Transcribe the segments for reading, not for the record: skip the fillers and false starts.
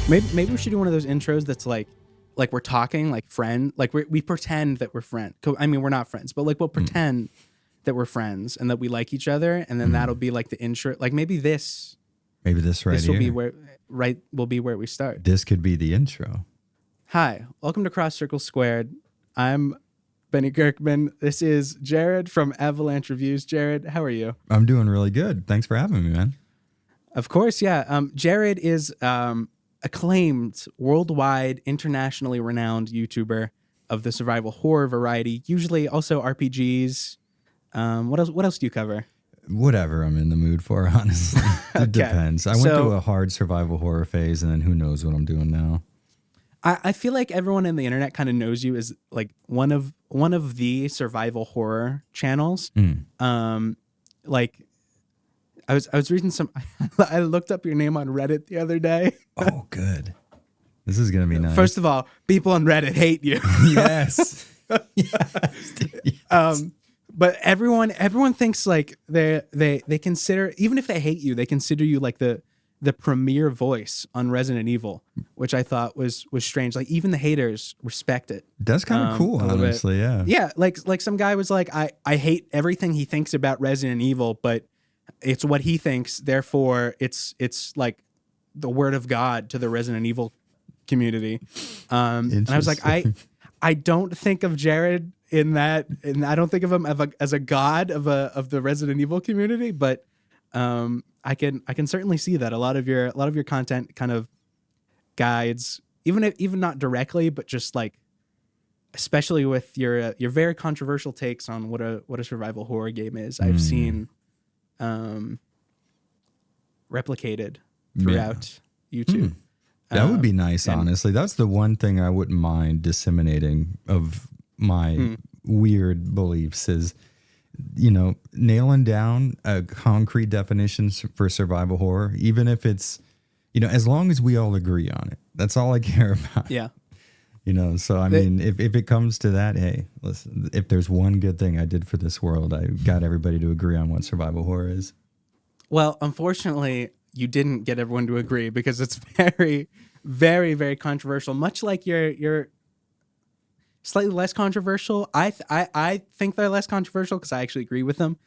Maybe we should do one of those intros that's like we're talking like friend, like we pretend that we're friends. I mean, we're not friends, but like we'll pretend that we're friends and that we like each other, and then that'll be like the intro. Like maybe this right this here. will be where we start. This could be the intro. Hi, welcome to Cross Circle Squared. I'm Benny Kirkman. This is Jared from Avalanche Reviews. Jared, how are you? I'm doing really good. Thanks for having me, man. Of course, yeah. Jared is acclaimed, worldwide, internationally renowned YouTuber of the survival horror variety. Usually, also RPGs. What else do you cover? Whatever I'm in the mood for, honestly. It depends. I went through a hard survival horror phase, and then who knows what I'm doing now. I feel like everyone in the internet kind of knows you as like one of the survival horror channels. Like I was reading some. I looked up your name on Reddit the other day. Oh, good. This is gonna be nice. First of all, people on Reddit hate you. Yes. Yes. But everyone thinks like they consider, even if they hate you, they consider you like the premier voice on Resident Evil, which I thought was strange. Like even the haters respect it. That's kind of cool, honestly. Yeah. Yeah. Like some guy was like, I hate everything he thinks about Resident Evil, but it's what he thinks. Therefore, it's like the word of God to the Resident Evil community. And I was like, I don't think of Jared in that, and I don't think of him as a god of the Resident Evil community, but I can certainly see that a lot of your content kind of guides, even not directly, but just like, especially with your very controversial takes on what a survival horror game is. I've seen replicated throughout YouTube. That would be nice, honestly. That's the one thing I wouldn't mind disseminating of my weird beliefs is, nailing down a concrete definition for survival horror, even if it's, as long as we all agree on it. That's all I care about. Yeah. So I mean, if it comes to that, hey, listen, if there's one good thing I did for this world, I got everybody to agree on what survival horror is. Well, unfortunately, you didn't get everyone to agree because it's very, very, very controversial. Much like your slightly less controversial. I think they're less controversial because I actually agree with them.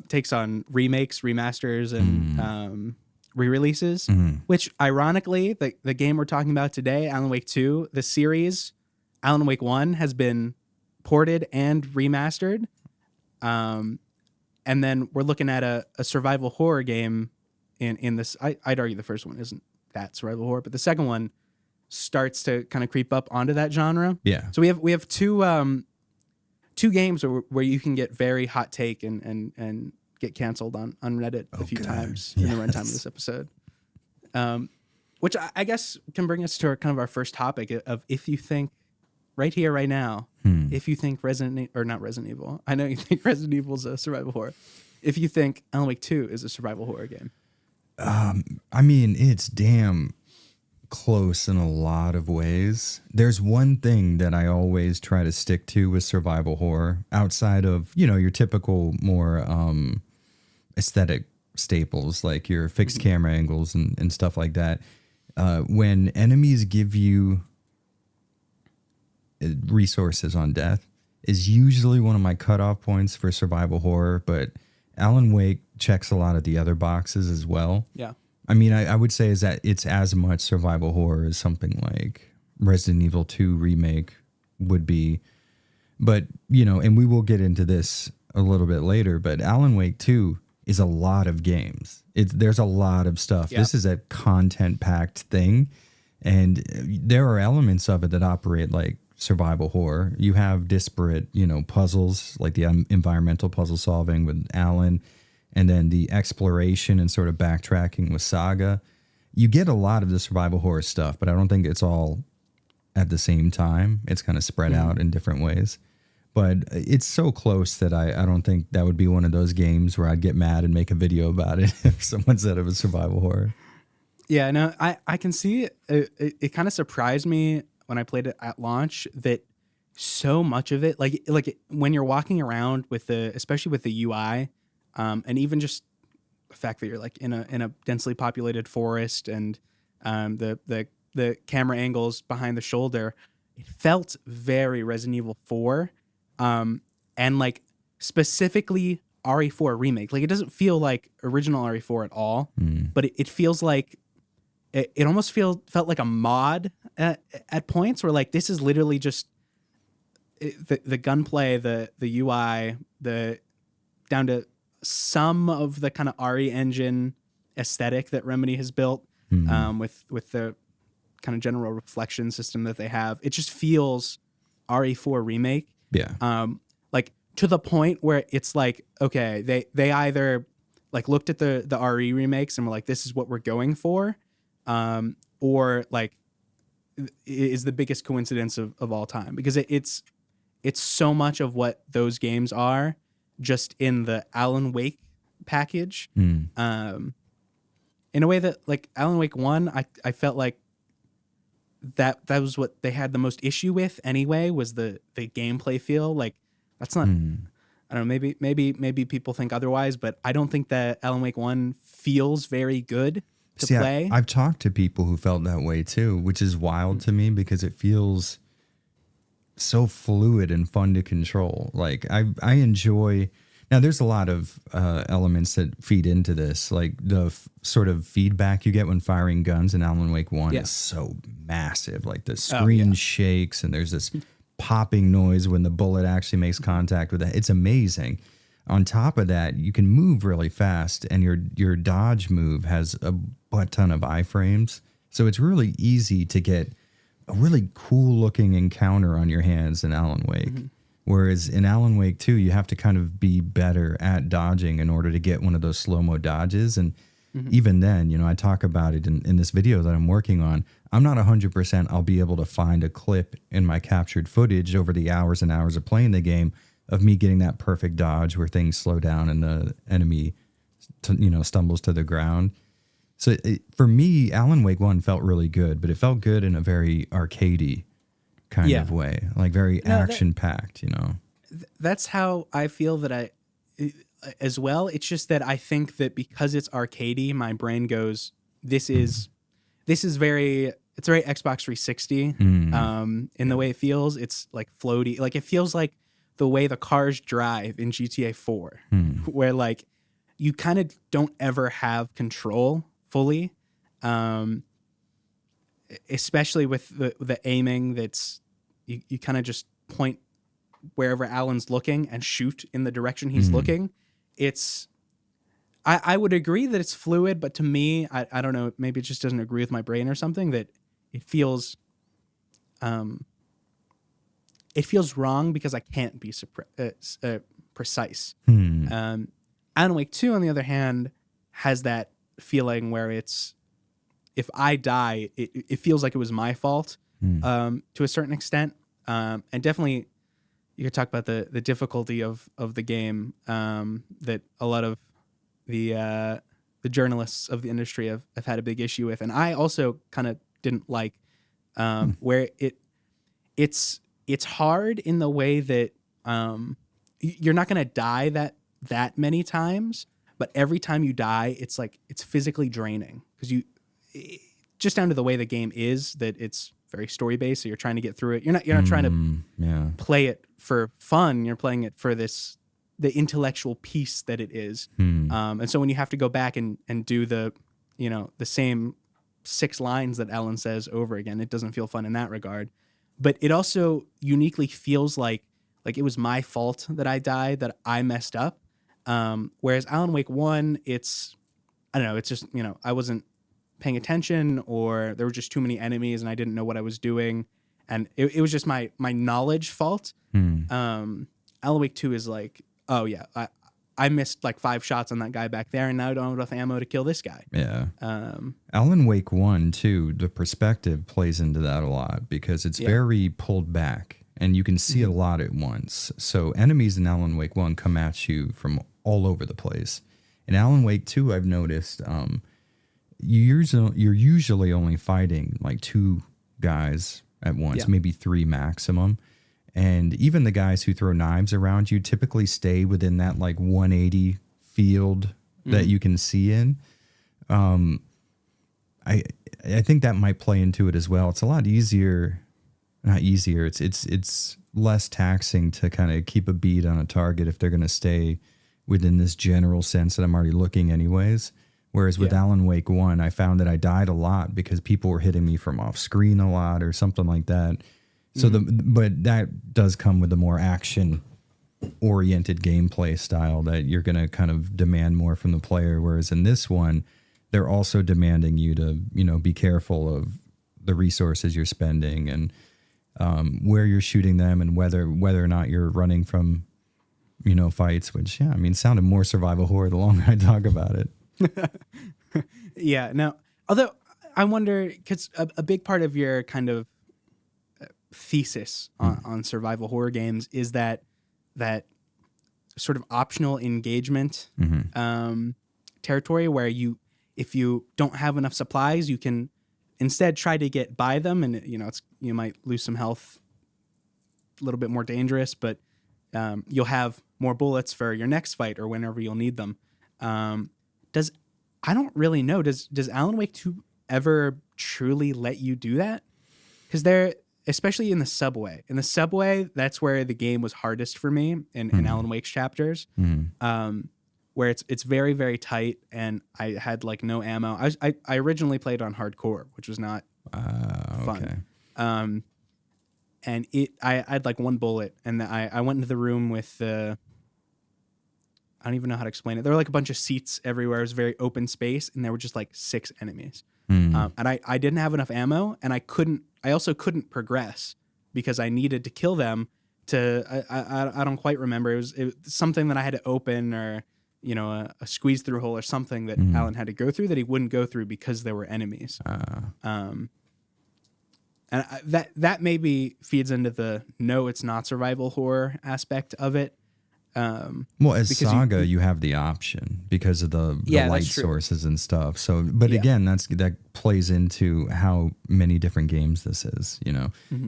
Takes on remakes, remasters, and re-releases, which ironically, the game we're talking about today, Alan Wake 2, the series, Alan Wake 1 has been ported and remastered. And then we're looking at a survival horror game in this. I'd argue the first one isn't that survival horror, but the second one starts to kind of creep up onto that genre. Yeah. So we have two games where you can get very hot take and get canceled on Reddit a few times in the runtime of this episode. Which I guess can bring us to our first topic of if you think right here, right now, if you think not Resident Evil, I know you think Resident Evil is a survival horror. If you think Alan Wake 2 is a survival horror game. I mean, it's damn close in a lot of ways. There's one thing that I always try to stick to with survival horror outside of, your typical more aesthetic staples like your fixed camera angles and stuff like that. When enemies give you resources on death is usually one of my cutoff points for survival horror, but Alan Wake checks a lot of the other boxes as well. Yeah. I mean, I would say is that it's as much survival horror as something like Resident Evil 2 remake would be. But, and we will get into this a little bit later, but Alan Wake 2 is a lot of games. There's a lot of stuff. Yeah. This is a content-packed thing, and there are elements of it that operate like survival horror. You have disparate, puzzles, like the environmental puzzle solving with Alan, and then the exploration and sort of backtracking with Saga. You get a lot of the survival horror stuff, but I don't think it's all at the same time. It's kind of spread out in different ways. But it's so close that I don't think that would be one of those games where I'd get mad and make a video about it if someone said it was survival horror. Yeah, no, I can see it kind of surprised me when I played it at launch that so much of it, like when you're walking around especially with the UI, and even just the fact that you're like in a densely populated forest and the the camera angles behind the shoulder, it felt very Resident Evil 4, and like specifically RE4 remake. Like it doesn't feel like original RE4 at all, but it feels like it almost felt like a mod at points where like this is literally just the gunplay, the UI, the down to some of the kind of RE engine aesthetic that Remedy has built, with the kind of general reflection system that they have. It just feels RE4 remake. Yeah. Like to the point where it's like, okay, they either like looked at the RE remakes and were like, this is what we're going for, or like is the biggest coincidence of all time, because it's so much of what those games are, just in the Alan Wake package. In a way that like Alan Wake 1, I felt like that was what they had the most issue with anyway, was the gameplay feel. Like that's not, I don't know, maybe people think otherwise, but I don't think that Alan Wake 1 feels very good to play. I've talked to people who felt that way too, which is wild to me because it feels so fluid and fun to control. Like I enjoy. Now there's a lot of elements that feed into this, like the sort of feedback you get when firing guns in Alan Wake 1 is so massive. Like the screen shakes and there's this popping noise when the bullet actually makes contact with it. It's amazing. On top of that, you can move really fast, and your dodge move has a butt ton of iframes. So it's really easy to get a really cool looking encounter on your hands in Alan Wake. Whereas in Alan Wake 2, you have to kind of be better at dodging in order to get one of those slow-mo dodges. And even then, you know, I talk about it in this video that I'm working on. I'm not 100% I'll be able to find a clip in my captured footage over the hours and hours of playing the game of me getting that perfect dodge where things slow down and the enemy, stumbles to the ground. So for me, Alan Wake 1 felt really good, but it felt good in a very arcadey kind of way, like very action-packed, you know? That's how I feel that as well. It's just that I think that because it's arcadey, my brain goes, it's very Xbox 360 in the way it feels. It's like floaty. Like it feels like the way the cars drive in GTA 4, where like you kind of don't ever have control fully, especially with the aiming. That's you kind of just point wherever Alan's looking and shoot in the direction he's looking. It's I would agree that it's fluid, but to me, I don't know, maybe it just doesn't agree with my brain or something, that it feels wrong because I can't be precise. Alan Wake 2, on the other hand, has that feeling where it's, if I die, it feels like it was my fault to a certain extent. And definitely, you could talk about the difficulty of the game, that a lot of the journalists of the industry have had a big issue with. And I also kind of didn't like, where it's hard in the way that you're not going to die that many times, but every time you die, it's like it's physically draining, because just down to the way the game is, that it's very story based. So you're trying to get through it. You're not trying to play it for fun. You're playing it for the intellectual piece that it is. And so when you have to go back and do the same 6 lines that Ellen says over again, it doesn't feel fun in that regard. But it also uniquely feels like it was my fault that I died, that I messed up. Whereas Alan Wake 1, it's just, I wasn't paying attention, or there were just too many enemies and I didn't know what I was doing. And it was just my knowledge fault. Alan Wake 2 is like, oh yeah, I missed like 5 shots on that guy back there, and now I don't have enough ammo to kill this guy. Yeah. Alan Wake 1 too, the perspective plays into that a lot, because it's very pulled back and you can see a lot at once. So enemies in Alan Wake 1 come at you from all over the place. In Alan Wake 2, I've noticed you're usually only fighting like 2 guys at once, maybe 3 maximum. And even the guys who throw knives around you typically stay within that like 180 field that you can see in. I think that might play into it as well. It's a lot easier, not easier. It's less taxing to kind of keep a bead on a target if they're going to stay within this general sense that I'm already looking anyways. Whereas with Alan Wake 1, I found that I died a lot because people were hitting me from off screen a lot or something like that. So but that does come with a more action oriented gameplay style that you're going to kind of demand more from the player. Whereas in this one, they're also demanding you to, be careful of the resources you're spending and where you're shooting them and whether or not you're running from, fights, which, sounded more survival horror the longer I talk about it. Yeah. Now, although I wonder, because a big part of your kind of thesis on survival horror games is that sort of optional engagement territory where if you don't have enough supplies, you can instead try to get by them, and you might lose some health, a little bit more dangerous, but you'll have more bullets for your next fight or whenever you'll need them. I don't really know. Does Alan Wake 2 ever truly let you do that? Because especially in the subway. In the subway, that's where the game was hardest for me in Alan Wake's chapters, where it's very, very tight, and I had like no ammo. I originally played on hardcore, which was not fun. And I had like one bullet, and I went into the room with I don't even know how to explain it. There were like a bunch of seats everywhere. It was very open space, and there were just like 6 enemies. And I didn't have enough ammo, and I also couldn't progress because I needed to kill them I don't quite remember. It was something that I had to open, or, a squeeze through hole or something that Alan had to go through that he wouldn't go through because there were enemies. And that maybe feeds into the no, it's not survival horror aspect of it. Well, as Saga, you have the option because of the light sources and stuff. So, but again, that plays into how many different games this is.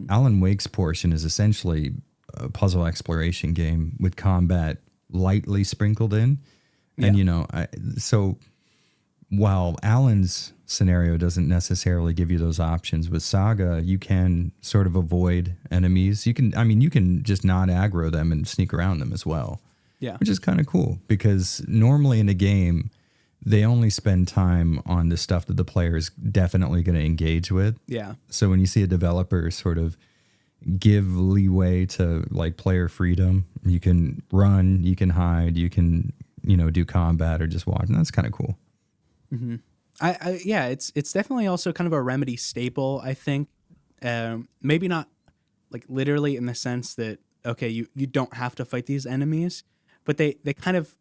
Alan Wake's portion is essentially a puzzle exploration game with combat lightly sprinkled in, and so while Alan's scenario doesn't necessarily give you those options, with Saga, you can sort of avoid enemies. You can just not aggro them and sneak around them as well. Yeah. Which is kind of cool because normally in a game, they only spend time on the stuff that the player is definitely going to engage with. Yeah. So when you see a developer sort of give leeway to like player freedom, you can run, you can hide, you can, do combat or just watch. And that's kind of cool. Mm-hmm. It's definitely also kind of a Remedy staple, I think. Maybe not like literally in the sense that, okay, you don't have to fight these enemies, but they kind of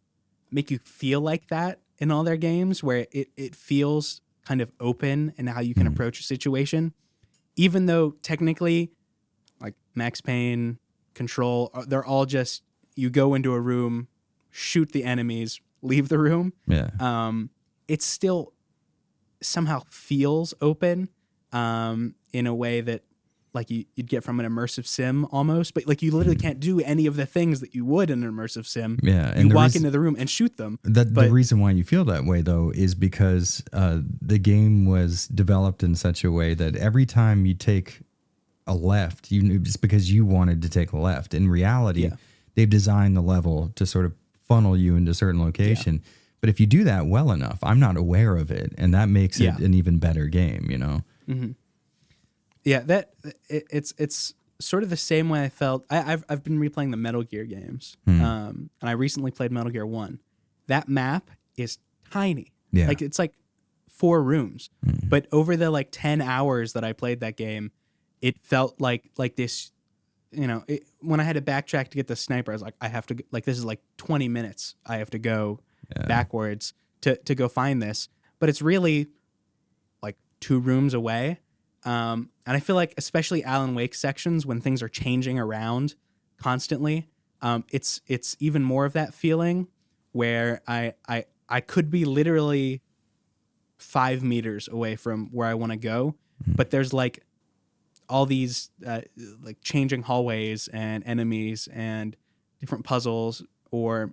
make you feel like that in all their games, where it feels kind of open in how you can approach a situation, even though technically like Max Payne, Control, they're all just, you go into a room, shoot the enemies, leave the room. Yeah. It still somehow feels open in a way that like you'd get from an immersive sim almost, but like you literally can't do any of the things that you would in an immersive sim. Yeah, and you walk into the room and shoot them. The reason why you feel that way though is because the game was developed in such a way that every time you take a left, just because you wanted to take a left. In reality, they've designed the level to sort of funnel you into a certain location. Yeah. But if you do that well enough, I'm not aware of it, and that makes it an even better game. Mm-hmm. Yeah, it's sort of the same way I felt. I've been replaying the Metal Gear games, and I recently played Metal Gear 1. That map is tiny. Yeah. Like it's like 4 rooms, but over the like 10 hours that I played that game, it felt like this. When I had to backtrack to get the sniper, I was like, I have to this is like 20 minutes. I have to go backwards to go find this, but it's really like 2 rooms away. And I feel like especially Alan Wake sections, when things are changing around constantly, it's even more of that feeling where I could be literally 5 meters away from where I want to go, but there's like all these like changing hallways and enemies and different puzzles, or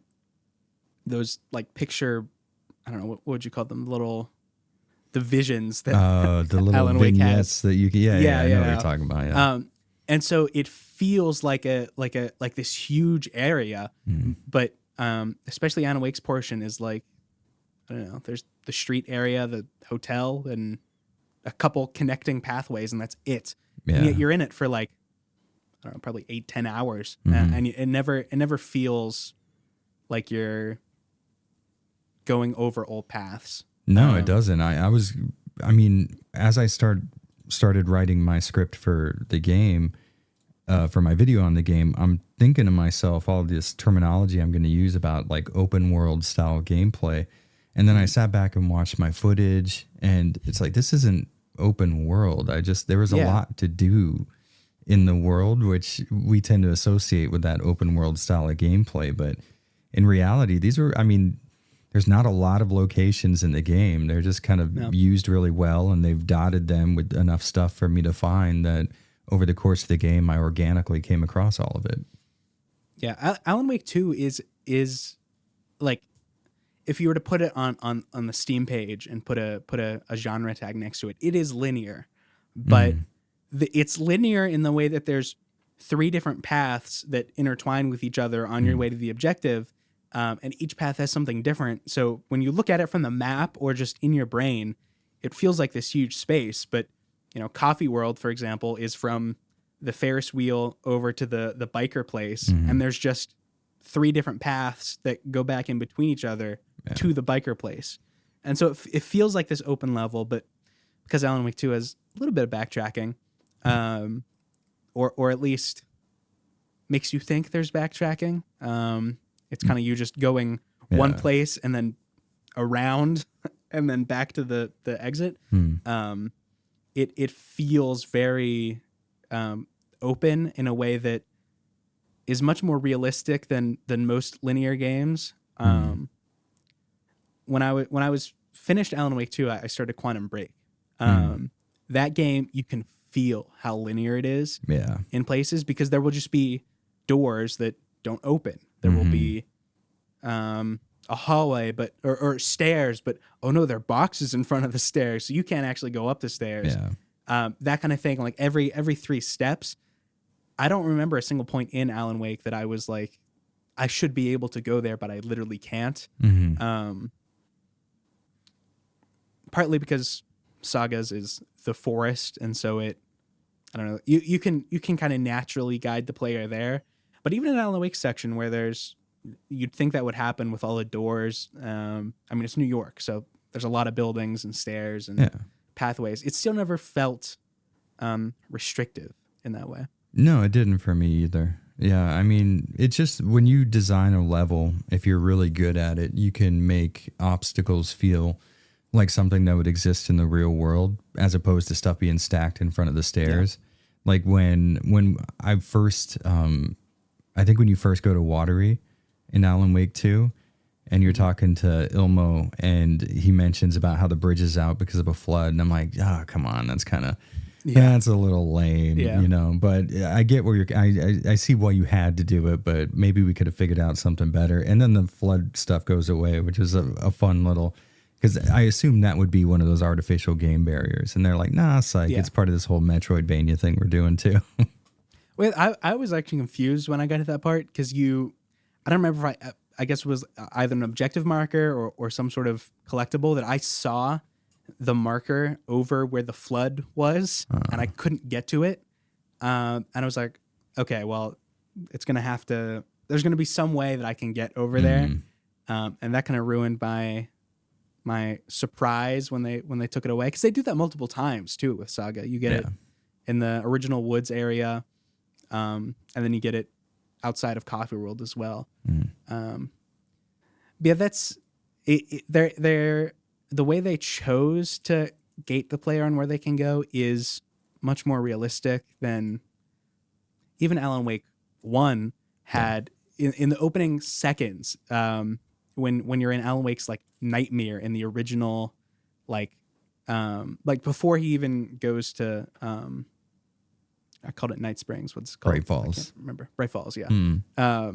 those like picture, I don't know, what would you call them? the visions that The little Alan Wake vignettes has. that you can, yeah, Yeah, I know what yeah. you're talking about. Yeah. And so it feels like this huge area, but especially Alan Wake's portion is like, I don't know. There's the street area, the hotel, and a couple connecting pathways, and that's it. Yeah. And yet you're in it for like, I don't know, probably 8-10 hours, and it never feels like you're going over old paths. No, it doesn't. I mean, as I started writing my script for the game, for my video on the game, I'm thinking to myself all this terminology I'm going to use about like open world style gameplay. And then I sat back and watched my footage, and it's like, this isn't open world. There was a lot to do in the world, which we tend to associate with that open world style of gameplay. But in reality, there's not a lot of locations in the game. They're just kind of used really well, and they've dotted them with enough stuff for me to find that over the course of the game, I organically came across all of it. Yeah, Alan Wake 2 is like, if you were to put it on the Steam page and put a genre tag next to it, it is linear, but it's linear in the way that there's 3 different paths that intertwine with each other on your way to the objective. And each path has something different. So when you look at it from the map or just in your brain, it feels like this huge space. But, Coffee World, for example, is from the Ferris wheel over to the biker place. And there's just 3 different paths that go back in between each other to the biker place. And so it feels like this open level, but because Alan Wake 2 has a little bit of backtracking, or at least makes you think there's backtracking. It's kind of you just going one place and then around and then back to the exit. It feels very open in a way that is much more realistic than most linear games. When I was finished Alan Wake 2, I started Quantum Break. That game, you can feel how linear it is in places, because there will just be doors that don't open. There will be a hallway, or stairs, but oh no, there are boxes in front of the stairs, so you can't actually go up the stairs. That kind of thing. Like every 3 steps, I don't remember a single point in Alan Wake that I was like, I should be able to go there, but I literally can't. Partly because Sagas is the forest, and so I don't know, you can kind of naturally guide the player there. But even in Alan Wake's section, where you'd think that would happen with all the doors. It's New York, so there's a lot of buildings and stairs and pathways. It still never felt restrictive in that way. No, it didn't for me either. Yeah, it's just when you design a level, if you're really good at it, you can make obstacles feel like something that would exist in the real world, as opposed to stuff being stacked in front of the stairs. Like when I first, I think when you first go to Watery in Alan Wake 2, and you're talking to Ilmo, and he mentions about how the bridge is out because of a flood, and I'm like, come on, that's kind of... That's a little lame, but I get where I see why you had to do it, but maybe we could have figured out something better. And then the flood stuff goes away, which is a fun little, because I assume that would be one of those artificial game barriers. And they're like, nah, psych, it's part of this whole Metroidvania thing we're doing too. Well, I was actually confused when I got to that part, because I don't remember if I guess it was either an objective marker or some sort of collectible that I saw the marker over where the flood was, and I couldn't get to it. And I was like, okay, well, there's going to be some way that I can get over there. And that kind of ruined my surprise when they took it away. 'Cause they do that multiple times too with Saga. You get it in the original woods area. And then you get it outside of Coffee World as well. That's it. The way they chose to gate the player on where they can go is much more realistic than even Alan Wake 1 had in the opening seconds. When you're in Alan Wake's like nightmare in the original, like before he even goes to, I called it Night Springs. What's it called? Bright Falls. I can't remember. Bright Falls. Yeah.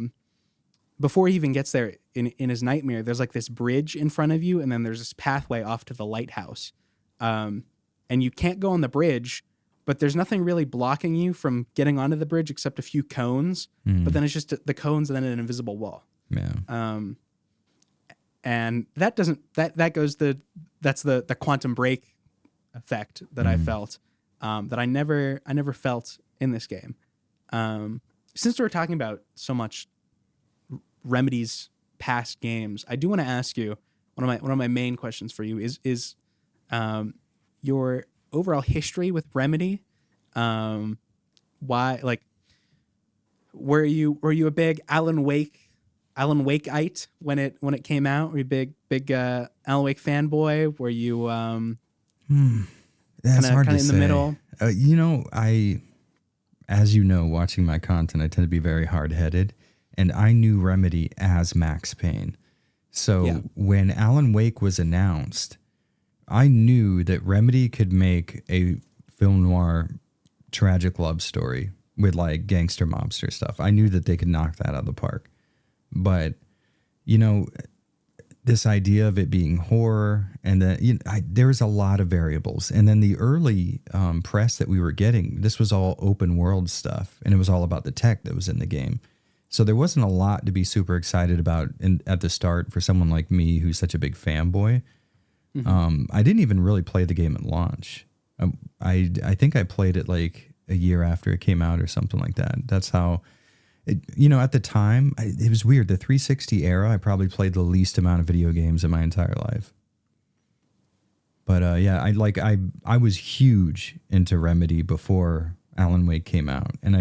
Before he even gets there in his nightmare, there's like this bridge in front of you, and then there's this pathway off to the lighthouse. and you can't go on the bridge, but there's nothing really blocking you from getting onto the bridge except a few cones. But then it's just the cones and then an invisible wall. Yeah. And that doesn't that's the quantum break effect that I felt, that I never felt in this game. Since we're talking about so much Remedy's past games, I do want to ask you one of my main questions for you is your overall history with Remedy. Why, like, were you a big Alan Wakeite when it came out? Were you a big Alan Wake fanboy? Were you That's hard to in say. the middle? As you know, watching my content, I tend to be very hard-headed, and I knew Remedy as Max Payne. So when Alan Wake was announced, I knew that Remedy could make a film noir tragic love story with like gangster mobster stuff. I knew that they could knock that out of the park. But, this idea of it being horror and that there was a lot of variables. And then the early press that we were getting, this was all open world stuff, and it was all about the tech that was in the game. So there wasn't a lot to be super excited about at the start for someone like me who's such a big fanboy. I didn't even really play the game at launch. I think I played it like a year after it came out or something like that. That's how... at the time, it was weird. The 360 era, I probably played the least amount of video games in my entire life. But I was huge into Remedy before Alan Wake came out. And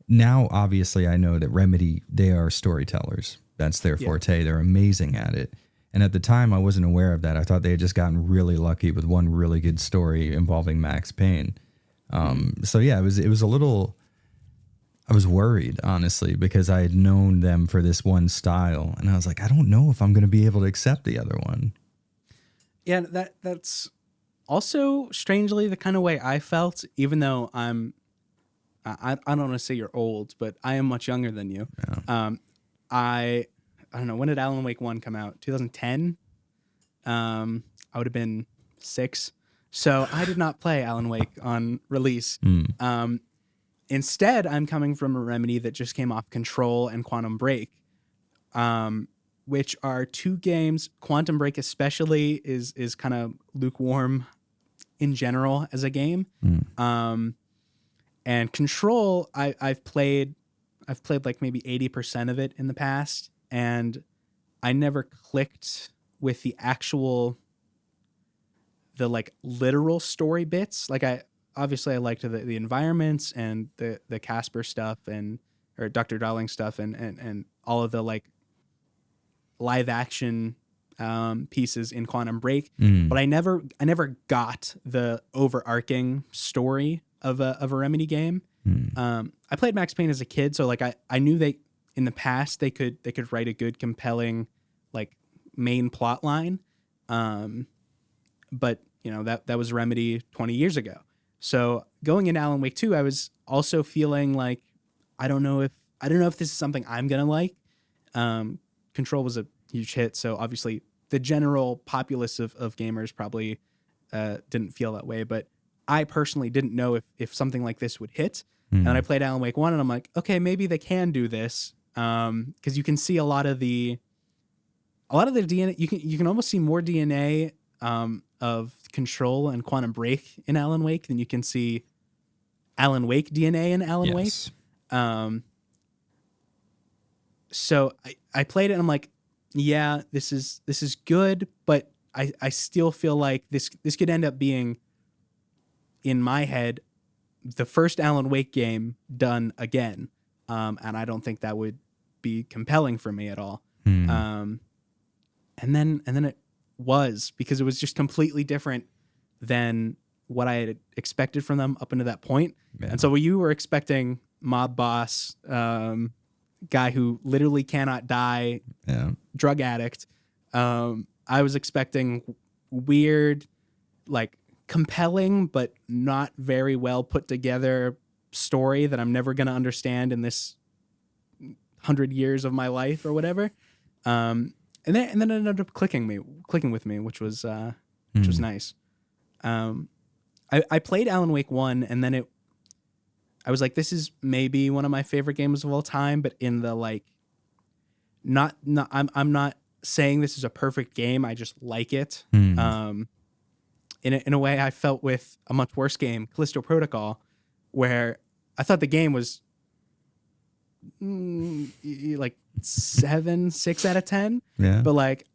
now obviously I know that Remedy, they are storytellers. That's their forte. They're amazing at it. And at the time, I wasn't aware of that. I thought they had just gotten really lucky with one really good story involving Max Payne. So yeah, it was a little... I was worried, honestly, because I had known them for this one style. And I was like, I don't know if I'm going to be able to accept the other one. Yeah, that's also strangely the kind of way I felt, even though I don't want to say you're old, but I am much younger than you. Yeah. I don't know, when did Alan Wake 1 come out? 2010? I would have been 6. So I did not play Alan Wake on release. Instead, I'm coming from a Remedy that just came off Control and Quantum Break, which are two games. Quantum Break especially is kind of lukewarm in general as a game. And Control, I've played like maybe 80% of it in the past, and I never clicked with the like literal story bits. Like obviously I liked the environments and the Casper stuff or Dr. Darling stuff and all of the like live action pieces in Quantum Break, but I never got the overarching story of a Remedy game. I played Max Payne as a kid, so like I knew they in the past they could write a good compelling like main plot line, but that was Remedy 20 years ago. So going into Alan Wake 2, I was also feeling like I don't know if this is something I'm gonna like. Control was a huge hit, so obviously the general populace of gamers probably didn't feel that way. But I personally didn't know if something like this would hit. And I played Alan Wake 1, and I'm like, okay, maybe they can do this, because you can see a lot of the DNA. You can almost see more DNA of Control and Quantum Break in Alan Wake than you can see Alan Wake DNA in Alan Wake. So I played it and I'm like, yeah, this is good, but I still feel like this could end up being, in my head, the first Alan Wake game done again. And I don't think that would be compelling for me at all. And then it was, because it was just completely different than what I had expected from them up until that point. Yeah. And so you were expecting mob boss, guy who literally cannot die, drug addict. I was expecting weird, like compelling, but not very well put together story that I'm never going to understand in this 100 years of my life or whatever. And then it ended up clicking with me, which was nice. I played Alan Wake 1, and then I was like, this is maybe one of my favorite games of all time, but in the like, not I'm not saying this is a perfect game. I just like it. In a way I felt with a much worse game, Callisto Protocol, where I thought the game was like 6 out of 10. Yeah. But like,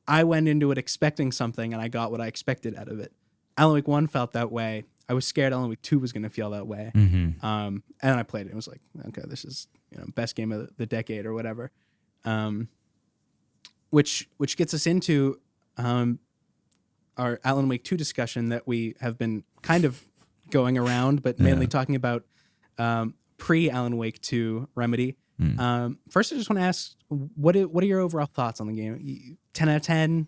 I went into it expecting something, and I got what I expected out of it. Alan Wake 1 felt that way. I was scared Alan Wake 2 was going to feel that way. And I played it. It was like, okay, this is best game of the decade or whatever. Which gets us into our Alan Wake 2 discussion that we have been kind of going around, but mainly talking about pre-Alan Wake 2 Remedy. First, I just want to ask, what are your overall thoughts on the game? 10 out of 10?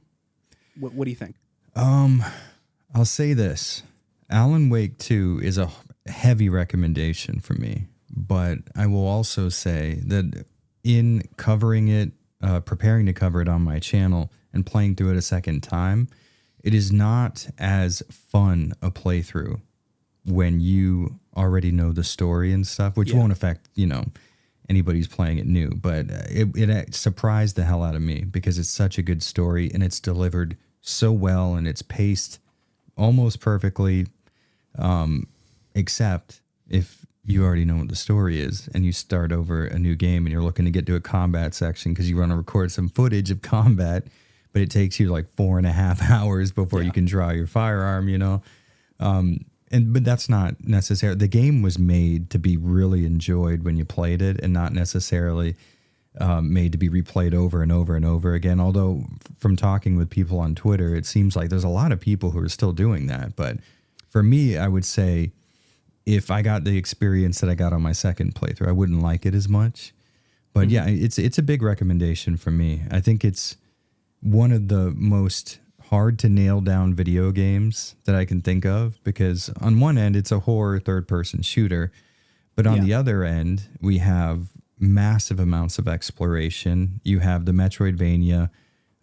What do you think? I'll say this. Alan Wake 2 is a heavy recommendation for me, but I will also say that in covering it, preparing to cover it on my channel and playing through it a second time, it is not as fun a playthrough when you already know the story and stuff, which won't affect, anybody's playing it new, but it surprised the hell out of me because it's such a good story and it's delivered so well and it's paced almost perfectly, except if you already know what the story is and you start over a new game and you're looking to get to a combat section because you want to record some footage of combat, but it takes you like 4.5 hours before you can draw your firearm, but that's not necessary. The game was made to be really enjoyed when you played it and not necessarily made to be replayed over and over and over again. Although from talking with people on Twitter, it seems like there's a lot of people who are still doing that. But for me, I would say if I got the experience that I got on my second playthrough, I wouldn't like it as much. But yeah, it's a big recommendation for me. I think it's one of the most hard to nail down video games that I can think of, because on one end, it's a horror third-person shooter. But on the other end, we have massive amounts of exploration. You have the Metroidvania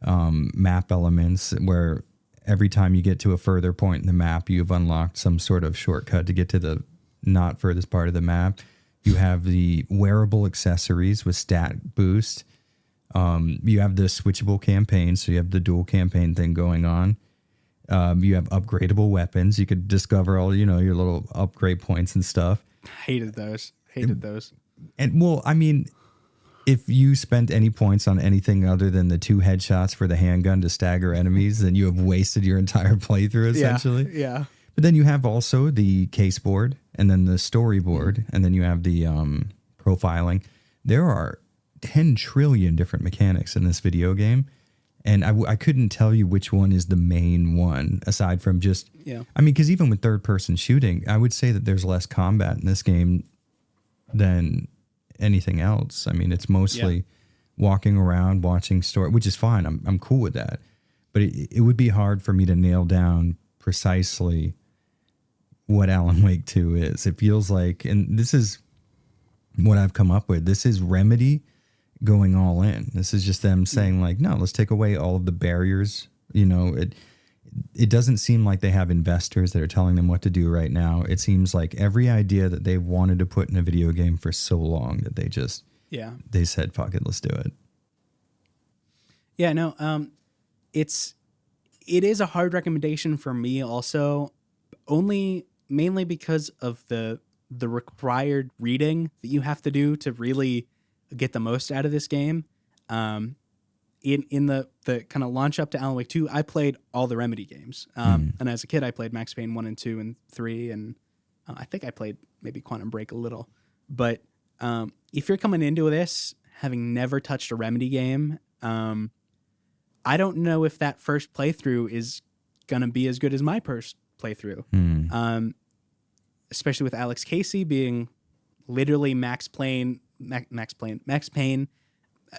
map elements where every time you get to a further point in the map, you've unlocked some sort of shortcut to get to the not furthest part of the map. You have the wearable accessories with stat boost. You have the switchable campaign, so you have the dual campaign thing going on. You have upgradable weapons. You could discover all, your little upgrade points and stuff. Hated those. And well, I mean, if you spent any points on anything other than the 2 headshots for the handgun to stagger enemies, then you have wasted your entire playthrough, essentially. Yeah. But then you have also the case board and then the storyboard, and then you have the profiling. There are 10 trillion different mechanics in this video game. And I couldn't tell you which one is the main one, aside from just, I mean, because even with third-person shooting, I would say that there's less combat in this game than anything else. I mean, it's mostly walking around, watching story, which is fine. I'm cool with that. But it would be hard for me to nail down precisely what Alan Wake 2 is. It feels like, and this is what I've come up with, this is Remedy going all in. This is just them saying like, no, let's take away all of the barriers. It doesn't seem like they have investors that are telling them what to do right now. It seems like every idea that they've wanted to put in a video game for so long that they just, they said, fuck it, let's do it. Yeah, no, it is a hard recommendation for me also, mainly because of the required reading that you have to do to really get the most out of this game. In the kind of launch up to Alan Wake 2, I played all the Remedy games. And as a kid, I played Max Payne 1 and 2 and 3, and I think I played maybe Quantum Break a little. But if you're coming into this having never touched a Remedy game, I don't know if that first playthrough is going to be as good as my first playthrough. Especially with Alex Casey being literally Max Payne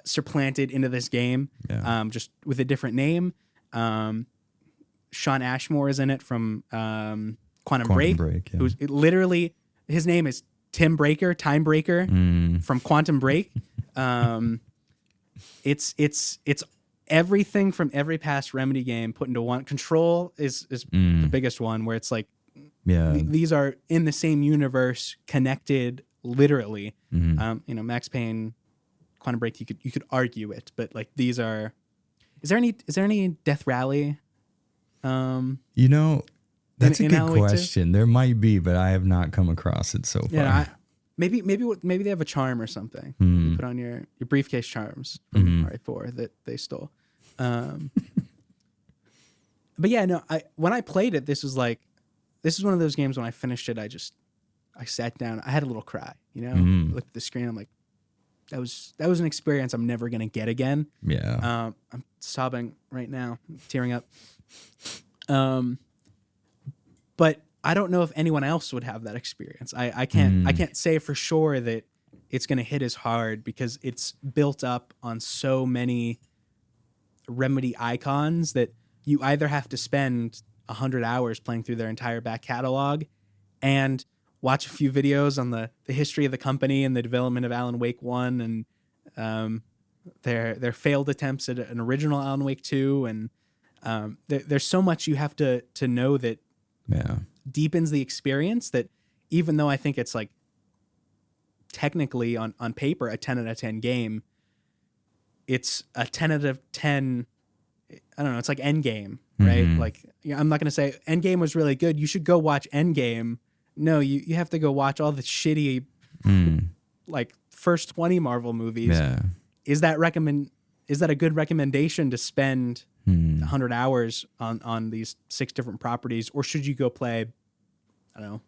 supplanted into this game, just with a different name. Sean Ashmore is in it from Quantum Break, who's literally, his name is Time Breaker from Quantum Break. It's everything from every past Remedy game put into one. Control is the biggest one, where it's like, these are in the same universe, connected literally. Max Payne, Quantum Break, you could argue it, but like these are. Is there any Death Rally? That's a in good Alan Wake 2? question. There might be, but I have not come across it so far. Yeah, maybe they have a charm or something. You put on your briefcase charms from RE4 that they stole. But yeah, no. When I played it, this was one of those games. When I finished it, I sat down. I had a little cry. Looked at the screen. I'm like, that was an experience I'm never gonna get again. Yeah. I'm sobbing right now, tearing up. But I don't know if anyone else would have that experience. I can't say for sure that it's going to hit as hard, because it's built up on so many Remedy icons that you either have to spend 100 hours playing through their entire back catalog and watch a few videos on the history of the company and the development of Alan Wake 1 and their failed attempts at an original Alan Wake 2. And there's so much you have to know that deepens the experience, that even though I think it's like technically on paper a 10 out of 10 game, it's a 10 out of 10. I don't know. It's like Endgame, right? Like, I'm not going to say Endgame was really good. You should go watch Endgame. No, you have to go watch all the shitty, like first 20 Marvel movies. Yeah. Is that a good recommendation to spend 100 hours on these 6 different properties, or should you go play, I don't know,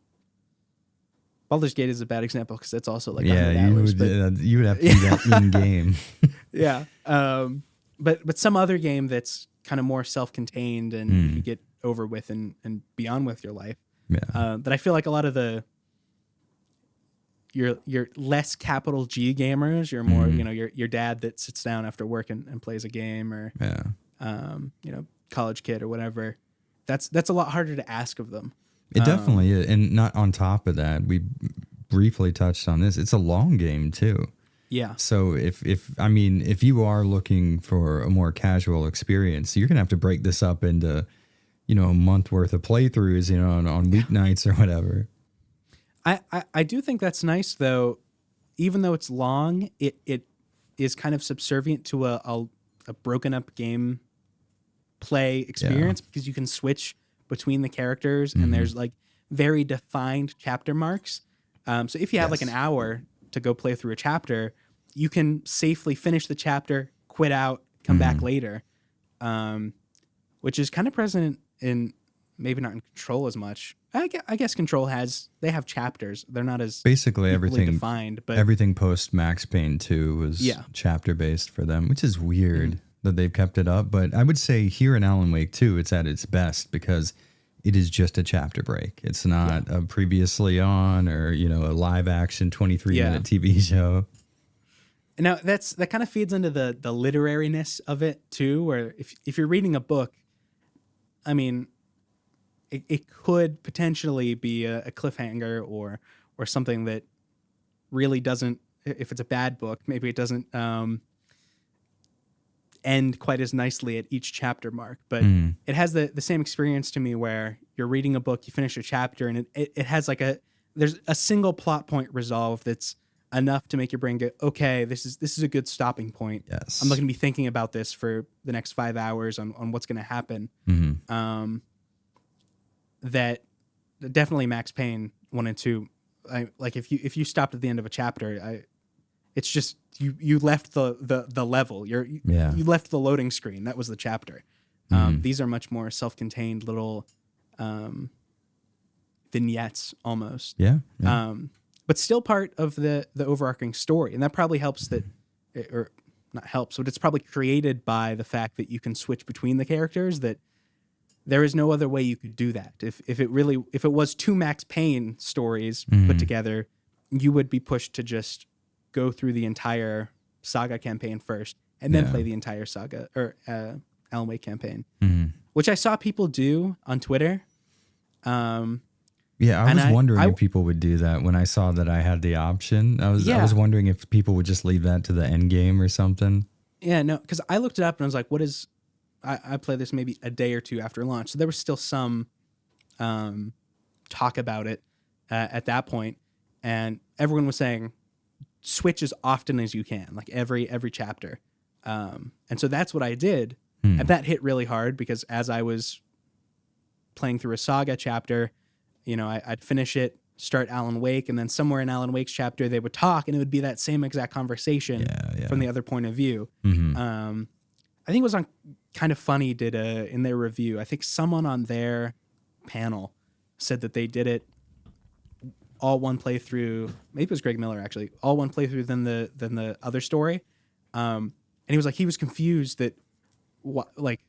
Baldur's Gate is a bad example because it's also like 100 hours. You would have to do that in game. Yeah. But some other game that's kind of more self-contained and you get over with and be on with your life. Yeah. That I feel like a lot of your less capital G gamers, you're more, your dad that sits down after work and plays a game, or college kid or whatever. That's a lot harder to ask of them. It definitely is. And not on top of that, we briefly touched on this. It's a long game too. Yeah. So if you are looking for a more casual experience, you're gonna have to break this up into, a month worth of playthroughs, on weeknights or whatever. I do think that's nice though. Even though it's long, it is kind of subservient to a broken up game play experience, because you can switch between the characters and there's like very defined chapter marks. So if you have like an hour to go play through a chapter, you can safely finish the chapter, quit out, come back later, which is kind of present in, maybe not in Control as much. I guess Control they have chapters. They're not as basically everything defined, but everything post Max Payne 2 was chapter based for them, which is weird that they've kept it up. But I would say here in Alan Wake 2, it's at its best because it is just a chapter break. It's not a previously on or a live action 23-minute TV show. Now that kind of feeds into the literariness of it too, where if you're reading a book, I mean, it could potentially be a cliffhanger or something that really doesn't. If it's a bad book, maybe it doesn't end quite as nicely at each chapter mark. But it has the same experience to me, where you're reading a book, you finish a chapter, and it has like there's a single plot point resolved that's enough to make your brain go, okay, this is a good stopping point. Yes. I'm not going to be thinking about this for the next 5 hours on what's going to happen. That definitely Max Payne 1 and 2. Like if you stopped at the end of a chapter, it's just you left the level. You left the loading screen. That was the chapter. These are much more self-contained little vignettes almost. Yeah. But still part of the overarching story, and that probably helps or not helps, but it's probably created by the fact that you can switch between the characters. That there is no other way you could do that. If it was 2 Max Payne stories put together, you would be pushed to just go through the entire Saga campaign first and then play the entire Saga or Alan Wake campaign, which I saw people do on Twitter. I was wondering if people would do that when I saw that I had the option. I was wondering if people would just leave that to the end game or something. Yeah, no, because I looked it up and I was like, what is, I played this maybe a day or two after launch. So there was still some talk about it at that point. And everyone was saying, switch as often as you can, like every chapter. And so that's what I did. And that hit really hard because as I was playing through a Saga chapter, you know, I'd finish it, start Alan Wake, and then somewhere in Alan Wake's chapter, they would talk, and it would be that same exact conversation from the other point of view. I think it was on Kind of Funny did in their review. I think someone on their panel said that they did it all one playthrough. Maybe it was Greg Miller actually. All one playthrough than the other story. And he was like he was confused that like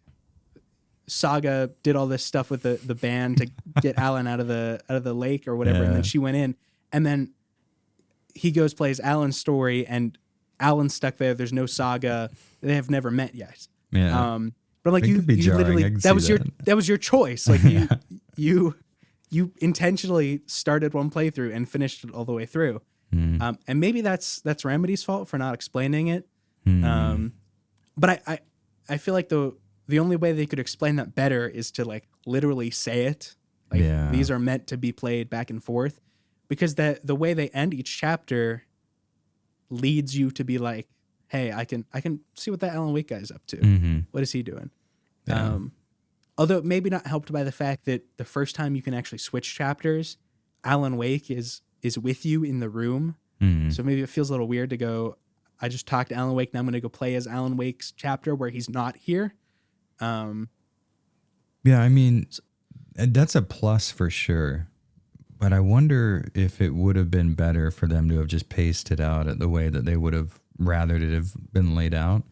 Saga did all this stuff with the band to get Alan out of the lake or whatever, and then she went in, and then he goes plays Alan's story, and Alan's stuck there. There's no Saga. They have never met yet. Yeah. But like you literally that was your choice. Like you intentionally started one playthrough and finished it all the way through. And maybe that's Remedy's fault for not explaining it. But I feel like the only way they could explain that better is to like literally say it. Like these are meant to be played back and forth, because the way they end each chapter leads you to be like, hey, I can see what that Alan Wake guy's up to. What is he doing? Yeah. Although maybe not helped by the fact that the first time you can actually switch chapters, Alan Wake is with you in the room. So maybe it feels a little weird to go, I just talked to Alan Wake, now I'm going to go play as Alan Wake's chapter where he's not here. Yeah, I mean, that's a plus for sure. But I wonder if it would have been better for them to have just paced it out at the way that they would have rather it have been laid out.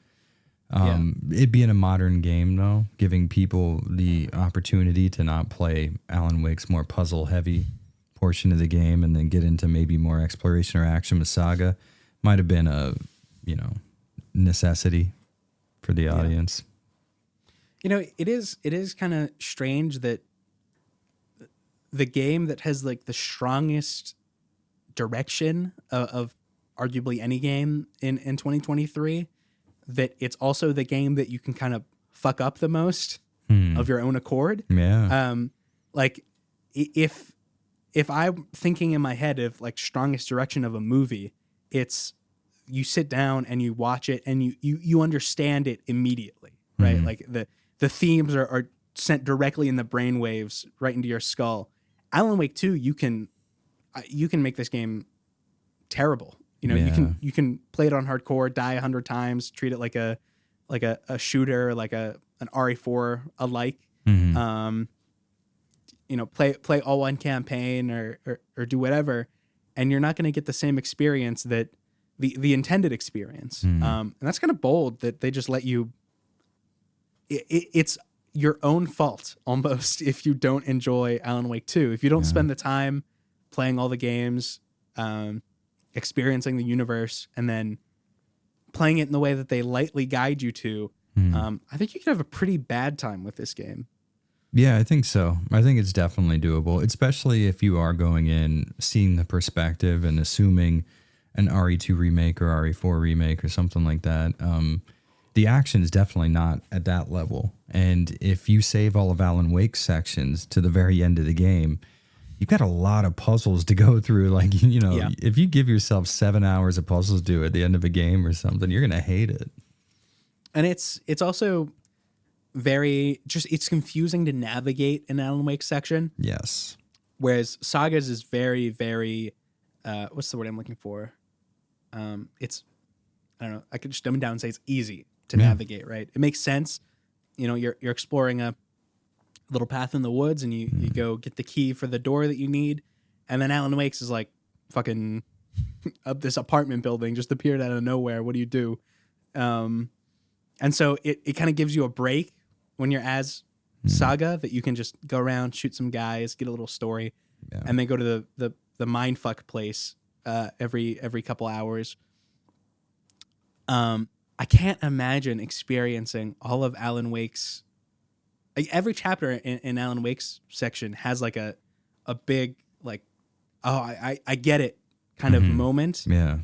It being a modern game, though, giving people the opportunity to not play Alan Wake's more puzzle-heavy portion of the game and then get into maybe more exploration or action with Saga might have been a, necessity for the audience. It is kind of strange that the game that has like the strongest direction of arguably any game in 2023, that it's also the game that you can kind of fuck up the most of your own accord. Yeah. Like if I'm thinking in my head of like strongest direction of a movie, it's you sit down and you watch it and you understand it immediately, right? Like the themes are sent directly in the brainwaves right into your skull. Alan Wake 2, you can make this game terrible. You can play it on hardcore, die 100 times, treat it like a shooter, like an RE4 alike. Play all one campaign or do whatever, and you're not going to get the same experience that the intended experience. And that's kind of bold that they just let you. It's your own fault almost if you don't enjoy Alan Wake 2. If you don't spend the time playing all the games, experiencing the universe, and then playing it in the way that they lightly guide you to, I think you could have a pretty bad time with this game. Yeah, I think so. I think it's definitely doable, especially if you are going in, seeing the perspective and assuming an RE2 remake or RE4 remake or something like that. The action is definitely not at that level. And if you save all of Alan Wake's sections to the very end of the game, you've got a lot of puzzles to go through. Like, if you give yourself 7 hours of puzzles to do at the end of a game or something, you're going to hate it. And it's also it's confusing to navigate an Alan Wake section. Yes. Whereas Saga's is very, very, what's the word I'm looking for? I don't know. I could just dumb it down and say it's easy to navigate, right? It makes sense. You're exploring a little path in the woods and you go get the key for the door that you need. And then Alan Wake's is like fucking up this apartment building just appeared out of nowhere. What do you do? And so it kind of gives you a break when you're as Saga, that you can just go around, shoot some guys, get a little story, and then go to the mindfuck place every couple hours. I can't imagine experiencing all of Alan Wake's. Like every chapter in Alan Wake's section has like a big like, I get it kind of moment. Yeah.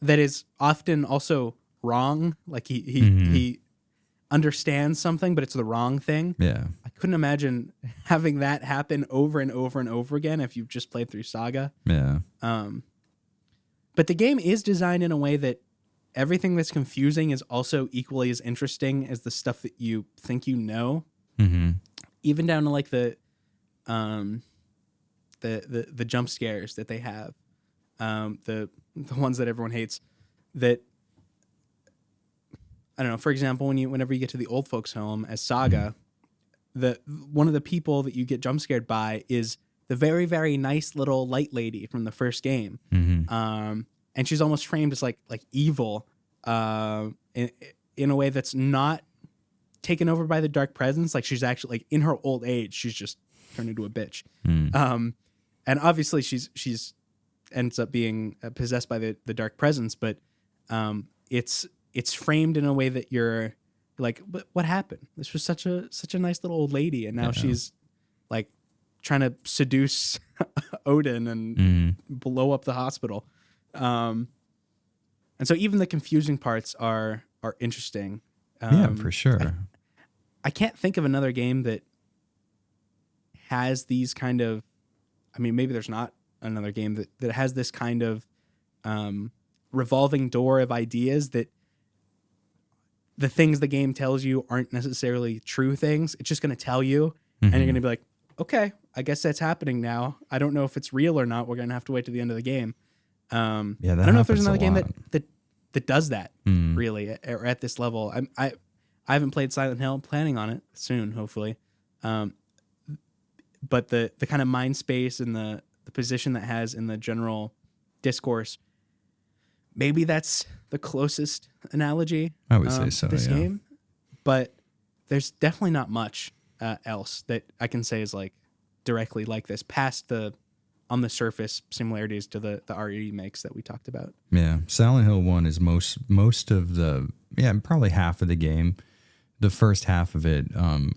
That is often also wrong. Like he understands something, but it's the wrong thing. Yeah. I couldn't imagine having that happen over and over and over again if you've just played through Saga. Yeah. But the game is designed in a way that everything that's confusing is also equally as interesting as the stuff that you think you know. Mm-hmm. Even down to like the jump scares that they have, the ones that everyone hates. That I don't know. For example, whenever you get to the old folks' home as Saga, one of the people that you get jump scared by is the very, very nice little light lady from the first game. Mm-hmm. And she's almost framed as like evil, in a way that's not taken over by the dark presence. Like she's actually like in her old age, she's just turned into a bitch. And obviously she's ends up being possessed by the dark presence, but it's framed in a way that you're like, but what happened? This was such a nice little old lady, and now she's like trying to seduce Odin and blow up the hospital. And so even the confusing parts are interesting. Yeah, for sure. I can't think of another game that has these kind of, I mean, maybe there's not another game that has this kind of revolving door of ideas that the things the game tells you aren't necessarily true things. It's just going to tell you, and you're going to be like, okay, I guess that's happening now. I don't know if it's real or not. We're going to have to wait to the end of the game. Yeah, I don't know if there's another game lot. that does that really or at this level. I haven't played Silent Hill. I'm planning on it soon, hopefully. But the kind of mind space and the position that has in the general discourse, maybe that's the closest analogy. I would say so. To this Yeah. game, but there's definitely not much else that I can say is like directly like this, past the on the surface similarities to the RE remakes that we talked about. Yeah, Silent Hill 1 is most of the, probably half of the game. The first half of it,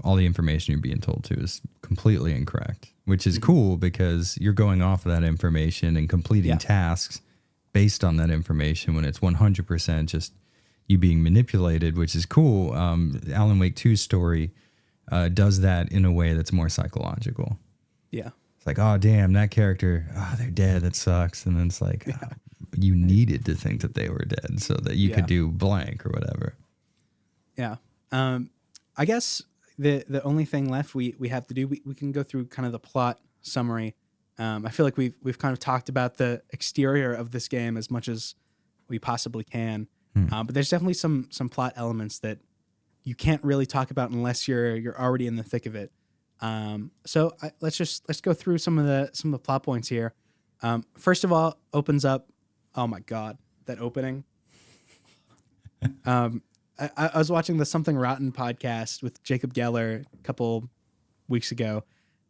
all the information you're being told to is completely incorrect, which is cool because you're going off of that information and completing tasks based on that information when it's 100% just you being manipulated, which is cool. Alan Wake 2's story does that in a way that's more psychological. Yeah. It's like, oh, damn, that character, they're dead. That sucks. And then it's like, you needed to think that they were dead so that you could do blank or whatever. Yeah. I guess the only thing left we have to do, we can go through kind of the plot summary. I feel like we've kind of talked about the exterior of this game as much as we possibly can. But there's definitely some plot elements that you can't really talk about unless you're already in the thick of it. So let's go through some of the plot points here. First of all, opens up. Oh my God, that opening. I was watching the Something Rotten podcast with Jacob Geller a couple weeks ago.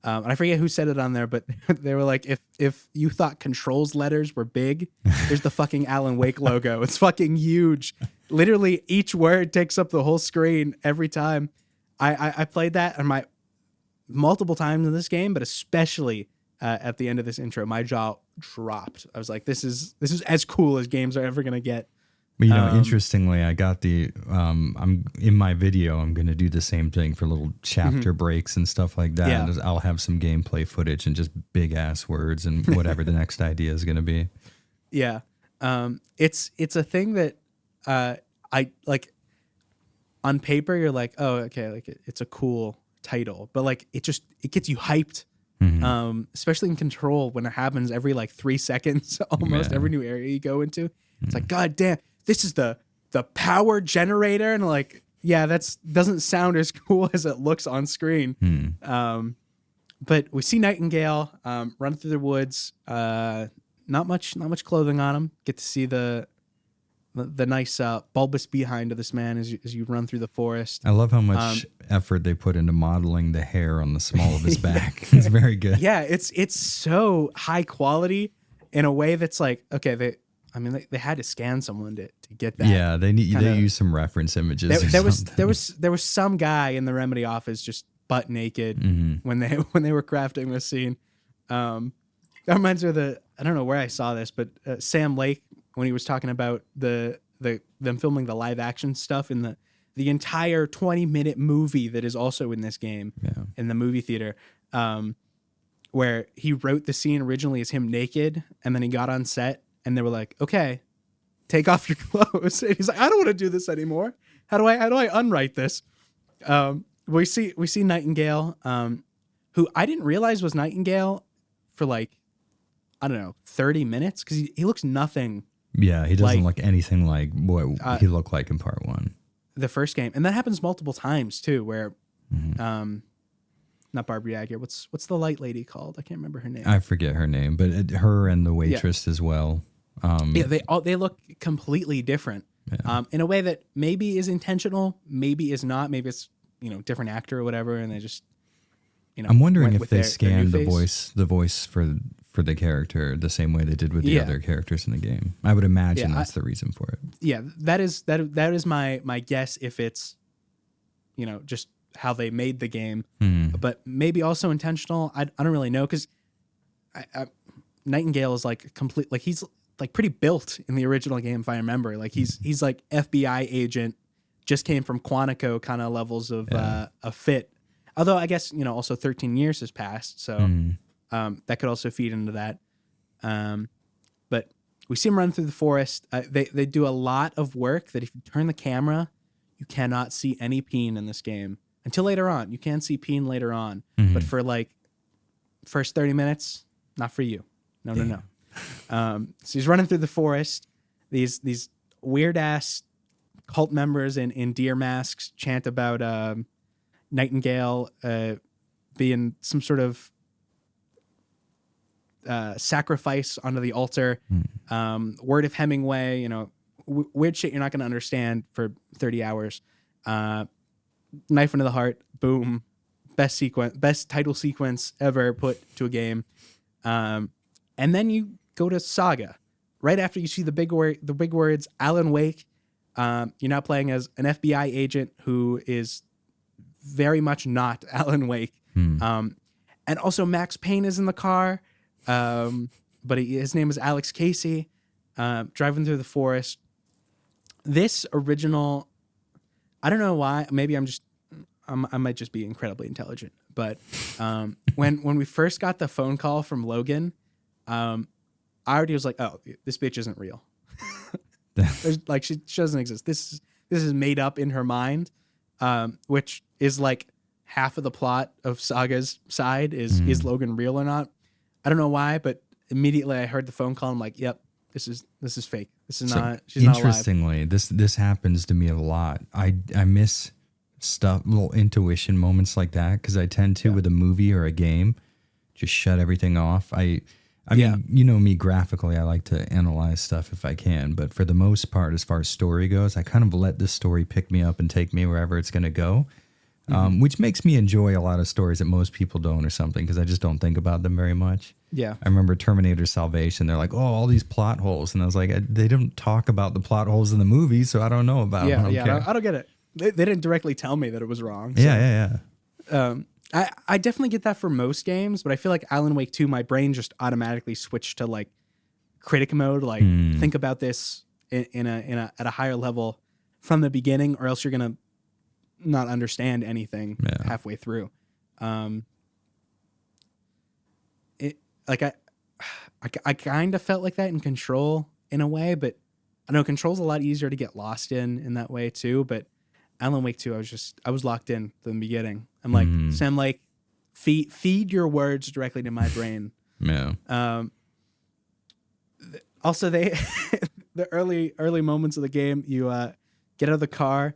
And I forget who said it on there, but they were like, if you thought Control's letters were big, there's the fucking Alan Wake logo. It's fucking huge. Literally each word takes up the whole screen every time. I played that on my multiple times in this game, but especially at the end of this intro, my jaw dropped. I was like, this is as cool as games are ever going to get. But, interestingly, I got I'm in my video, I'm going to do the same thing for little chapter breaks and stuff like that. Yeah. And I'll have some gameplay footage and just big ass words and whatever the next idea is going to be. Yeah. It's a thing that I like on paper, you're like, oh, okay, like it's a cool title, but like it gets you hyped. Especially in Control when it happens every like 3 seconds, almost every new area you go into. It's like, God damn, this is the power generator. And like, yeah, doesn't sound as cool as it looks on screen. But we see Nightingale run through the woods. Not much clothing on him. Get to see the nice bulbous behind of this man as you run through the forest. I love how much effort they put into modeling the hair on the small of his back. It's very good. Yeah, it's so high quality in a way that's like, okay, they had to scan someone to get that. Yeah, they use some reference images. There was some guy in the Remedy office just butt naked when they were crafting this scene. That reminds me of I don't know where I saw this, but Sam Lake, when he was talking about the them filming the live action stuff in the entire 20-minute movie that is also in this game in the movie theater, where he wrote the scene originally as him naked, and then he got on set and they were like, okay, take off your clothes. And he's like, I don't want to do this anymore. How do I unwrite this? We see Nightingale, who I didn't realize was Nightingale for like, I don't know, 30 minutes, because he looks nothing. Yeah, he doesn't look anything like what he looked like in part 1. The first game. And that happens multiple times too, where not Barbara Yager. What's the light lady called? I can't remember her name. I forget her name, but her and the waitress as well. They look completely different. In a way that maybe is intentional, maybe is not. Maybe it's different actor or whatever, and they just I'm wondering if they scanned the voice for the character the same way they did with the other characters in the game. I would imagine that's the reason for it. Yeah, that is my guess. If it's just how they made the game, but maybe also intentional. I don't really know, because Nightingale is like complete. Like he's like pretty built in the original game, if I remember. Like he's like FBI agent, just came from Quantico kind of levels of fit. Although I guess also 13 years has passed, so that could also feed into that. But we see him run through the forest. They do a lot of work that if you turn the camera, you cannot see any peen in this game until later on. You can see peen later on, but for like first 30 minutes, not for you. No. So he's running through the forest. These weird ass cult members in deer masks chant about Nightingale being some sort of sacrifice onto the altar. Word of Hemingway, weird shit you're not going to understand for 30 hours. Knife into the heart, boom. Best title sequence ever put to a game. And then you go to Saga. Right after you see the big words, Alan Wake. You're now playing as an FBI agent who is very much not Alan Wake. And also Max Payne is in the car. But his name is Alex Casey, driving through the forest. This original, I don't know why. Maybe I might just be incredibly intelligent. But when we first got the phone call from Logan, I already was like, oh, this bitch isn't real. Like she doesn't exist. This is made up in her mind, which is like half of the plot of Saga's side is Logan real or not? I don't know why, but immediately I heard the phone call. I'm like, yep, this is fake. This is not. She's not alive. Interestingly, this happens to me a lot. I miss stuff, little intuition moments like that, because I tend to with a movie or a game, just shut everything off. I mean, me graphically, I like to analyze stuff if I can, but for the most part, as far as story goes, I kind of let the story pick me up and take me wherever it's going to go. Which makes me enjoy a lot of stories that most people don't or something, because I just don't think about them very much. Yeah. I remember Terminator Salvation. They're like, oh, all these plot holes. And I was like, they don't talk about the plot holes in the movie, so I don't know about them. I don't get it. They didn't directly tell me that it was wrong. So. Yeah. I definitely get that for most games, but I feel like Alan Wake 2, my brain just automatically switched to like critic mode, like think about this in a at a higher level from the beginning, or else you're going to not understand anything halfway through. I kind of felt like that in Control in a way, but I know Control's a lot easier to get lost in that way too. But Alan Wake 2, I was locked in from the beginning. I'm like, Sam, like feed your words directly to my brain. Yeah. Also, the early moments of the game, you get out of the car.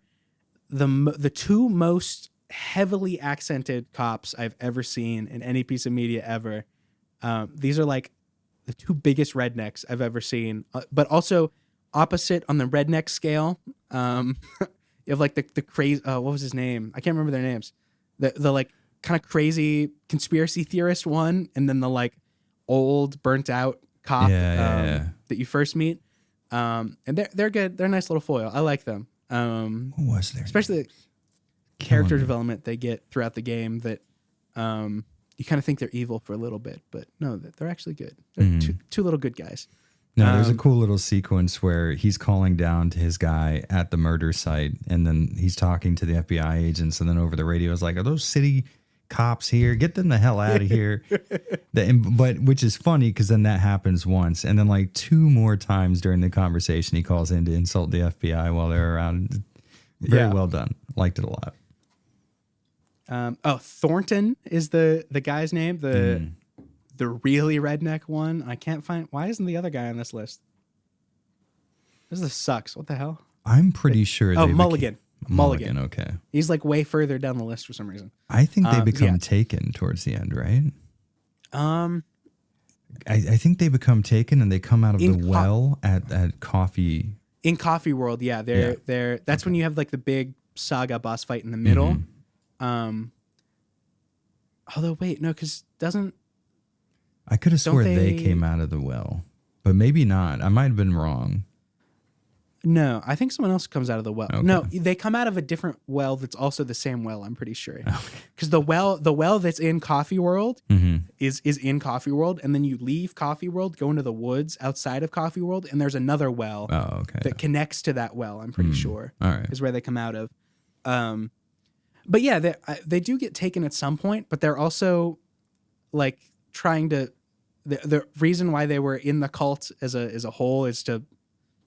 The two most heavily accented cops I've ever seen in any piece of media ever. These are like the two biggest rednecks I've ever seen, but also opposite on the redneck scale. You have like the crazy, what was his name? I can't remember their names. The like kind of crazy conspiracy theorist one, and then the like old burnt out cop that you first meet. And they're good. They're a nice little foil. I like them. What was there? Especially the character development they get throughout the game that you kind of think they're evil for a little bit, but no, they're actually good. They're two little good guys. No, there's a cool little sequence where he's calling down to his guy at the murder site, and then he's talking to the FBI agents, and then over the radio is like, "Are those city cops here? Get them the hell out of here!" But which is funny because then that happens once, and then like 2 more times during the conversation, he calls in to insult the FBI while they're around. Very well done. Liked it a lot. Thornton is the guy's name. The really redneck one. I can't find. Why isn't the other guy on this list? This sucks. What the hell? I'm pretty sure. Mulligan. Mulligan. Okay. He's like way further down the list for some reason. I think they become taken towards the end, right? I think they become taken and they come out of the well at Coffee. In Coffee World, yeah. They're that's when you have like the big saga boss fight in the middle. Although wait, no, because doesn't. I could have swore they came out of the well, but maybe not. I might have been wrong. No, I think someone else comes out of the well. Okay. No, they come out of a different well that's also the same well, I'm pretty sure. Because the well that's in Coffee World is in Coffee World, and then you leave Coffee World, go into the woods outside of Coffee World, and there's another well that connects to that well, I'm pretty sure. All right. Is where they come out of. But yeah, they do get taken at some point, but they're also like trying to. The reason why they were in the cult as a whole is to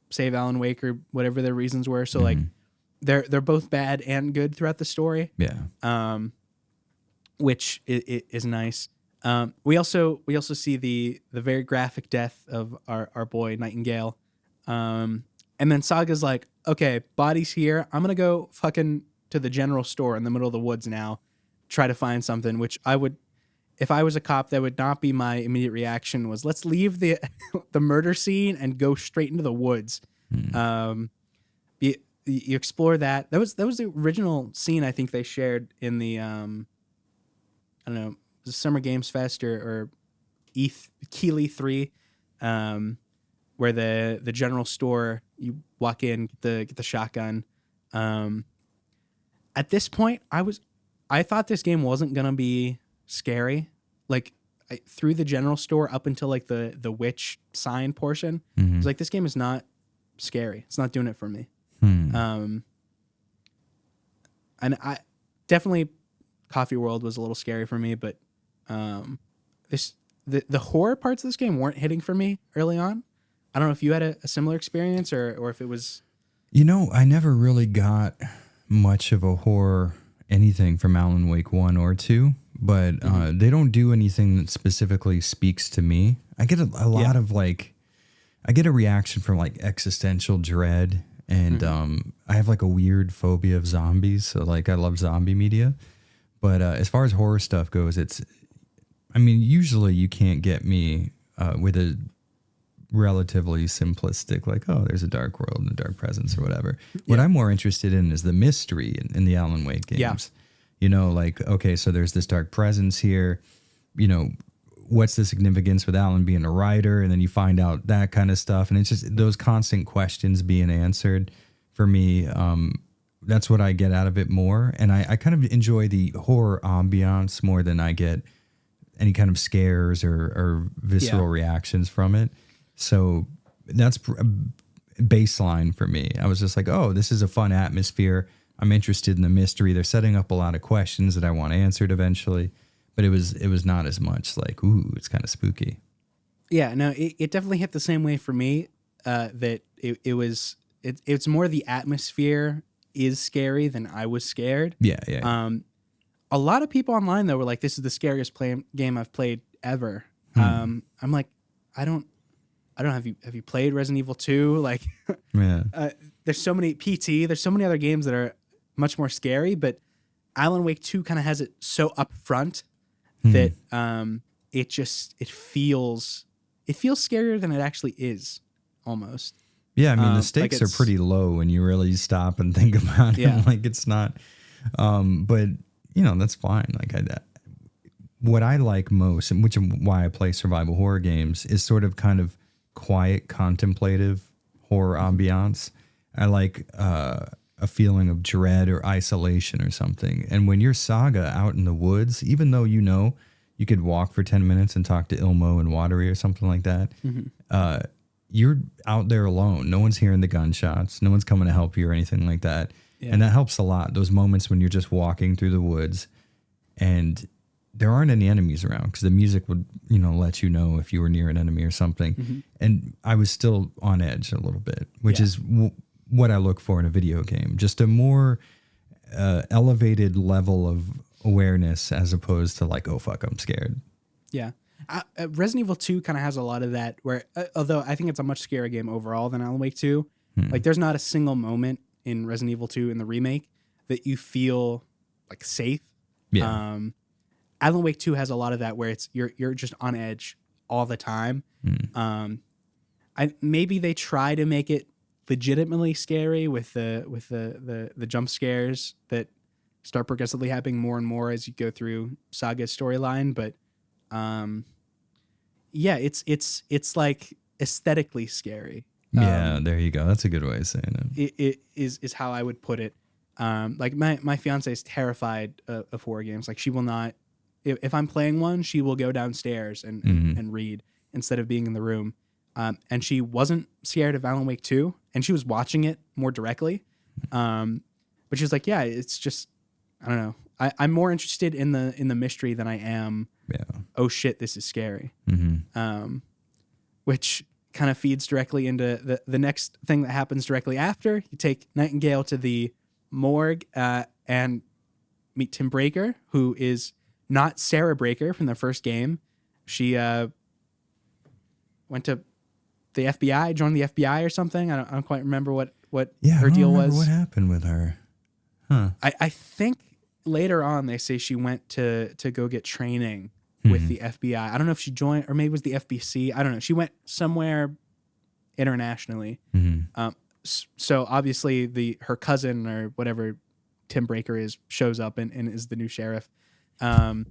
save Alan Wake or whatever their reasons were. So like they're both bad and good throughout the story. Yeah. Which is nice. We also see the very graphic death of our boy Nightingale. And then Saga's like, okay, body's here. I'm gonna go fucking to the general store in the middle of the woods now, try to find something, which I would. If I was a cop, that would not be my immediate reaction. Was let's leave the the murder scene and go straight into the woods. You explore that. That was the original scene I think they shared in the I don't know, the Summer Games Fest or Keeley 3, where the general store you walk in, get the shotgun. At this point, I thought this game wasn't gonna be scary. Like through the general store up until like the witch sign portion, I was like, this game is not scary. It's not doing it for me. And I definitely Coffee World was a little scary for me, but the horror parts of this game weren't hitting for me early on. I don't know if you had a similar experience or if it was. I never really got much of a horror anything from Alan Wake 1 or 2. But they don't do anything that specifically speaks to me. I get a lot of like, I get a reaction from like existential dread, and I have like a weird phobia of zombies. So like, I love zombie media. But as far as horror stuff goes, usually you can't get me with a relatively simplistic, like, oh, there's a dark world and a dark presence or whatever. What I'm more interested in is the mystery in the Alan Wake games. Yeah. Like, okay, so there's this dark presence here, what's the significance with Alan being a writer? And then you find out that kind of stuff. And it's just those constant questions being answered for me. That's what I get out of it more. And I kind of enjoy the horror ambiance more than I get any kind of scares or visceral reactions from it. So that's baseline for me. I was just like, oh, this is a fun atmosphere. I'm interested in the mystery. They're setting up a lot of questions that I want answered eventually, but it was not as much like, ooh, it's kind of spooky. Yeah, no, it definitely hit the same way for me. That it's more the atmosphere is scary than I was scared. Yeah. A lot of people online though were like, "This is the scariest game I've played ever." I'm like, I don't have you played Resident Evil 2? Like, there's so many PT. There's so many other games that are much more scary, but Alan Wake 2 kind of has it so upfront that it feels scarier than it actually is, almost. Yeah, the stakes are pretty low when you really stop and think about it. Yeah. Like, it's not, but that's fine. Like, what I like most, and which is why I play survival horror games, is sort of kind of quiet, contemplative horror ambiance. I like a feeling of dread or isolation or something. And when you're Saga out in the woods, even though you could walk for 10 minutes and talk to Ilmo and Watery or something like that, you're out there alone. No one's hearing the gunshots. No one's coming to help you or anything like that. Yeah. And that helps a lot. Those moments when you're just walking through the woods and there aren't any enemies around, because the music would, let you know if you were near an enemy or something. Mm-hmm. And I was still on edge a little bit, which is what I look for in a video game. Just a more elevated level of awareness as opposed to like, oh, fuck, I'm scared. Yeah. Resident Evil 2 kind of has a lot of that where, although I think it's a much scarier game overall than Alan Wake 2, like there's not a single moment in Resident Evil 2 in the remake that you feel like safe. Yeah. Alan Wake 2 has a lot of that where you're just on edge all the time. Maybe they try to make it legitimately scary with the jump scares that start progressively happening more and more as you go through Saga's storyline, but it's like aesthetically scary. Yeah, there you go. That's a good way of saying it. It is how I would put it. Like my fiance is terrified of horror games. Like she will not. If I'm playing one, she will go downstairs and read instead of being in the room. And she wasn't scared of Alan Wake 2, and she was watching it more directly. But she was like, yeah, it's just, I don't know. I'm more interested in the mystery than I am. Yeah. Oh shit, this is scary. Which kind of feeds directly into the next thing that happens directly after. You take Nightingale to the morgue and meet Tim Breaker, who is not Sarah Breaker from the first game. She went to the FBI, joined the FBI or something. I don't quite remember what her deal was. What happened with her? Huh. I think later on they say she went to go get training with the FBI. I don't know if she joined, or maybe it was the FBC. I don't know. She went somewhere internationally. So obviously her cousin or whatever Tim Breaker is shows up and is the new sheriff. And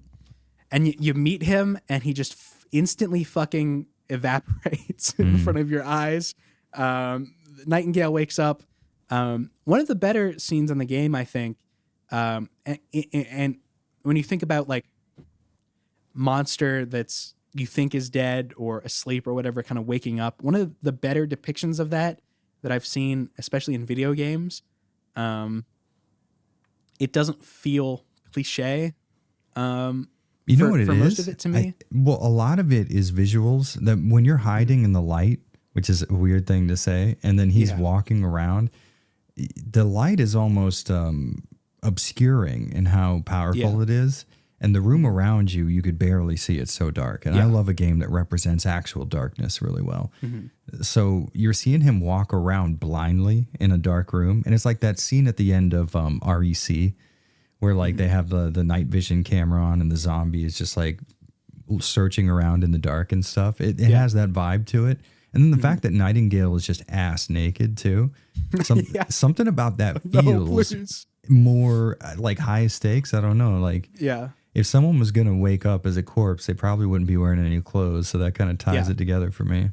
you meet him and he just instantly fucking evaporates in front of your eyes. Nightingale wakes up. One of the better scenes in the game, I think. And when you think about like monster that's you think is dead or asleep or whatever, kind of waking up, one of the better depictions of that I've seen, especially in video games, it doesn't feel cliche. You know what it is? For most of it to me. A lot of it is visuals. That when you're hiding in the light, which is a weird thing to say, and then he's walking around, the light is almost obscuring in how powerful it is. And the room around you, you could barely see. It's so dark. And I love a game that represents actual darkness really well. So you're seeing him walk around blindly in a dark room. And it's like that scene at the end of REC where like they have the night vision camera on and the zombie is just like searching around in the dark and stuff. It has that vibe to it. And then the fact that Nightingale is just ass naked too. Something about that feels more like high stakes. I don't know. Like, if someone was going to wake up as a corpse, they probably wouldn't be wearing any clothes. So that kind of ties it together for me.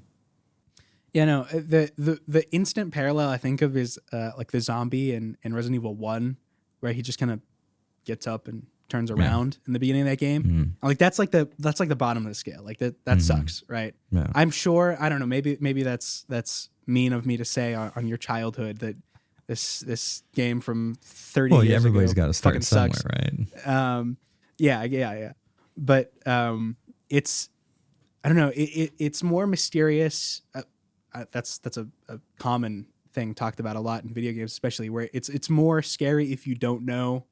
Yeah, no, the instant parallel I think of is like the zombie in Resident Evil 1, where he just kind of gets up and turns around in the beginning of that game. Like that's like the bottom of the scale. Like that sucks, right? Yeah. I'm sure, I don't know, maybe that's mean of me to say on your childhood that this game from 30 years ago everybody's got to start somewhere, sucks. Right? Yeah. But it's, I don't know, it's more mysterious. That's a common thing talked about a lot in video games, especially where it's more scary if you don't know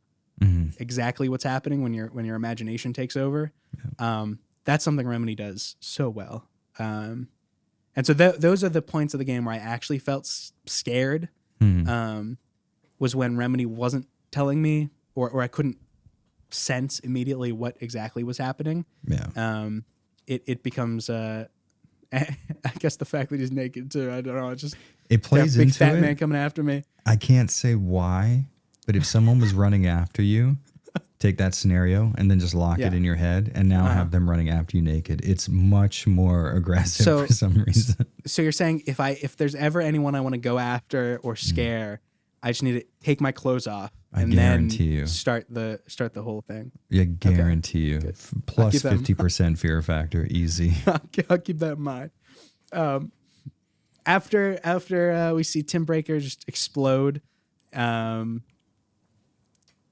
exactly what's happening when your imagination takes over. That's something Remedy does so well. And so those are the points of the game where I actually felt scared. Was when Remedy wasn't telling me, or I couldn't sense immediately what exactly was happening. It becomes I guess the fact that he's naked too, I don't know, it plays into big fat it. man coming after me. I can't say why, but if someone was running after you, take that scenario and then just lock it in your head and now have them running after you naked, it's much more aggressive for some reason. So you're saying if there's ever anyone I want to go after or scare, I just need to take my clothes off and then start the whole thing. Yeah, guarantee you. Good. Plus 50% fear factor, easy. I'll keep that in mind. after we see Tim Breaker just explode,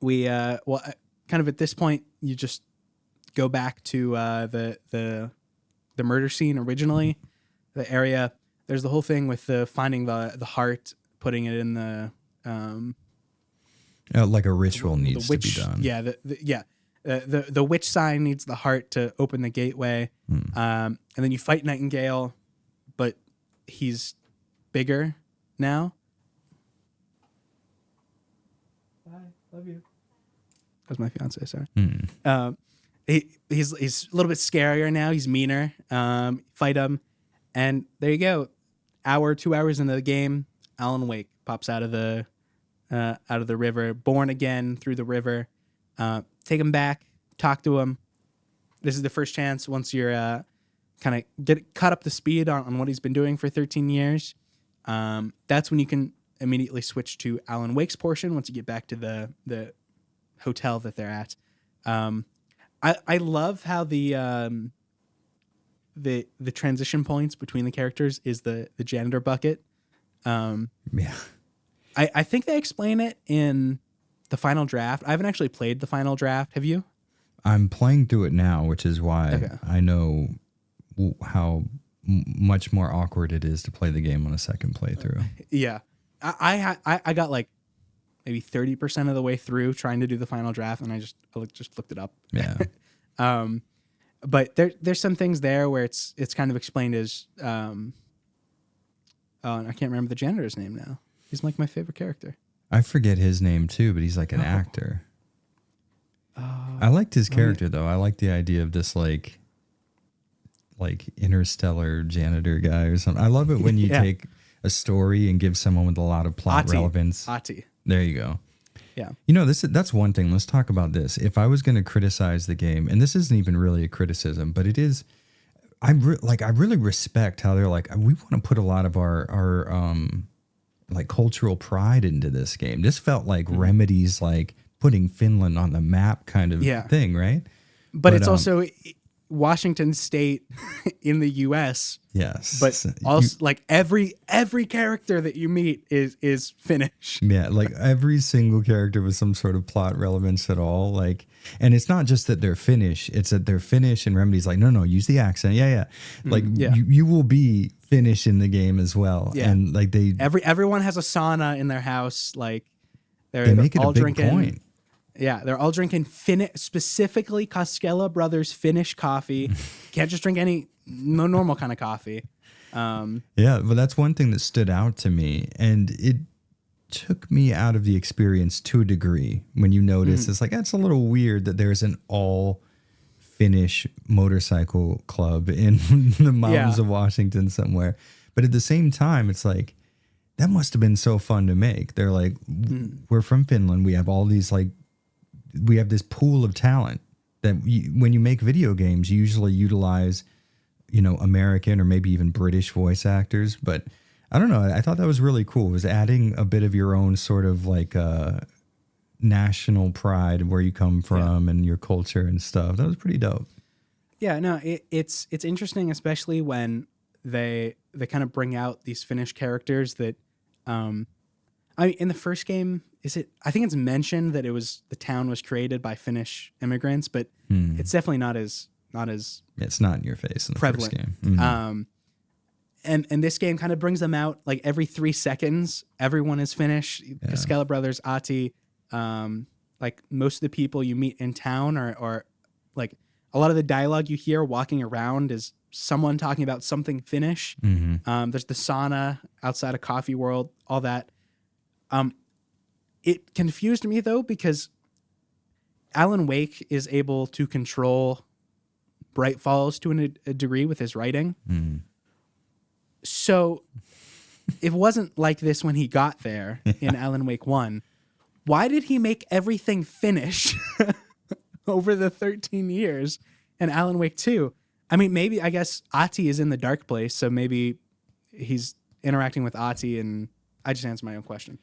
we kind of at this point you just go back to the murder scene originally, the area. There's the whole thing with the finding the heart, putting it in the like a ritual needs witch, to be done. Yeah, the witch sign needs the heart to open the gateway, and then you fight Nightingale, but he's bigger now. Bye, love you. That's my fiance. Sorry. He's a little bit scarier now. He's meaner. Fight him, and there you go. 2 hours into the game, Alan Wake pops out of the river, born again through the river. Take him back, talk to him. This is the first chance once you're kind of get caught up to speed on what he's been doing for 13 years. That's when you can immediately switch to Alan Wake's portion once you get back to the hotel that they're at. I love how the transition points between the characters is the janitor bucket. Yeah. I think they explain it in the final draft. I haven't actually played the final draft. Have you? I'm playing through it now, which is why I know how much more awkward it is to play the game on a second playthrough. Yeah. I got like maybe 30% of the way through trying to do the final draft, and I just looked it up. Yeah. But there's some things there where it's kind of explained as I can't remember the janitor's name now. He's like my favorite character. I forget his name too, but he's like an actor. I liked his character though. I like the idea of this like interstellar janitor guy or something. I love it when you take a story and give someone with a lot of plot relevance. Ati. There you go. Yeah. You know, that's one thing. Let's talk about this. If I was going to criticize the game, and this isn't even really a criticism, but it is, I really respect how they're like, we want to put a lot of our like cultural pride into this game. This felt like Remedy's like putting Finland on the map kind of thing, right? But it's also Washington State in the U.S. Yes, but also like every character that you meet is Finnish. Yeah, like every single character with some sort of plot relevance at all. Like, and it's not just that they're Finnish; it's that they're Finnish, and Remedy's like, no, use the accent. Yeah. Like you will be Finnish in the game as well. Yeah. And like everyone has a sauna in their house. Like they make it all a big drinking. Point. Yeah, they're all drinking specifically Koskela Brothers Finnish coffee. Can't just drink no normal kind of coffee. Yeah, but that's one thing that stood out to me, and it took me out of the experience to a degree when you notice it's like, that's a little weird that there's an all Finnish motorcycle club in the mountains of Washington somewhere. But at the same time, it's like, that must have been so fun to make. They're like, we're from Finland. We have all these we have this pool of talent that when you make video games, you usually utilize, American or maybe even British voice actors. But I don't know. I thought that was really cool. It was adding a bit of your own sort of like national pride, where you come from and your culture and stuff. That was pretty dope. Yeah, no, it's interesting, especially when they kind of bring out these Finnish characters that, in the first game, I think it's mentioned that the town was created by Finnish immigrants, but it's definitely not as it's not in your face in the prevalent. First game. Mm-hmm. And this game kind of brings them out like every 3 seconds. Everyone is Finnish. Koskela Brothers, Ati, like most of the people you meet in town are like, a lot of the dialogue you hear walking around is someone talking about something Finnish. Mm-hmm. There's the sauna outside of Coffee World, all that. It confused me though, because Alan Wake is able to control Bright Falls to a degree with his writing. Mm. So it wasn't like this when he got there in Alan Wake 1. Why did he make everything Finnish over the 13 years in Alan Wake 2? I mean, maybe, I guess Ati is in the dark place, so maybe he's interacting with Ati, and I just answered my own question.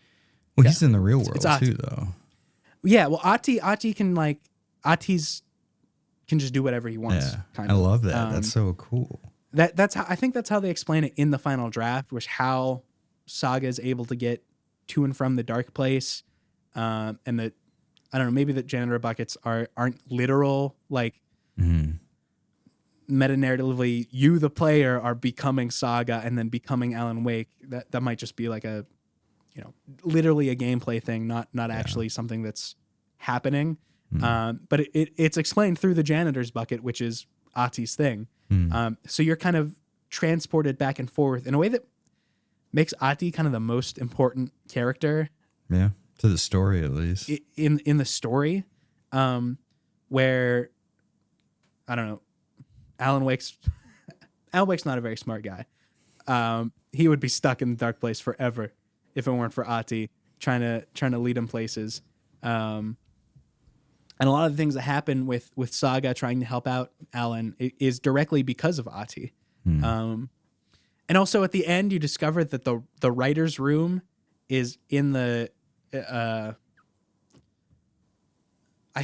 Well, he's in the real world too, though. Yeah, well, Ati can can just do whatever he wants. Yeah, kind I of. love that. That's so cool. That's how I think that's how they explain it in the final draft, which how Saga is able to get to and from the dark place, and that I don't know, maybe the janitor buckets aren't literal, like meta narratively you the player are becoming Saga and then becoming Alan Wake. That might just be like a, you know, literally a gameplay thing, not actually something that's happening. But it's explained through the janitor's bucket, which is Ati's thing. So you're kind of transported back and forth in a way that makes Ati kind of the most important character. Yeah, to the story at least. In the story, where I don't know, Alan Wake's not a very smart guy. He would be stuck in the dark place forever if it weren't for Ati trying to lead him places. And a lot of the things that happen with Saga trying to help out Alan is directly because of Ati. And also at the end, you discover that the writer's room is in the... I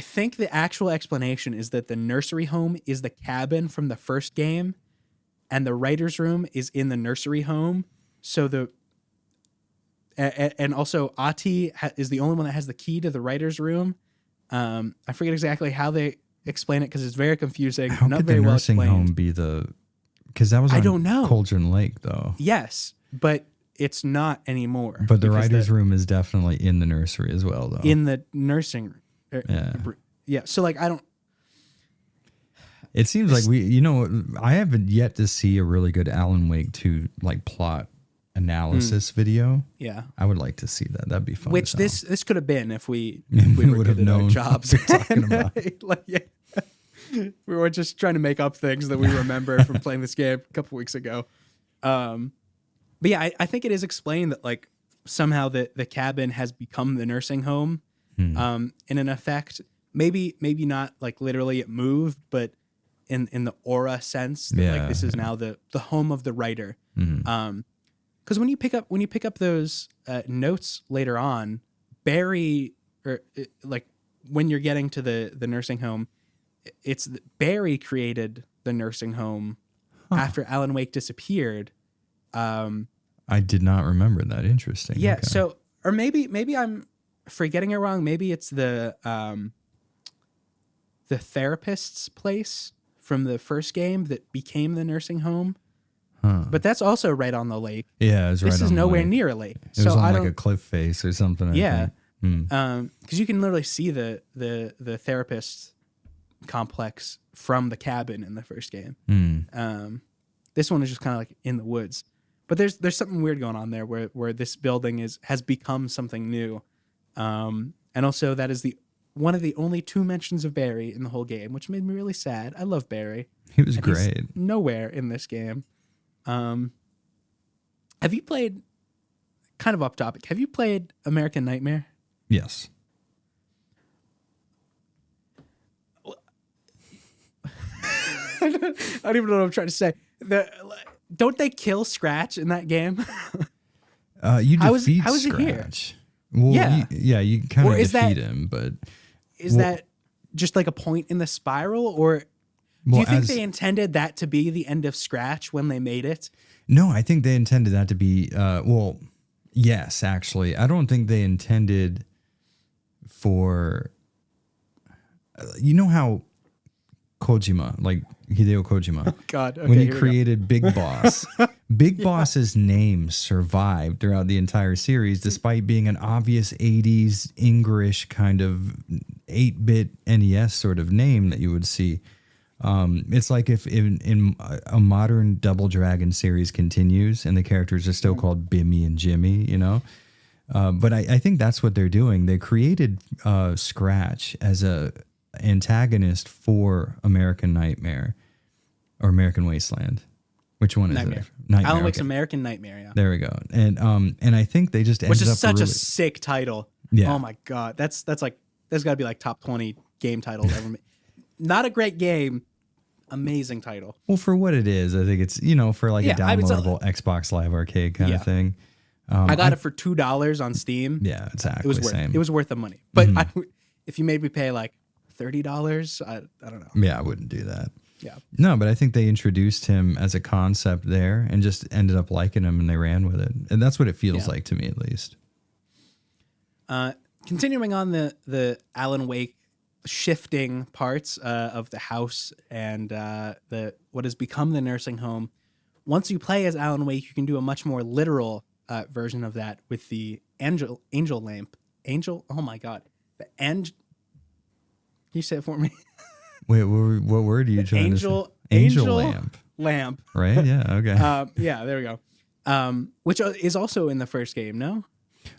think the actual explanation is that the nursery home is the cabin from the first game, and the writer's room is in the nursery home. So and also Ati is the only one that has the key to the writer's room. I forget exactly how they explain it because it's very confusing. How not could very the well nursing explained. home be the? Because that was on I don't know. Cauldron Lake though. Yes, but it's not anymore. But the because writer's room is definitely in the nursery as well, though. in the nursing. Yeah. Yeah. So like I don't. It seems like I haven't yet to see a really good Alan Wake 2 like plot analysis video. Yeah. I would like to see that. That'd be fun. Which as hell. this could have been if we We were would have good at our known jobs. what we're talking about. Like, yeah. We were just trying to make up things that we remember from playing this game a couple weeks ago. But yeah, I think it is explained that like somehow the cabin has become the nursing home. In an effect, maybe not like literally it moved, but in the aura sense that like this is now the home of the writer. Because when you pick up those notes later on, Barry, or like when you're getting to the nursing home, it's Barry created the nursing home after Alan Wake disappeared. I did not remember that. Interesting. Yeah. Okay. So, or maybe I'm forgetting it wrong. Maybe it's the therapist's place from the first game that became the nursing home. But that's also right on the lake. Yeah, it's right. This is on nowhere the lake. near a lake. It was on like a cliff face or something. Yeah. I think. Because you can literally see the therapist complex from the cabin in the first game. This one is just kind of like in the woods. But there's something weird going on there where this building has become something new. And also that is one of the only 2 mentions of Barry in the whole game, which made me really sad. I love Barry. He was And great. he's nowhere in this game. Have you played, kind of off topic, have you played American Nightmare? Yes. I don't even know what I'm trying to say. Don't they kill Scratch in that game? You How is defeat it here? Scratch. Well, Yeah. you kind Or of is that- defeat him, but Is that just like a point in the spiral, or do you think they intended that to be the end of Scratch when they made it? No, I think they intended that to be, yes, actually. I don't think they intended for, you know how Kojima, like Hideo Kojima, God, okay, when he here we go. created Big Boss, Big Boss's name survived throughout the entire series, despite being an obvious 80s English kind of 8-bit NES sort of name that you would see. It's like if in a modern Double Dragon series continues and the characters are still called Bimmy and Jimmy, you know? But I think that's what they're doing. They created Scratch as a antagonist for American Nightmare or American Wasteland. Which one is Nightmare. it? Nightmare. Alan Wake's Okay. American Nightmare, yeah. There we go. And I think they just Which ended is up such really, a sick title. Yeah. Oh my God. That's got to be like top 20 game titles ever made. Not a great game. Amazing title. well, for what it is. I think it's, for like a Yeah, I mean, downloadable Xbox Live Arcade kind Yeah. of thing. I got it for $2 on Steam. Yeah, exactly. It was worth same. it was worth the money. But if you made me pay like $30, I don't know. Yeah, I wouldn't do that. Yeah. No, but I think they introduced him as a concept there and just ended up liking him and they ran with it. And that's what it feels like to me, at least. Continuing on the Alan Wake shifting parts of the house and the what has become the nursing home. Once you play as Alan Wake, you can do a much more literal version of that with the angel lamp. Angel, oh my god, the Can you say it for me? Wait, what word are you trying to say? Angel lamp. Right? Yeah. Okay. Yeah, there we go. Which is also in the first game, no?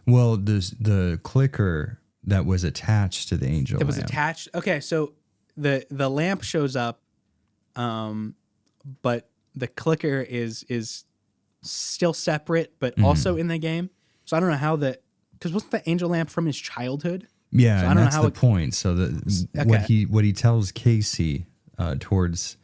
Well, the clicker that was attached to the angel. It was attached. Okay, so the lamp shows up, but the clicker is still separate, but also in the game. So I don't know how because wasn't the angel lamp from his childhood? Yeah, so and that's the point. So what he tells Casey towards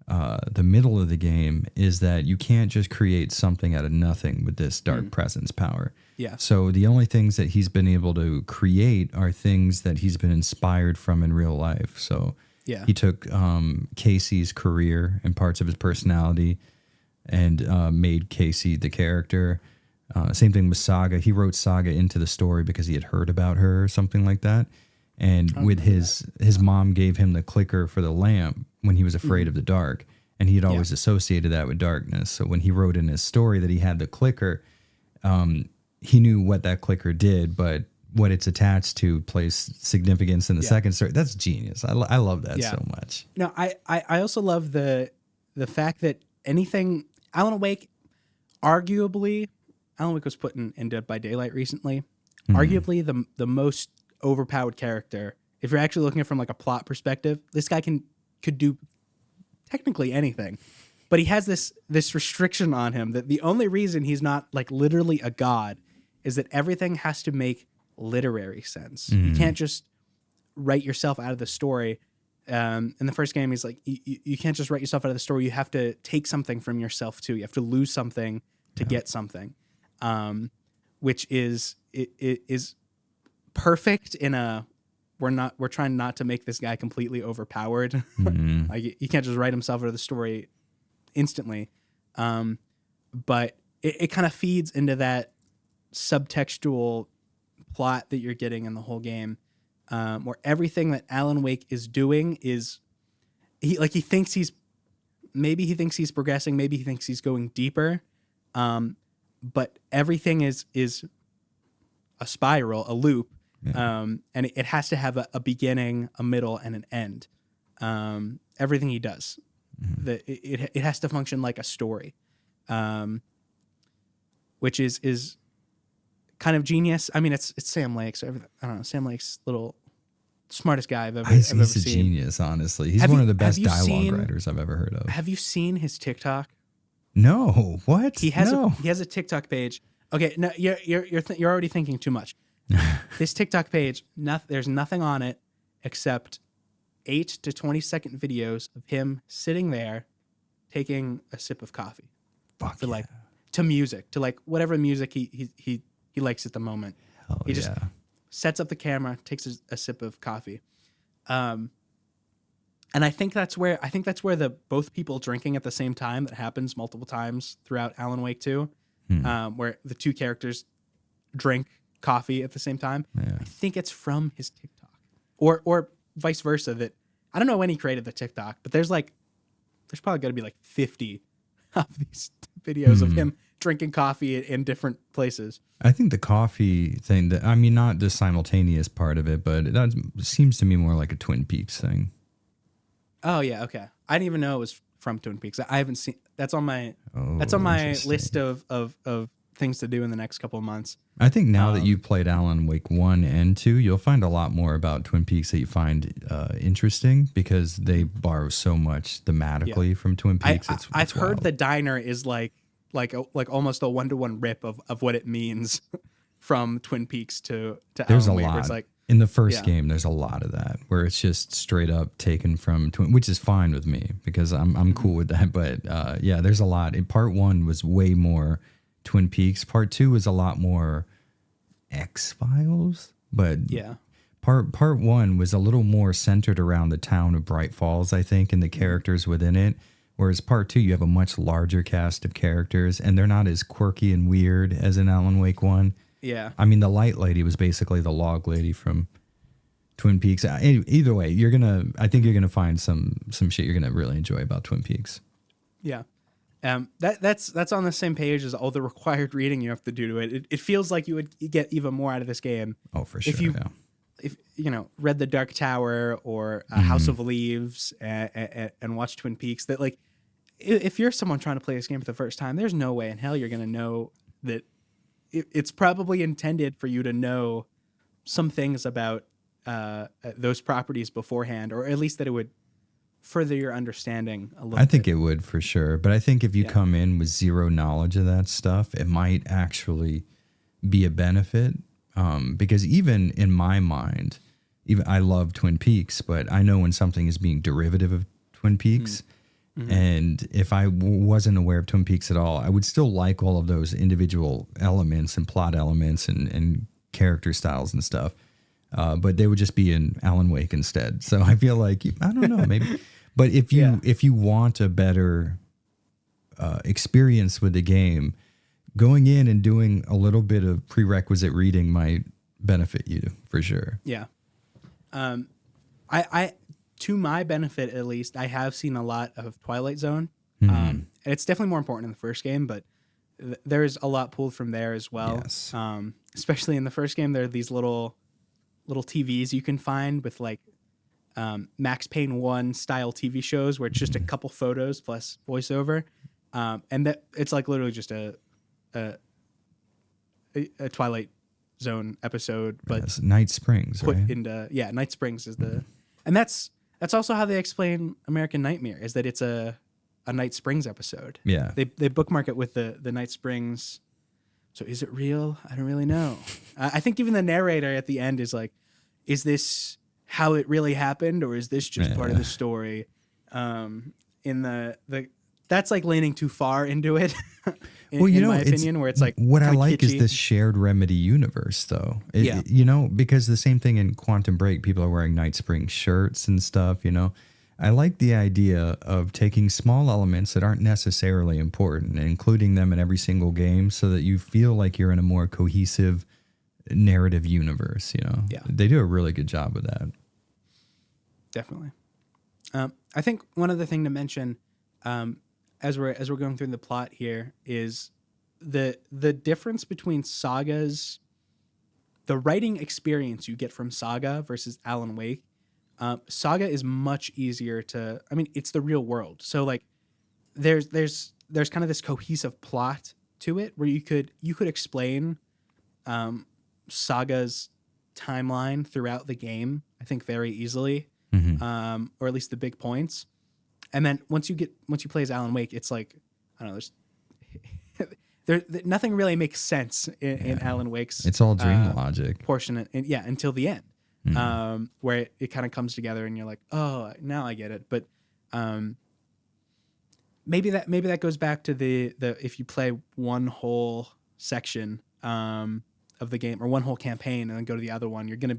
the middle of the game is that you can't just create something out of nothing with this dark presence power. Yeah. So the only things that he's been able to create are things that he's been inspired from in real life. So yeah, he took Casey's career and parts of his personality and made Casey the character. Same thing with Saga. He wrote Saga into the story because he had heard about her or something like that. And with his mom gave him the clicker for the lamp when he was afraid of the dark. And he had always associated that with darkness. So when he wrote in his story that he had the clicker, he knew what that clicker did, but what it's attached to plays significance in the second story. That's genius. I love that so much. No, I also love the fact that anything Alan Wake, arguably, Alan Wake was put in Dead by Daylight recently. Arguably the most overpowered character. If you're actually looking at it from like a plot perspective, this guy could do technically anything. But he has this restriction on him that the only reason he's not like literally a god is that everything has to make literary sense. You can't just write yourself out of the story. In the first game, he's like, you can't just write yourself out of the story. You have to take something from yourself too. You have to lose something to get something, which is perfect in a we're trying not to make this guy completely overpowered. Like he can't just write himself out of the story instantly. But it kind of feeds into that subtextual plot that you're getting in the whole game, where everything that Alan Wake is doing is he thinks he's progressing, maybe he thinks he's going deeper, but everything is a spiral, a loop, and it has to have a beginning, a middle, and an end. Everything he does, it has to function like a story, which is kind of genius. I mean, it's Sam Lake, so I don't know. Sam Lake's smartest guy I've ever seen. He's a genius, honestly. He's one of the best dialogue writers I've ever heard of. Have you seen his TikTok? No, what? He has a TikTok page. Okay, no, you're already thinking too much. This TikTok page, there's nothing on it except 8 to 20-second videos of him sitting there taking a sip of coffee. To music, to like whatever music he likes at the moment. He just sets up the camera, takes a sip of coffee. And I think that's where the both people drinking at the same time that happens multiple times throughout Alan Wake 2, where the two characters drink coffee at the same time. Yeah. I think it's from his TikTok, or vice versa. That I don't know when he created the TikTok, but there's probably got to be like 50 of these videos of him drinking coffee in different places. I think the coffee thing, not the simultaneous part of it, but that seems to me more like a Twin Peaks thing. Oh yeah, okay. I didn't even know it was from Twin Peaks. I haven't seen. That's on my list of things to do in the next couple of months. I think now that you've played Alan Wake 1 and 2, you'll find a lot more about Twin Peaks that you find interesting because they borrow so much thematically from Twin Peaks. I've heard the diner is like almost a 1-to-1 rip of what it means from Twin Peaks to there's Alan Wake. A lot. It's like, in the first game, there's a lot of that where it's just straight up taken from Twin, which is fine with me because I'm cool with that. But there's a lot. Part 1 was way more Twin Peaks. Part 2 was a lot more X-Files. But Part one was a little more centered around the town of Bright Falls, I think, and the characters within it. Whereas part two, you have a much larger cast of characters, and they're not as quirky and weird as in Alan Wake 1. Yeah. I mean, the light lady was basically the log lady from Twin Peaks. Either way, I think you're gonna find some shit you're gonna really enjoy about Twin Peaks. Yeah. That's on the same page as all the required reading you have to do to it. It feels like you would get even more out of this game. Oh, for sure. If you read The Dark Tower or House of Leaves and watched Twin Peaks, that like if you're someone trying to play this game for the first time, there's no way in hell you're gonna know that it's probably intended for you to know some things about those properties beforehand, or at least that it would further your understanding a little bit. I think it would for sure. But I think if you come in with zero knowledge of that stuff, it might actually be a benefit. Because even in my mind, I love Twin Peaks, but I know when something is being derivative of Twin Peaks. Mm-hmm. And if I wasn't aware of Twin Peaks at all, I would still like all of those individual elements and plot elements and character styles and stuff. But they would just be in Alan Wake instead. So I feel like, I don't know, maybe. But if you want a better experience with the game, going in and doing a little bit of prerequisite reading might benefit you for sure. Yeah. I to my benefit, at least, I have seen a lot of Twilight Zone. And it's definitely more important in the first game, but there's a lot pulled from there as well. Yes. Especially in the first game, there are these little TVs you can find with like Max Payne 1 style TV shows where it's just a couple photos plus voiceover. And that it's like literally just a Twilight Zone episode, but yes, Night Springs, put right? into Night Springs is and that's also how they explain American Nightmare, is that it's a Night Springs episode. Yeah, they bookmark it with the Night Springs. So is it real? I don't really know. I think even the narrator at the end is like, is this how it really happened, or is this just part of the story? In the that's like leaning too far into it. in my opinion, where it's like what I like kitschy. is this shared Remedy universe, though. Because the same thing in Quantum Break, people are wearing Night Spring shirts and stuff. I like the idea of taking small elements that aren't necessarily important and including them in every single game, so that you feel like you're in a more cohesive narrative universe. They do a really good job with that. Definitely. I think one other thing to mention, as we're going through the plot here, is the difference between Saga's, the writing experience you get from Saga versus Alan Wake. Saga is much easier to. I mean, it's the real world, so like there's kind of this cohesive plot to it where you could explain Saga's timeline throughout the game, I think, very easily, or at least the big points. And then once you play as Alan Wake, it's like, I don't know, nothing really makes sense in Alan Wake's. It's all dream logic portion, until the end, where it kind of comes together, and you're like, oh, now I get it. But maybe that goes back to the if you play one whole section of the game or one whole campaign and then go to the other one, you're gonna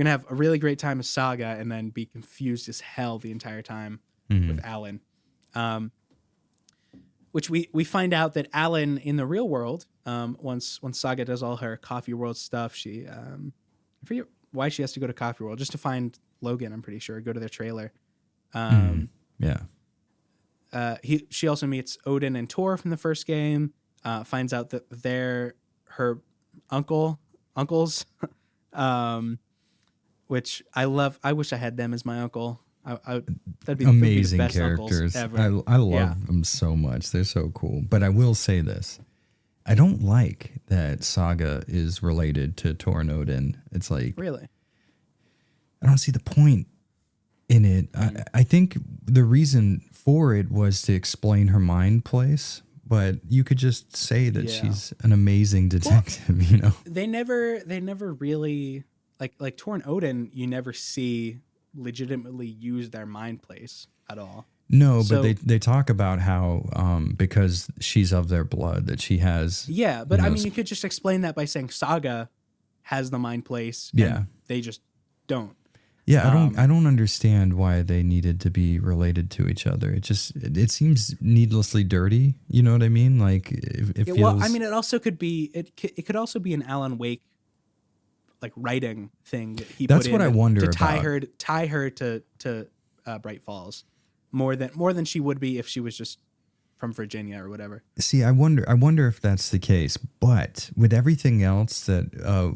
have a really great time with Saga and then be confused as hell the entire time with Alan. Which we find out that Alan in the real world, once Saga does all her Coffee World stuff, she I forget why she has to go to Coffee World, just to find Logan, I'm pretty sure, go to their trailer. She also meets Odin and Tor from the first game, finds out that they're her uncles, which I love. I wish I had them as my uncle. That'd be amazing the best characters. Ever. I love them so much. They're so cool. But I will say this. I don't like that Saga is related to Tor and Odin. It's like, really, I don't see the point in it. I think the reason for it was to explain her mind place, but you could just say that she's an amazing detective. Well, they never really like Tor and Odin. You never see legitimately use their mind place at all. No, but they talk about how because she's of their blood that she has. Yeah, but I mean, you could just explain that by saying Saga has the mind place. Yeah, they just don't. Yeah, I don't understand why they needed to be related to each other. It seems needlessly dirty. You know what I mean? Like it feels. Well, I mean, it also could be it could also be an Alan Wake like writing thing that he That's put what in I wonder to tie about. her to Bright Falls more than she would be if she was just from Virginia or whatever. See, I wonder if that's the case. But with everything else that,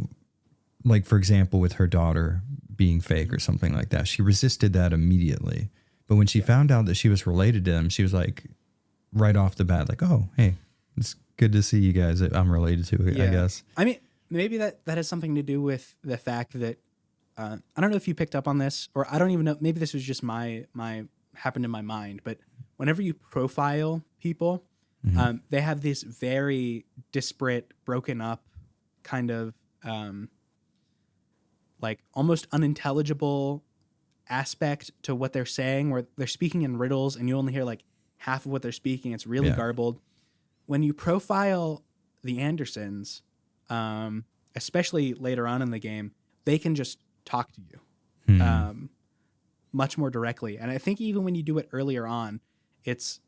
like for example, with her daughter being fake or something like that, she resisted that immediately. But when she found out that she was related to them, she was like, right off the bat, like, "Oh, hey, it's good to see you guys. I'm related to it, I guess." I mean, maybe that has something to do with the fact that I don't know if you picked up on this, or I don't even know. Maybe this was just my happened in my mind. But whenever you profile people, they have this very disparate, broken up kind of like almost unintelligible aspect to what they're saying, where they're speaking in riddles and you only hear like half of what they're speaking. It's really garbled. When you profile the Andersons, especially later on in the game, they can just talk to you much more directly. And I think even when you do it earlier on, it's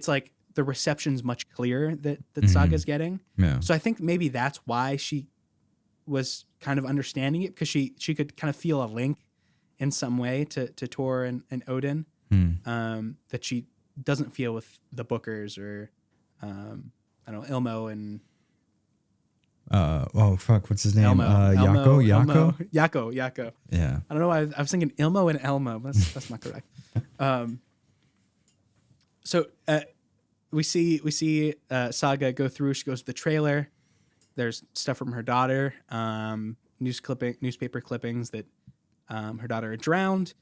like the reception's much clearer that Saga's getting. Yeah. So I think maybe that's why she was kind of understanding it, because she could kind of feel a link in some way to Tor and Odin that she doesn't feel with the Bookers or I don't know, Ilmo and what's his name? Elmo, Yako. Yeah. I don't know why I was thinking Ilmo and Elmo. That's not correct. So we see Saga go through. She goes to the trailer. There's stuff from her daughter, newspaper clippings that her daughter had drowned,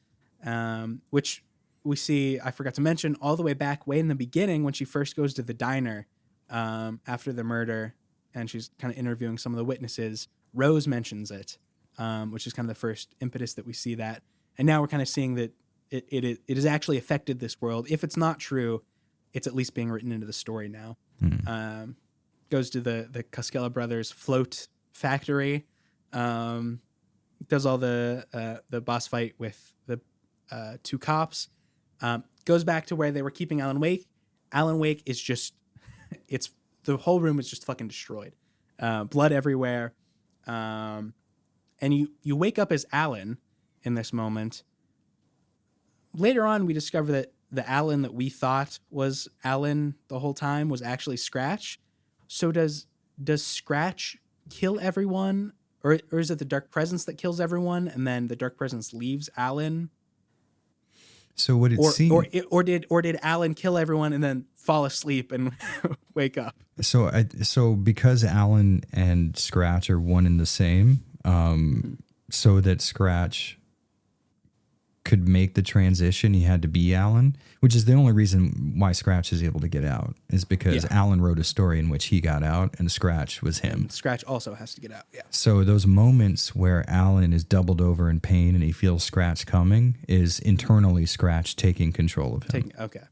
which we see, I forgot to mention, all the way back way in the beginning when she first goes to the diner after the murder, and she's kind of interviewing some of the witnesses. Rose mentions it, which is kind of the first impetus that we see that. And now we're kind of seeing that it has actually affected this world. If it's not true, it's at least being written into the story now. Goes to the Koskela brothers float factory, does all the boss fight with the two cops, goes back to where they were keeping Alan Wake. Alan Wake is just, the whole room is just fucking destroyed. Blood everywhere. And you wake up as Alan in this moment. Later on, we discover that the Alan that we thought was Alan the whole time was actually Scratch. So does Scratch kill everyone, or is it the Dark Presence that kills everyone, and then the Dark Presence leaves Alan? So what it seems, or did Alan kill everyone and then fall asleep and wake up? So because Alan and Scratch are one and the same, so that Scratch could make the transition, he had to be Alan, which is the only reason why Scratch is able to get out, is because Alan wrote a story in which he got out and Scratch was him. And Scratch also has to get out. Yeah. So those moments where Alan is doubled over in pain and he feels Scratch coming is internally Scratch taking control of him. Okay.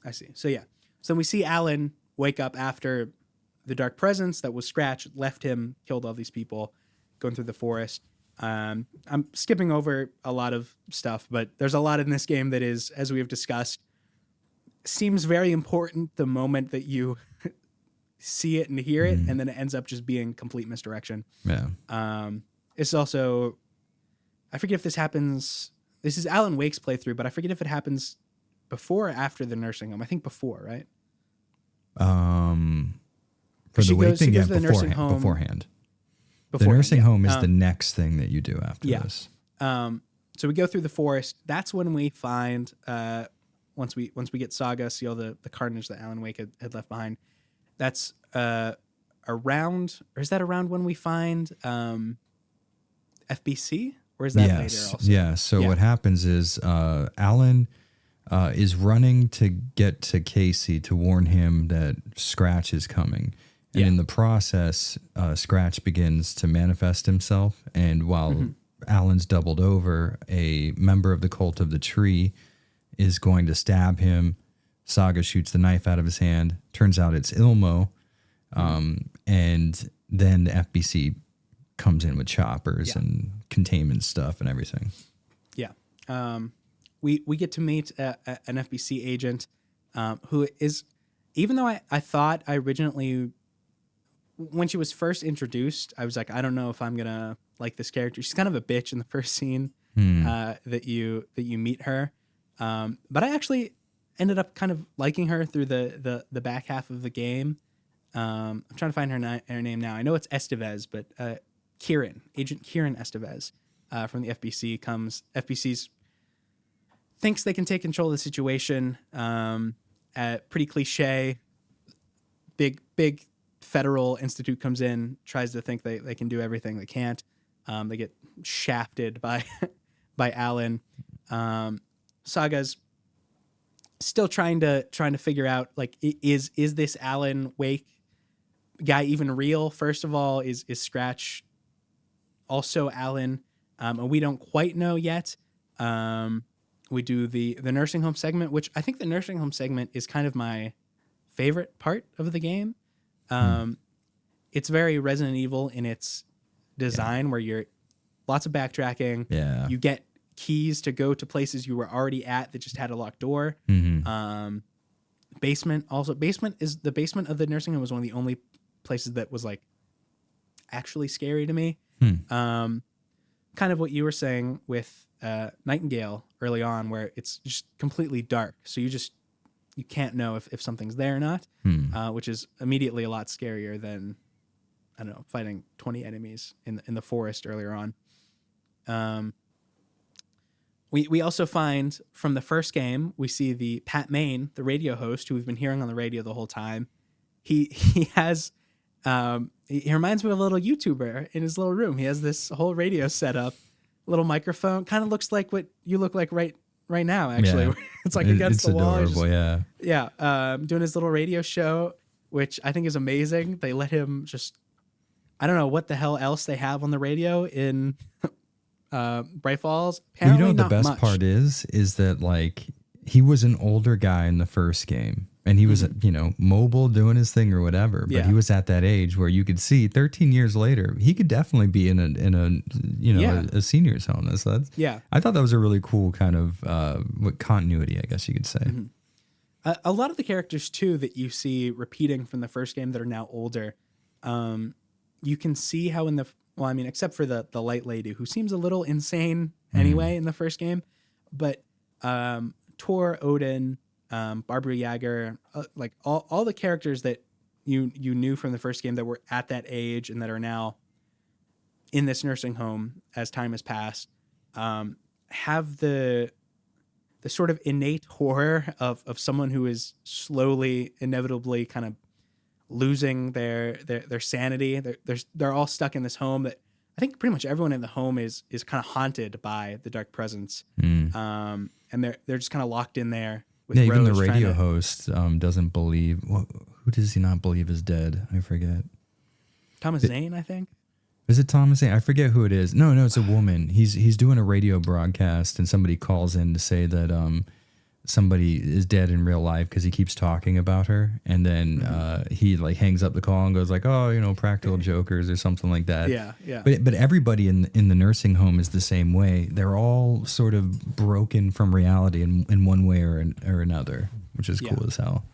I see. So yeah. So then we see Alan wake up after the Dark Presence that was Scratch left him, killed all these people, going through the forest. I'm skipping over a lot of stuff, but there's a lot in this game that is, as we have discussed, seems very important the moment that you see it and hear it, and then it ends up just being complete misdirection. Yeah. It's also, I forget if this happens, this is Alan Wake's playthrough, but I forget if it happens before or after the nursing home. I think before, right? For the Wake thing, beforehand. The nursing home is the next thing that you do after this. So we go through the forest. That's when we find, once we get Saga, see all the carnage that Alan Wake had left behind. That's around, or is that around when we find FBC? Or is that later also? Yeah. So what happens is Alan is running to get to Casey to warn him that Scratch is coming. And in the process, Scratch begins to manifest himself. And while Alan's doubled over, a member of the Cult of the Tree is going to stab him. Saga shoots the knife out of his hand. Turns out it's Ilmo. And then the FBC comes in with choppers and containment stuff and everything. Yeah. We get to meet an FBC agent who is, even though I thought I originally, when she was first introduced, I was like, I don't know if I'm going to like this character. She's kind of a bitch in the first scene that you meet her. But I actually ended up kind of liking her through the back half of the game. I'm trying to find her name now. I know it's Estevez, but Agent Kieran Estevez from the FBC comes. FBC's thinks they can take control of the situation. Pretty cliche. Big federal institute comes in, tries to think they can do everything. They can't. They get shafted by Alan. Saga's still trying to figure out, like, is this Alan Wake guy even real? First of all, is Scratch also Alan? And we don't quite know yet. We do the nursing home segment, which I think the nursing home segment is kind of my favorite part of the game. It's very Resident Evil in its design, where you're lots of backtracking. Yeah. You get keys to go to places you were already at that just had a locked door. Basement also. The basement of the nursing home was one of the only places that was like actually scary to me. Kind of what you were saying with Nightingale early on, where it's just completely dark, so you can't know if something's there or not, which is immediately a lot scarier than, I don't know, fighting 20 enemies in the forest earlier on. We also find from the first game, we see the Pat Main, the radio host who we've been hearing on the radio the whole time. He has he reminds me of a little YouTuber in his little room. He has this whole radio set up, little microphone, kind of looks like what you look like right now, actually. Yeah. It's like against the wall. It's adorable, yeah. Doing his little radio show, which I think is amazing. They let him just, I don't know what the hell else they have on the radio in Bright Falls. Apparently, well, you know what the best much. part is that, like, he was an older guy in the first game, and he was, mobile, doing his thing or whatever. But he was at that age where you could see 13 years later, he could definitely be in a senior's home. I thought that was a really cool kind of continuity, I guess you could say. A lot of the characters too that you see repeating from the first game that are now older, you can see how except for the light lady, who seems a little insane anyway in the first game, but Tor, Odin, Barbara Yager, like all the characters that you knew from the first game that were at that age and that are now in this nursing home as time has passed, have the sort of innate horror of someone who is slowly, inevitably kind of losing their sanity. They're all stuck in this home that I think pretty much everyone in the home is kind of haunted by the dark presence. And they're just kind of locked in there. With even the Rose radio host doesn't believe. Who does he not believe is dead? I forget. Thomas Zane, I think. Is it Thomas Zane? I forget who it is. No, it's a woman. He's doing a radio broadcast, and somebody calls in to say that somebody is dead in real life because he keeps talking about her, and then he like hangs up the call and goes like, "Oh, practical jokers" or something like that. Yeah. But everybody in the nursing home is the same way. They're all sort of broken from reality in one way or another, which is cool as hell.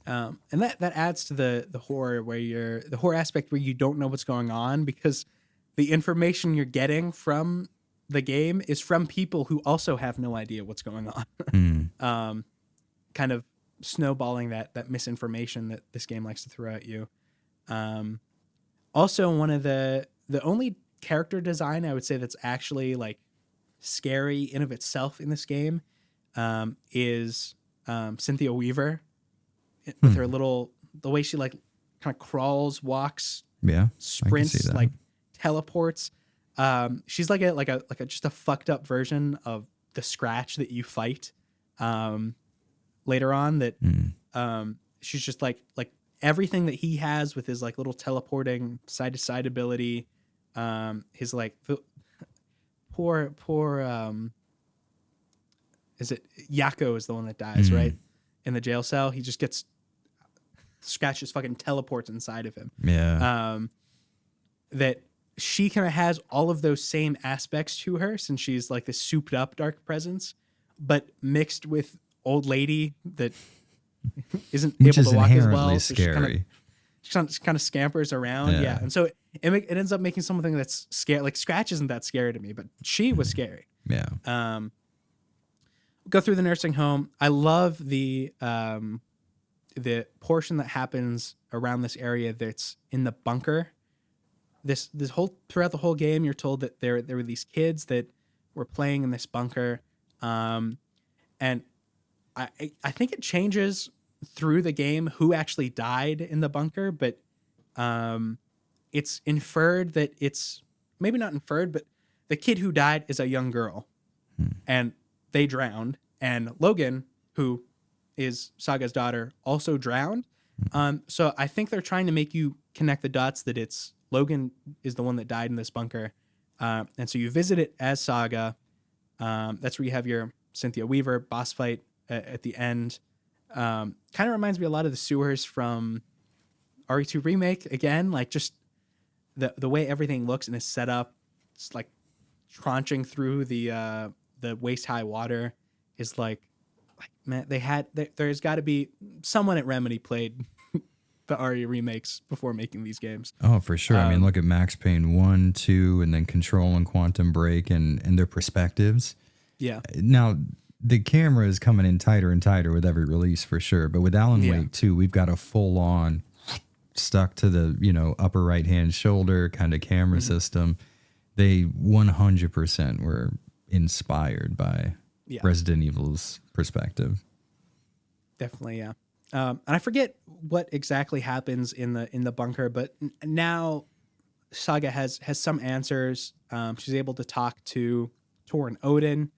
And that adds to the horror the horror aspect where you don't know what's going on, because the information you're getting from the game is from people who also have no idea what's going on. Kind of snowballing that misinformation that this game likes to throw at you. Also, one of the only character design I would say that's actually like scary in of itself in this game is Cynthia Weaver with her the way she like kind of crawls, walks, sprints, like teleports. She's like a just a fucked up version of the Scratch that you fight later on. That she's just like everything that he has with his like little teleporting side to side ability. His like poor is it Yako is the one that dies, right? In the jail cell, he just gets Scratch just fucking teleports inside of him. Yeah. That she kind of has all of those same aspects to her, since she's like this souped up dark presence, but mixed with old lady that isn't Which able is to walk as inherently well. So scary. she kind of scampers around. Yeah. Yeah. And so it ends up making something that's scary. Like Scratch isn't that scary to me, but she was scary. Yeah. Go through the nursing home. I love the portion that happens around this area that's in the bunker. This whole throughout the whole game, you're told that there were these kids that were playing in this bunker, and I think it changes through the game who actually died in the bunker, but it's inferred that it's maybe not inferred, but the kid who died is a young girl, and they drowned, and Logan, who is Saga's daughter, also drowned. So I think they're trying to make you connect the dots that it's Logan is the one that died in this bunker. And so you visit it as Saga. That's where you have your Cynthia Weaver boss fight at the end. Kind of reminds me a lot of the sewers from RE2 Remake. Again, like just the way everything looks and is set up. It's like tranching through the waist high water is like man, there's got to be someone at Remedy played the RE remakes before making these games. Oh, for sure. I mean, look at Max Payne 1, 2, and then Control and Quantum Break and their perspectives. Yeah. Now, the camera is coming in tighter and tighter with every release for sure. But with Alan Wake 2, we've got a full on stuck to the, upper right hand shoulder kind of camera system. They 100% were inspired by Resident Evil's perspective. Definitely, yeah. And I forget what exactly happens in the bunker, but now Saga has some answers. She's able to talk to Tor and Odin.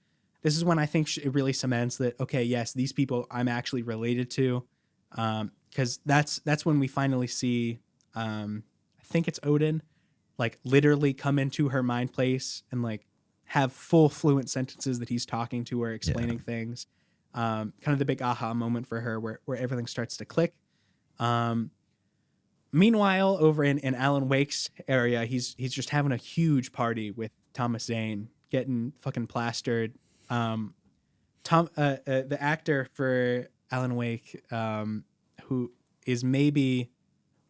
This is when I think it really cements that, okay, yes, these people I'm actually related to, because that's when we finally see, I think it's Odin, like literally come into her mind place and like have full fluent sentences that he's talking to her, explaining things. Kind of the big aha moment for her where everything starts to click. Meanwhile, over in Alan Wake's area, he's just having a huge party with Thomas Zane, getting fucking plastered. The actor for Alan Wake, who is maybe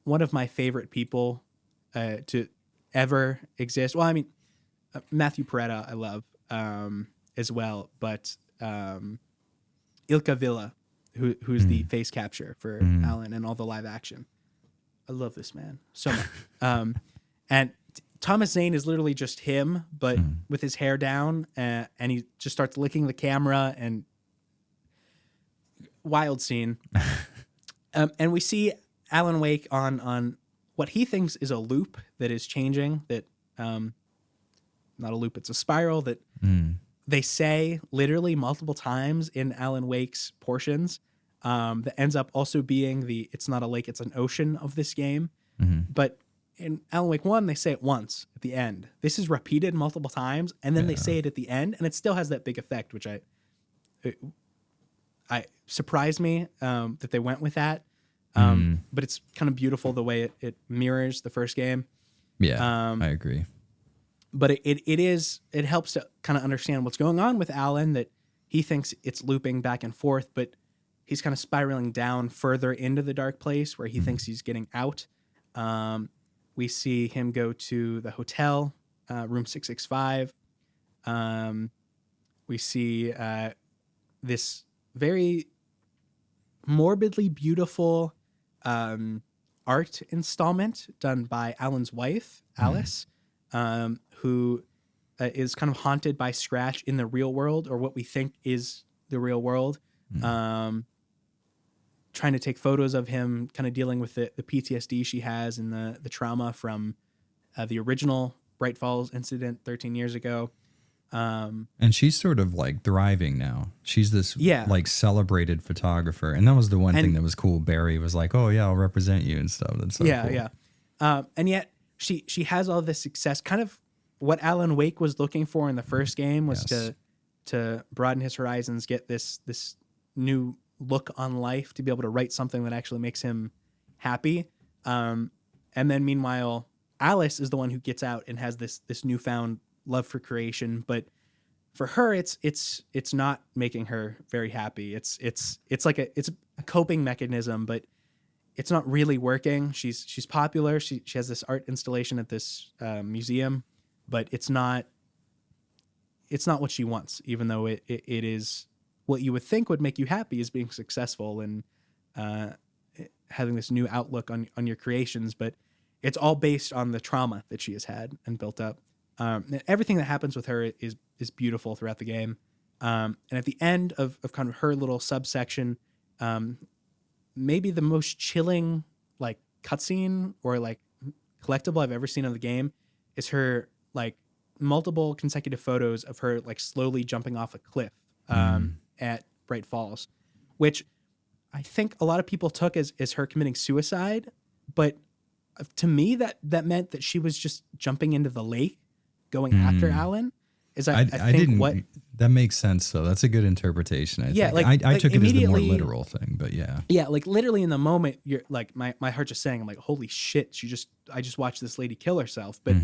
one of my favorite people to ever exist. Well, I mean, Matthew Peretta I love as well, but Ilka Villa, who's the face capture for Alan and all the live action. I love this man so much. And Thomas Zane is literally just him, but with his hair down, and he just starts licking the camera, and wild scene. And we see Alan Wake on what he thinks is a loop that is changing, that not a loop, it's a spiral that they say literally multiple times in Alan Wake's portions, that ends up also being it's not a lake, it's an ocean of this game. But in Alan Wake 1, they say it once at the end. This is repeated multiple times, and then they say it at the end, and it still has that big effect, which I surprised me that they went with that. But it's kind of beautiful the way it mirrors the first game. Yeah, I agree. But it helps to kind of understand what's going on with Alan, that he thinks it's looping back and forth, but he's kind of spiraling down further into the dark place where he thinks he's getting out. We see him go to the hotel, room 665. We see this very morbidly beautiful art installment done by Alan's wife, Alice, who is kind of haunted by Scratch in the real world, or what we think is the real world. Trying to take photos of him, kind of dealing with the PTSD she has and the trauma from the original Bright Falls incident 13 years ago. And she's sort of like thriving now. She's this like celebrated photographer. And that was the one thing that was cool. Barry was like, oh yeah, I'll represent you and stuff. That's so cool. Yeah. And yet she has all this success, kind of what Alan Wake was looking for in the first game was to broaden his horizons, get this new look on life, to be able to write something that actually makes him happy. And then meanwhile, Alice is the one who gets out and has this newfound love for creation, but for her, it's not making her very happy. It's like it's a coping mechanism, but it's not really working. She's popular. She has this art installation at this museum, but it's not what she wants, even though it is what you would think would make you happy, is being successful and having this new outlook on your creations. But it's all based on the trauma that she has had and built up. And everything that happens with her is beautiful throughout the game. And at the end of kind of her little subsection, maybe the most chilling like cutscene or like collectible I've ever seen in the game is her like multiple consecutive photos of her like slowly jumping off a cliff at Bright Falls, which I think a lot of people took as her committing suicide. But to me, that meant that she was just jumping into the lake going after Alan. I think didn't. what that makes sense though. That's a good interpretation. I think. like I took it as the more immediately- literal thing, but yeah. Yeah, like literally in the moment, you're like my heart just saying, I'm like, holy shit, I just watched this lady kill herself. But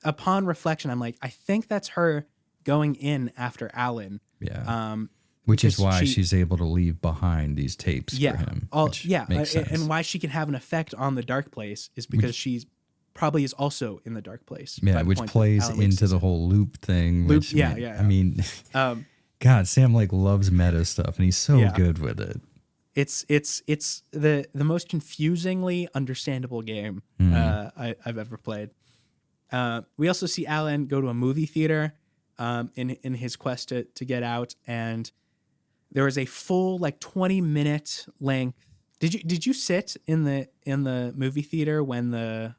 upon reflection, I'm like, I think that's her going in after Alan. Yeah. Which is because why she's able to leave behind these tapes for him. Which makes sense. And why she can have an effect on the dark place is because she's probably is also in the dark place. Yeah, which plays into the whole loop thing. Which, yeah. I mean, God, Sam Lake loves meta stuff, and he's so good with it. It's the most confusingly understandable game I've ever played. We also see Alan go to a movie theater in his quest to get out, and there was a full like 20-minute length. Did you sit in the movie theater when the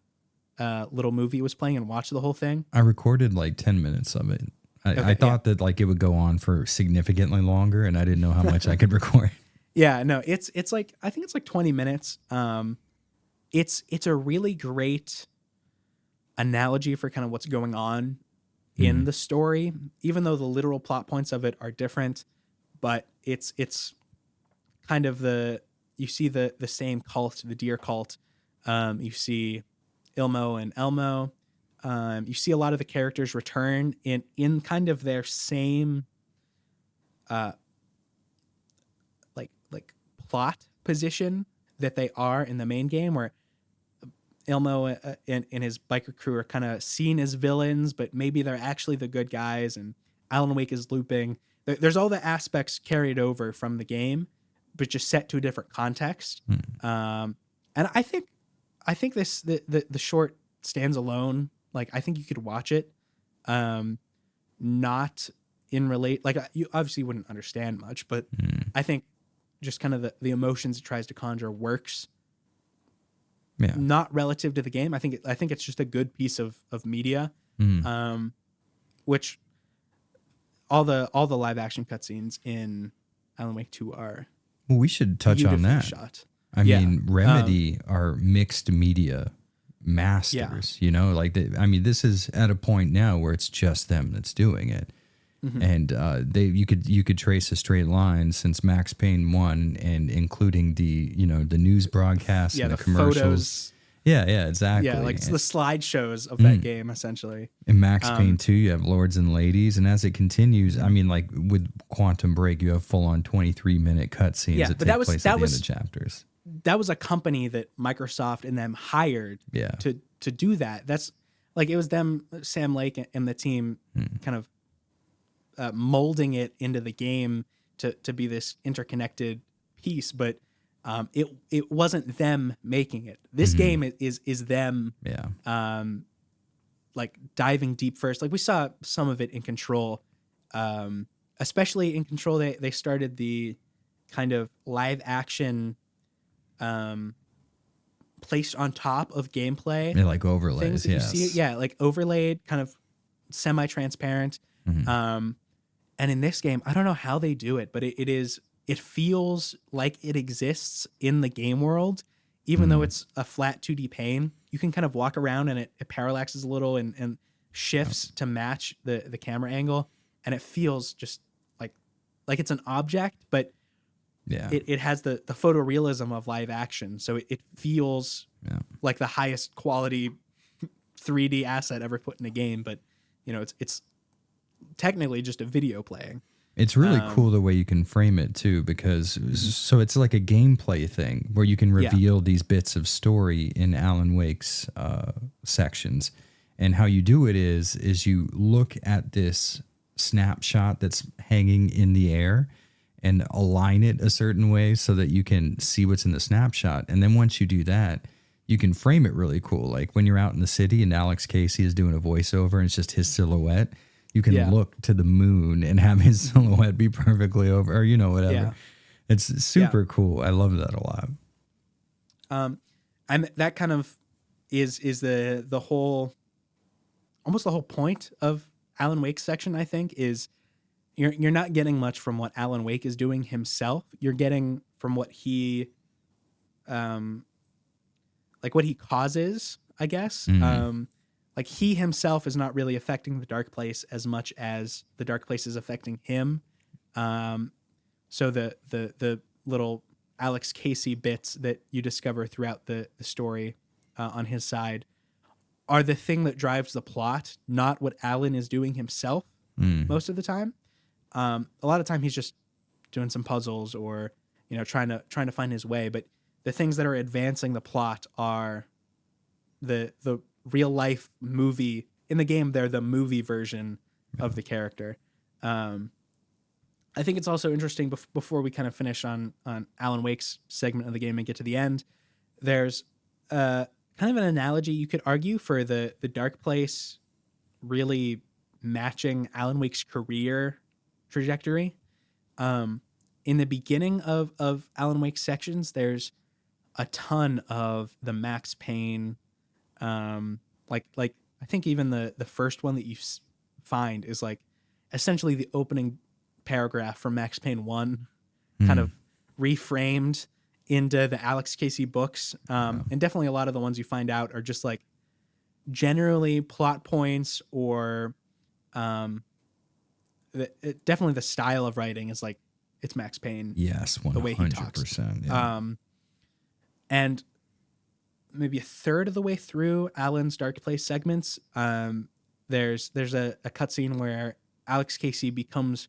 little movie was playing and watch the whole thing? I recorded like 10 minutes of it. I thought that like it would go on for significantly longer, and I didn't know how much I could record. Yeah, no, it's like I think it's like 20 minutes. It's a really great analogy for kind of what's going on in the story, even though the literal plot points of it are different. But it's kind of you see the same cult, the deer cult. You see Ilmo and Elmo. You see a lot of the characters return in kind of their same like plot position that they are in the main game, where Ilmo and his biker crew are kind of seen as villains, but maybe they're actually the good guys, and Alan Wake is looping. There's all the aspects carried over from the game, but just set to a different context. And I think this the short stands alone. Like, I think you could watch it, not in relate. Like, you obviously wouldn't understand much, but I think just kind of the emotions it tries to conjure works. Yeah. Not relative to the game. I think it's just a good piece of media. Which all the live action cutscenes in Alan Wake 2 are. Well, we should touch on that. Shot. I mean, Remedy are mixed media masters. You know, like this is at a point now where it's just them that's doing it. And you could trace a straight line since Max Payne 1, and including the news broadcasts and the commercials. Photos. Yeah, exactly. Yeah, like it's the slideshows of that game essentially. In Max Payne 2, you have Lords and Ladies, and as it continues, I mean, like with Quantum Break, you have full on 23-minute cutscenes that take place at the end of chapters. That was a company that Microsoft and them hired to do that. That's like, it was them, Sam Lake and the team kind of molding it into the game to be this interconnected piece, but it wasn't them making it. This game is them like diving deep first. Like, we saw some of it in Control, especially in Control. They started the kind of live action placed on top of gameplay. Yeah, like overlays. Things that you see, like overlaid, kind of semi-transparent. And in this game, I don't know how they do it, but it feels like it exists in the game world, even though it's a flat 2D pane. You can kind of walk around and it parallaxes a little and shifts to match the camera angle, and it feels just like it's an object, but it has the photorealism of live action, so it feels like the highest quality 3D asset ever put in a game, but it's technically just a video playing. It's really cool the way you can frame it too, because so it's like a gameplay thing where you can reveal these bits of story in Alan Wake's sections. And how you do it is you look at this snapshot that's hanging in the air and align it a certain way so that you can see what's in the snapshot. And then once you do that, you can frame it really cool. Like when you're out in the city and Alex Casey is doing a voiceover and it's just his silhouette, you can look to the moon and have his silhouette be perfectly over, or, whatever. Yeah. It's super cool. I love that a lot. And that kind of is the whole, almost the whole point of Alan Wake's section, I think, is you're not getting much from what Alan Wake is doing himself. You're getting from what he, what he causes, I guess. Mm-hmm. Like he himself is not really affecting the dark place as much as the dark place is affecting him. So the little Alex Casey bits that you discover throughout the story on his side are the thing that drives the plot, not what Alan is doing himself most of the time. A lot of time he's just doing some puzzles or trying to find his way. But the things that are advancing the plot are the real life movie. In the game, they're the movie version of the character. I think it's also interesting before we kind of finish on Alan Wake's segment of the game and get to the end. There's kind of an analogy you could argue for the dark place really matching Alan Wake's career trajectory. In the beginning of Alan Wake's sections, there's a ton of the Max Payne, like I think even the first one that you find is like essentially the opening paragraph from Max Payne 1, kind of reframed into the Alex Casey books. And definitely a lot of the ones you find out are just like generally plot points or definitely the style of writing is like it's Max Payne. Yes, 100%. The way he talks. Yeah. And maybe a third of the way through Alan's Dark Place segments, there's a cutscene where Alex Casey becomes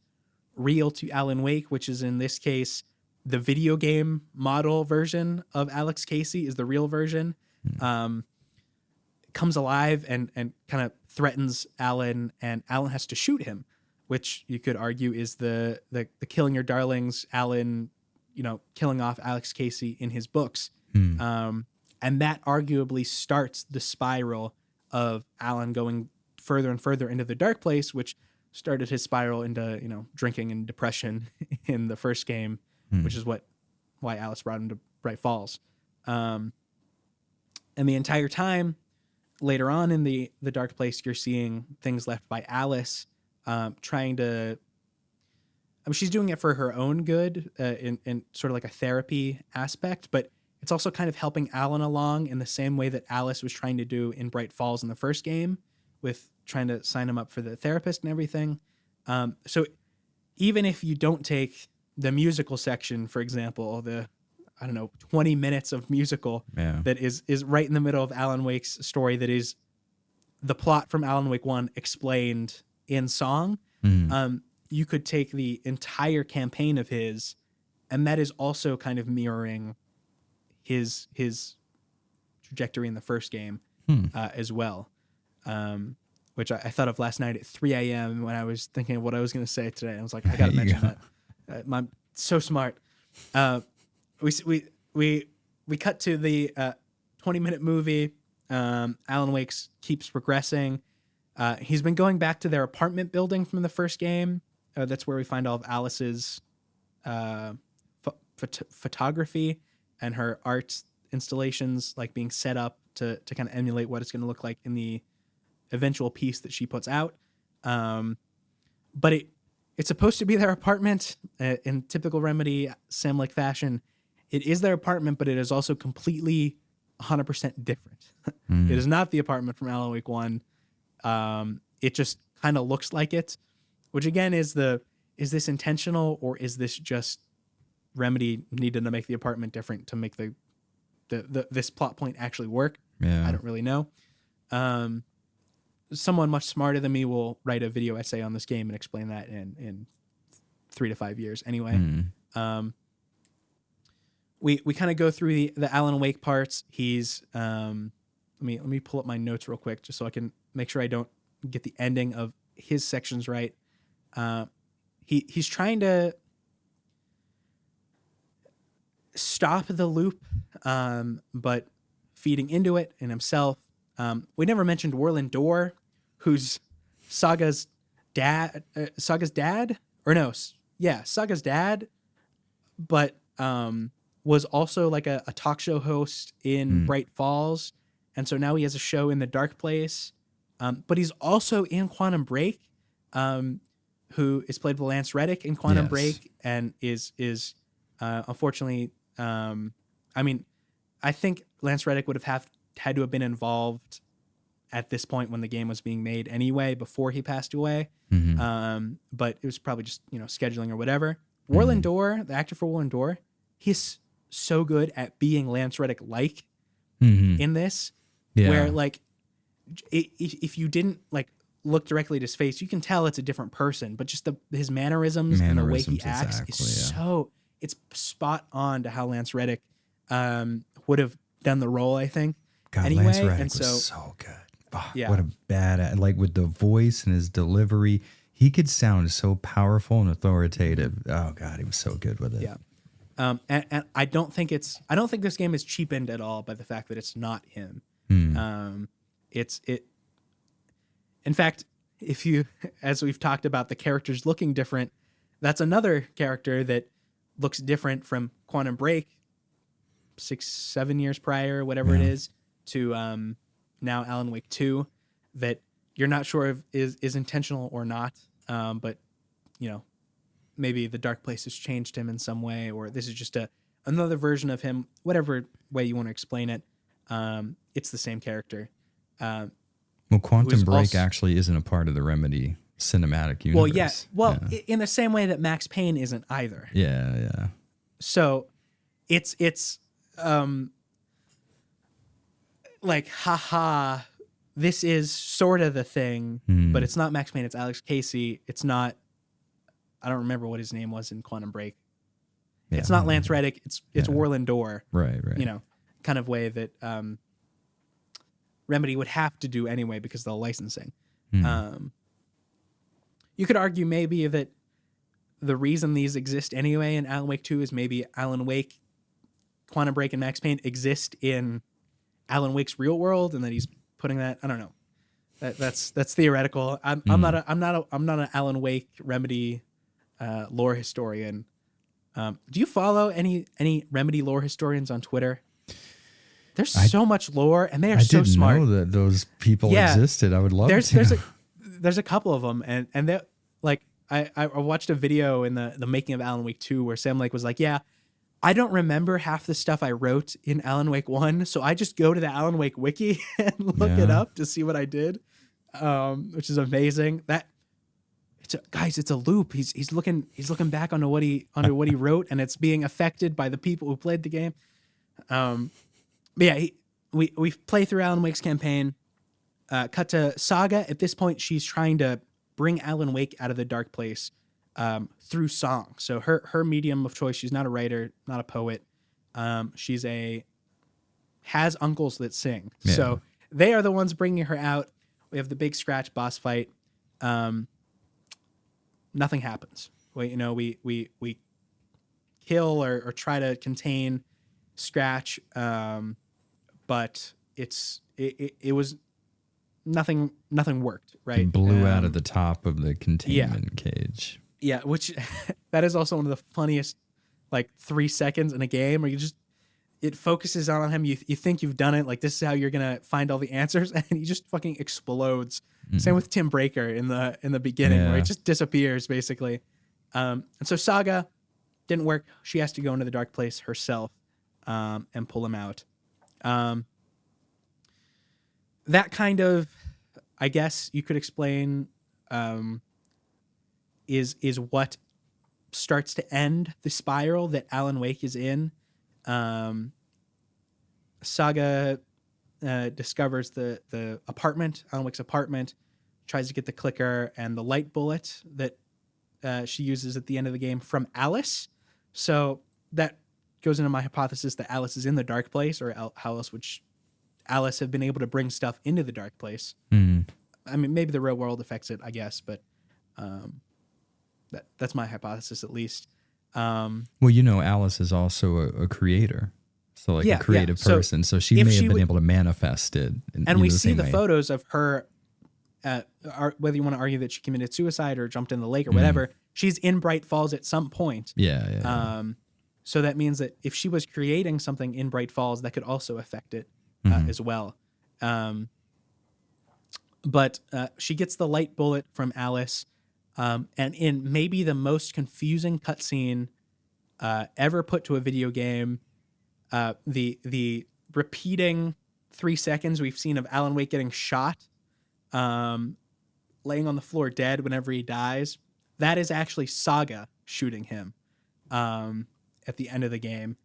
real to Alan Wake, which is in this case the video game model version of Alex Casey is the real version. Comes alive and kind of threatens Alan, and Alan has to shoot him, which you could argue is the killing your darlings, Alan, killing off Alex Casey in his books. And that arguably starts the spiral of Alan going further and further into the dark place, which started his spiral into, drinking and depression in the first game, which is why Alice brought him to Bright Falls. And the entire time later on in the dark place, you're seeing things left by Alice, trying to, she's doing it for her own good, in sort of like a therapy aspect, but it's also kind of helping Alan along in the same way that Alice was trying to do in Bright Falls in the first game, with trying to sign him up for the therapist and everything. So even if you don't take the musical section, for example, 20 minutes of musical that is right in the middle of Alan Wake's story, that is the plot from Alan Wake 1 explained in song, you could take the entire campaign of his, and that is also kind of mirroring his trajectory in the first game as well, which I thought of last night at 3 a.m. when I was thinking of what I was going to say today. I was like, I got to mention that. I'm so smart. We cut to the 20-minute movie. Alan Wake keeps progressing. He's been going back to their apartment building from the first game. That's where we find all of Alice's photography and her art installations, like being set up to kind of emulate what it's going to look like in the eventual piece that she puts out. But it's supposed to be their apartment in typical Remedy Sam-like fashion. It is their apartment, but it is also completely 100% different. It is not the apartment from Alan Wake 1. It just kind of looks like it, which again is this intentional, or is this just Remedy needed to make the apartment different to make this plot point actually work? Yeah. I don't really know. Someone much smarter than me will write a video essay on this game and explain that in 3 to 5 years. Anyway, we kind of go through the Alan Wake parts. He's let me pull up my notes real quick just so I can make sure I don't get the ending of his sections right. He's trying to stop the loop, but feeding into it in himself. We never mentioned Warlin Door, who's Saga's dad, Saga's dad, but was also like a talk show host in Bright Falls, and so now he has a show in the Dark Place. But he's also in Quantum Break, who is played by Lance Reddick in Quantum Break, and is unfortunately, I mean, I think Lance Reddick would have had to have been involved at this point when the game was being made anyway, before he passed away. But it was probably just, scheduling or whatever. Warlin Door, the actor for Warlin Door, he's so good at being Lance Reddick-like in this, where like, if you didn't like look directly at his face, you can tell it's a different person, but just his mannerisms and the way he acts is so, it's spot on to how Lance Reddick would have done the role, I think. God, anyway, Lance Reddick and was so good. Oh, what a bad, like with the voice and his delivery, he could sound so powerful and authoritative. Oh God, he was so good with it. Yeah. And I don't think this game is cheapened at all by the fact that it's not him. In fact, if you, as we've talked about the characters looking different, that's another character that looks different from Quantum Break 6-7 years prior, whatever it is, to now Alan Wake 2, that you're not sure if is intentional or not, but maybe the Dark Place has changed him in some way, or this is just another version of him, whatever way you want to explain it. It's the same character. Well, Quantum Break actually isn't a part of the Remedy cinematic universe. In the same way that Max Payne isn't either. Yeah. So it's like, haha, this is sort of the thing, but it's not Max Payne, it's Alex Casey. It's not, I don't remember what his name was in Quantum Break. Yeah, it's not Lance Reddick, it's Warlin Door. Right. Kind of way that Remedy would have to do anyway because of the licensing. You could argue maybe that the reason these exist anyway in Alan Wake 2 is maybe Alan Wake, Quantum Break, and Max Payne exist in Alan Wake's real world, and that he's putting that. I don't know. That's theoretical. I'm not an Alan Wake Remedy lore historian. Do you follow any Remedy lore historians on Twitter? There's so much lore, and they are so smart. I didn't know that those people existed. I would love to. There's a couple of them, and they like I watched a video in the making of Alan Wake 2 where Sam Lake was like, yeah, I don't remember half the stuff I wrote in Alan Wake 1, so I just go to the Alan Wake wiki and look it up to see what I did, which is amazing. It's a loop. He's looking back onto what he wrote, and it's being affected by the people who played the game. But yeah, we play through Alan Wake's campaign. Cut to Saga. At this point, she's trying to bring Alan Wake out of the Dark Place through song. So her medium of choice. She's not a writer, not a poet. She's has uncles that sing. Yeah. So they are the ones bringing her out. We have the big Scratch boss fight. Nothing happens. We kill or try to contain Scratch, but it was nothing worked, right? It blew out of the top of the containment cage. Yeah, which that is also one of the funniest 3 seconds in a game where it focuses on him. You think you've done it, like this is how you're gonna find all the answers, and he just fucking explodes. Same with Tim Breaker in the beginning, where he just disappears basically. And so Saga didn't work. She has to go into the Dark Place herself and pull him out. That kind of, I guess you could explain, is what starts to end the spiral that Alan Wake is in. Saga discovers the apartment, Alan Wake's apartment, tries to get the clicker and the light bullet that she uses at the end of the game from Alice. So that goes into my hypothesis that Alice is in the dark place, or how else would Alice have been able to bring stuff into the dark place? I mean, maybe the real world affects it, I guess, but that's my hypothesis at least. Well, Alice is also a creator. So like a creative person. So she may have been able to manifest it. And we see the photos of her, whether you want to argue that she committed suicide or jumped in the lake or whatever, she's in Bright Falls at some point. Yeah. So that means that if she was creating something in Bright Falls, that could also affect it as well. But she gets the light bullet from Alice. And in maybe the most confusing cutscene ever put to a video game, the repeating 3 seconds we've seen of Alan Wake getting shot, laying on the floor dead whenever he dies, that is actually Saga shooting him at the end of the game.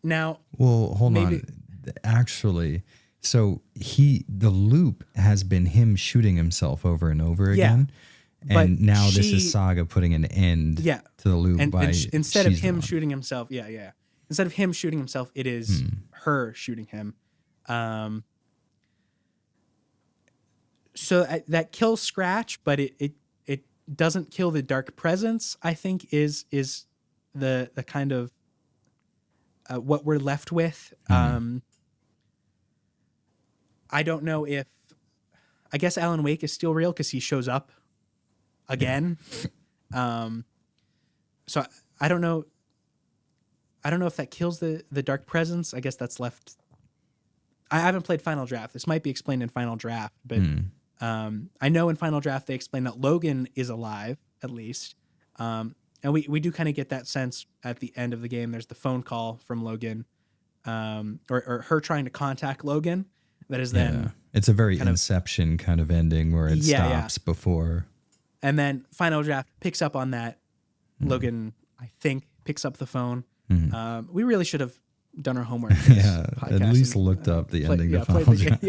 Now, well, hold on. Actually, so the loop has been him shooting himself over and over again. And now this is Saga putting an end to the loop instead of him shooting himself. Instead of him shooting himself, it is her shooting him. So that kills Scratch, but it doesn't kill the dark presence, I think is the kind of what we're left with. I don't know if, I guess Alan Wake is still real because he shows up again. So I don't know. I don't know if that kills the dark presence. I guess that's left. I haven't played Final Draft. This might be explained in Final Draft, but I know in Final Draft they explain that Logan is alive, at least. And we do kind of get that sense at the end of the game. There's the phone call from Logan, or her trying to contact Logan. That is then... It's a very Inception kind of ending where it stops before... And then Final Draft picks up on that. Logan, I think, picks up the phone. We really should have done our homework. At least looked up the ending of Final Draft.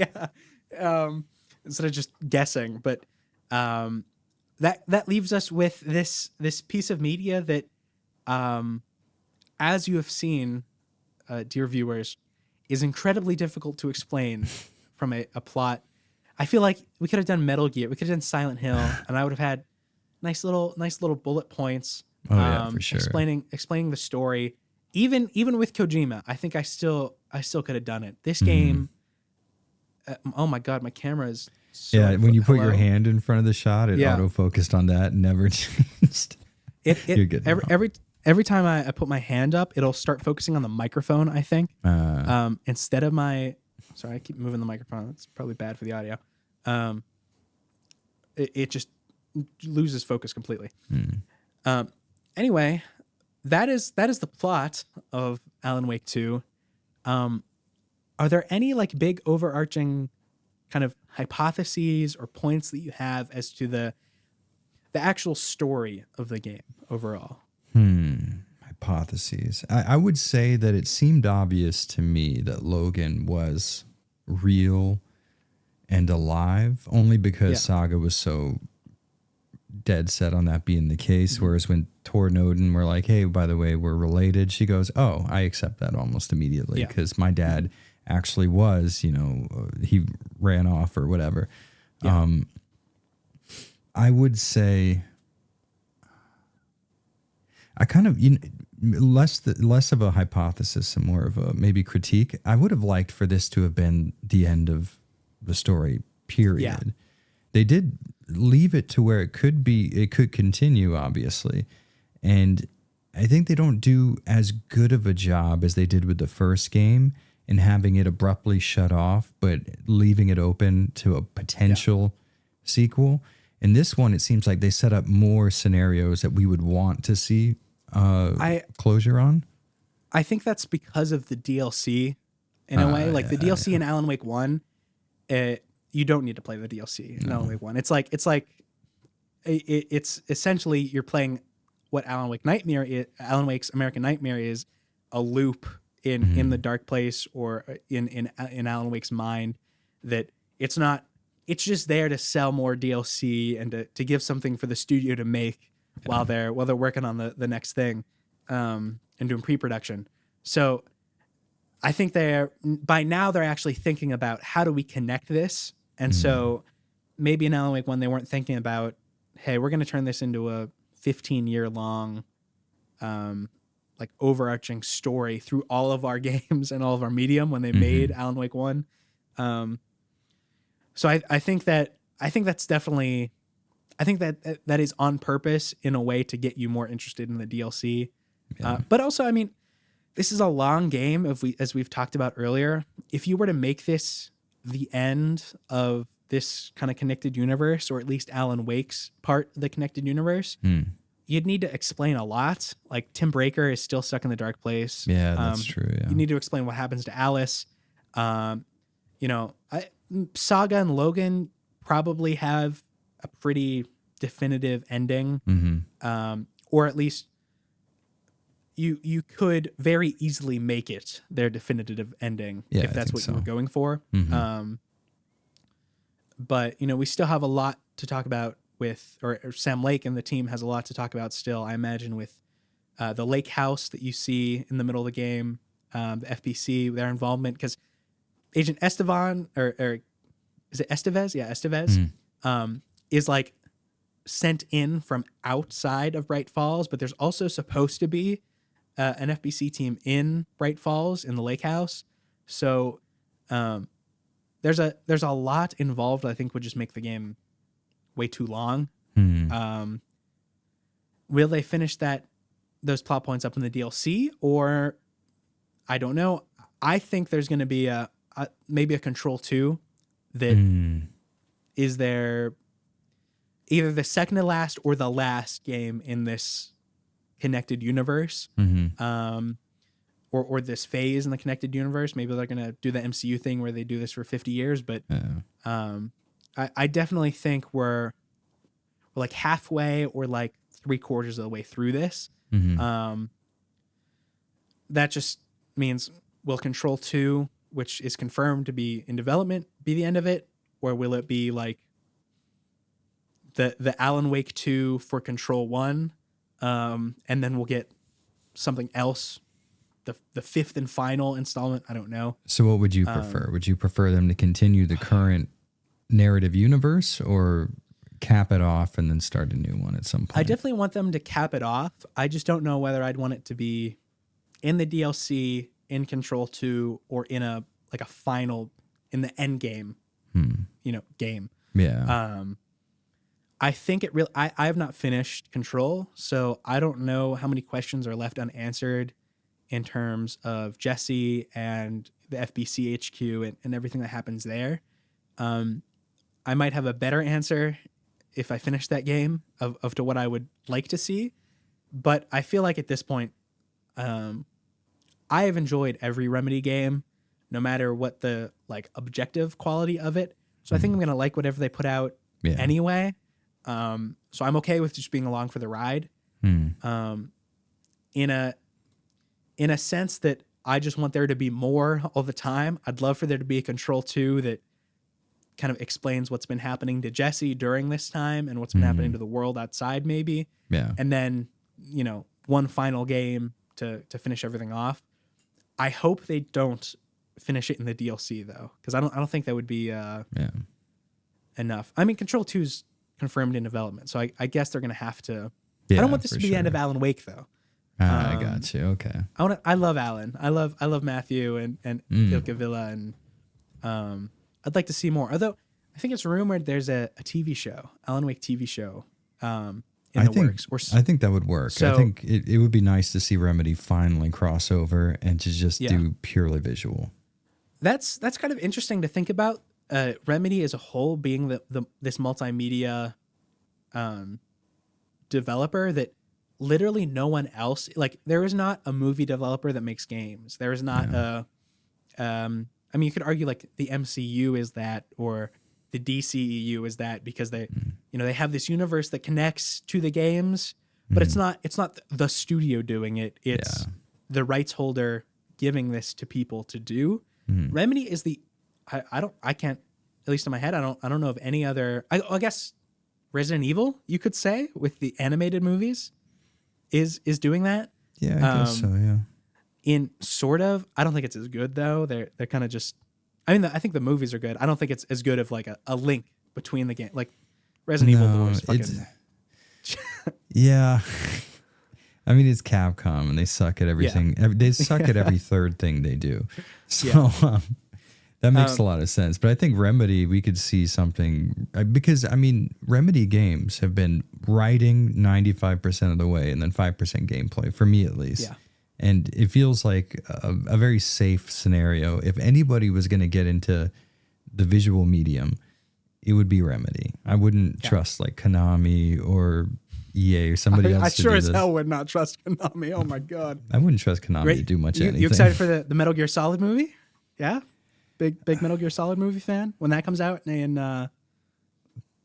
Instead of just guessing. But that leaves us with this piece of media that, as you have seen, dear viewers, is incredibly difficult to explain from a plot. I feel like we could have done Metal Gear, we could have done Silent Hill, and I would have had nice little bullet points. For sure. Explaining the story. Even with Kojima, I think I still could have done it. This game, oh my god, my camera is when you put your hand in front of the shot, it auto-focused on that and never changed. You're good. Every time I put my hand up, it'll start focusing on the microphone, I think. Instead of my... Sorry, I keep moving the microphone. It's probably bad for the audio. It just loses focus completely. Anyway, that is the plot of Alan Wake 2. Are there any big overarching kind of hypotheses or points that you have as to the actual story of the game overall? Hypotheses. I would say that it seemed obvious to me that Logan was real and alive, only because Saga was so dead set on that being the case. Whereas when Tor and Odin were like, hey, by the way, we're related, she goes, oh, I accept that almost immediately because my dad actually was, he ran off or whatever. I would say I kind of, less of a hypothesis and more of a maybe critique. I would have liked for this to have been the end of the story, period. Yeah. They did leave it to where it could continue, obviously. And I think they don't do as good of a job as they did with the first game in having it abruptly shut off, but leaving it open to a potential sequel. In this one, it seems like they set up more scenarios that we would want to see closure on. I think that's because of the DLC in a way. The DLC in Alan Wake 1, you don't need to play the DLC in Alan Wake 1. It's essentially you're playing what Alan Wake's American Nightmare is, a loop in the dark place or in Alan Wake's mind, that it's not, it's just there to sell more DLC and to give something for the studio to make while they're working on the next thing, and doing pre-production. So I think by now they're actually thinking about how do we connect this. And so maybe in Alan Wake 1 they weren't thinking about, hey, we're going to turn this into a 15-year long like overarching story through all of our games and all of our medium when they made Alan Wake 1. So I think that's definitely, I think that is on purpose in a way to get you more interested in the DLC. But also, I mean, this is a long game. As we've talked about earlier, if you were to make this the end of this kind of connected universe, or at least Alan Wake's part of the connected universe, you'd need to explain a lot. Like Tim Breaker is still stuck in the dark place. Yeah, that's true. Yeah. You need to explain what happens to Alice. Saga and Logan probably have a pretty definitive ending, or at least you could very easily make it their definitive ending if that's what you were going for. But we still have a lot to talk about with, or Sam Lake and the team has a lot to talk about still, I imagine, with the lake house that you see in the middle of the game, the FPC, their involvement, because Agent Estevan, or is it Estevez? Yeah, Estevez, is like sent in from outside of Bright Falls, but there's also supposed to be an FBC team in Bright Falls in the lake house. So there's a lot involved. I think would just make the game way too long. Will they finish those plot points up in the DLC, or I don't know. I think there's going to be maybe a Control 2 that is there, either the second to last or the last game in this connected universe, or this phase in the connected universe. Maybe they're going to do the MCU thing where they do this for 50 years, but I definitely think we're like halfway or like 3/4 of the way through this. That just means, will Control 2, which is confirmed to be in development, be the end of it? Or will it be like the Alan Wake 2 for Control 1? And then we'll get something else, the fifth and final installment. I don't know. So what would you prefer? Would you prefer them to continue the current narrative universe, or cap it off and then start a new one at some point? I definitely want them to cap it off. I just don't know whether I'd want it to be in the DLC, in Control 2, or in a final, in the end game, game. Yeah. I think it really, I have not finished Control, so I don't know how many questions are left unanswered in terms of Jesse and the FBC HQ and everything that happens there. I might have a better answer if I finish that game of to what I would like to see. But I feel like at this point, I have enjoyed every Remedy game, no matter what the objective quality of it. So I think I'm going to like whatever they put out anyway. So I'm okay with just being along for the ride. In a sense that I just want there to be more all the time. I'd love for there to be a Control 2 that kind of explains what's been happening to Jesse during this time and what's been happening to the world outside, maybe. Yeah. And then, one final game to finish everything off. I hope they don't finish it in the DLC though, because I don't think that would be enough. I mean, Control 2's confirmed in development, so I guess they're gonna have to. I don't want this to be the end of Alan Wake though. I got you. Okay. I love Alan. I love Matthew and Ilka Villa, and I'd like to see more. Although I think it's rumored there's a TV show, Alan Wake TV show, in the works. I think that would work. So, I think it would be nice to see Remedy finally cross over and to just do purely visual. That's kind of interesting to think about. Remedy as a whole being this multimedia developer that literally no one else, there is not a movie developer that makes games. There is not you could argue the MCU is that, or the DCEU is that, because they they have this universe that connects to the games, but it's not the studio doing it. It's the rights holder giving this to people to do. Remedy is I can't, at least in my head, I don't know of any other, I guess Resident Evil, you could say, with the animated movies is doing that. Yeah, I guess so, yeah. In sort of, I don't think it's as good though. They're kind of just, I mean, I think the movies are good. I don't think it's as good of like a link between the game. Like Resident Evil was fucking. Yeah. I mean, it's Capcom and they suck at everything. Yeah. They suck at every third thing they do. So that makes a lot of sense. But I think Remedy, we could see something because, I mean, Remedy games have been writing 95% of the way and then 5% gameplay, for me at least. Yeah. And it feels like a very safe scenario. If anybody was going to get into the visual medium, it would be Remedy. I wouldn't trust like Konami or EA or somebody else. I sure as hell would not trust Konami. Oh my God. I wouldn't trust Konami to do much anything. You excited for the Metal Gear Solid movie? Yeah? Big Metal Gear Solid movie fan? When that comes out in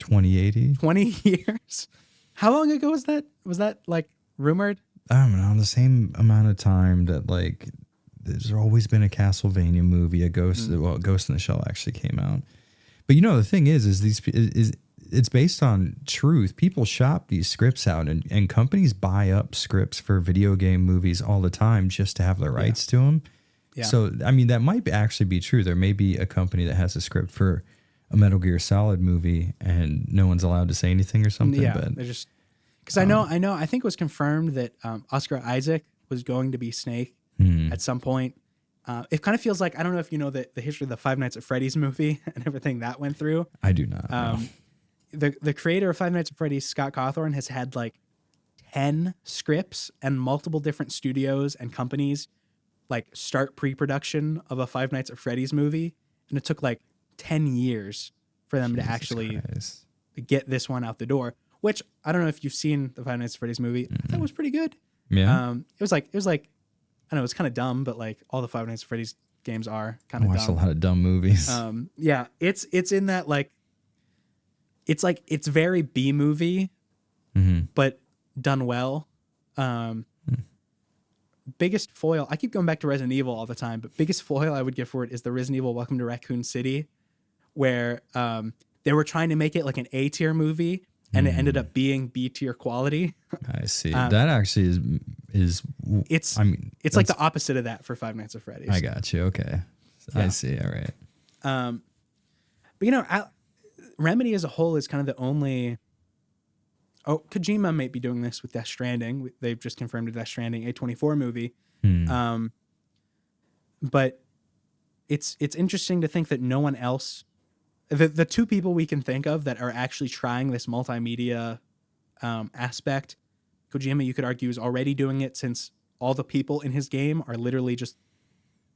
2080? 20 years? How long ago was that? Was that like rumored? I don't know, the same amount of time that like there's always been a Castlevania movie, Ghost in the Shell actually came out. But you know, the thing is it's based on truth. People shop these scripts out and companies buy up scripts for video game movies all the time just to have the rights to them. Yeah. So, I mean, that might actually be true. There may be a company that has a script for a Metal Gear Solid movie and no one's allowed to say anything or something. Yeah, but they're just... Because I think it was confirmed that Oscar Isaac was going to be Snake at some point. It kind of feels like, I don't know if you know the history of the Five Nights at Freddy's movie and everything that went through. I do not. No. The creator of Five Nights at Freddy's, Scott Cawthon, has had like 10 scripts and multiple different studios and companies like start pre-production of a Five Nights at Freddy's movie. And it took like 10 years for them to actually get this one out the door. Which I don't know if you've seen the Five Nights at Freddy's movie. That was pretty good. Yeah. It was like I don't know, it's kind of dumb, but like all the Five Nights at Freddy's games are kind of dumb. I watched a lot of dumb movies. Yeah, it's in that like it's very B movie, but done well. Biggest foil, I keep going back to Resident Evil all the time, but biggest foil I would give for it is the Resident Evil Welcome to Raccoon City, where they were trying to make it like an A tier movie. And it ended up being B tier quality. I see. That actually is. It's like the opposite of that for Five Nights at Freddy's. I got you. Okay, I see. All right. But you know, Remedy as a whole is kind of the only. Oh, Kojima might be doing this with Death Stranding. They've just confirmed a Death Stranding A24 movie. But it's interesting to think that no one else. The two people we can think of that are actually trying this multimedia aspect, Kojima, you could argue, is already doing it since all the people in his game are literally just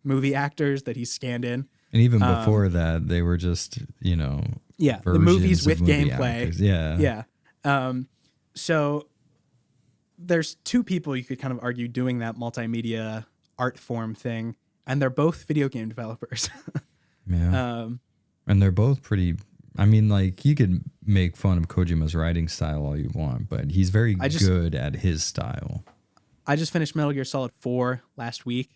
movie actors that he's scanned in. And even before that, they were just, the movies with movie gameplay. Actors. Yeah. So there's two people you could kind of argue doing that multimedia art form thing, and they're both video game developers. Yeah. And they're both pretty. I mean, like, you could make fun of Kojima's writing style all you want, but he's very good at his style. I just finished Metal Gear Solid 4 last week.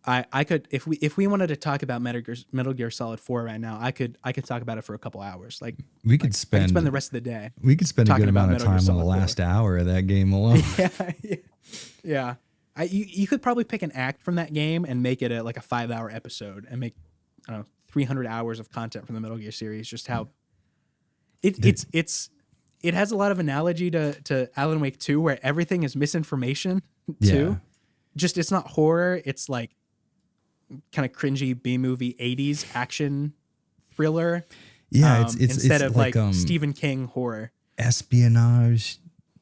I could, if we wanted to talk about Metal Gear Solid 4 right now, I could talk about it for a couple hours. Like, we could spend the rest of the day. We could spend a good amount of time on the last hour of that game alone. Yeah. You could probably pick an act from that game and make it a 5-hour episode and make, I don't know, 300 hours of content from the Metal Gear series. Just how it has a lot of analogy to Alan Wake 2, where everything is misinformation too. Yeah. Just, it's not horror. It's like kind of cringy B-movie 80s action thriller. Yeah. It's instead of like Stephen King horror, espionage,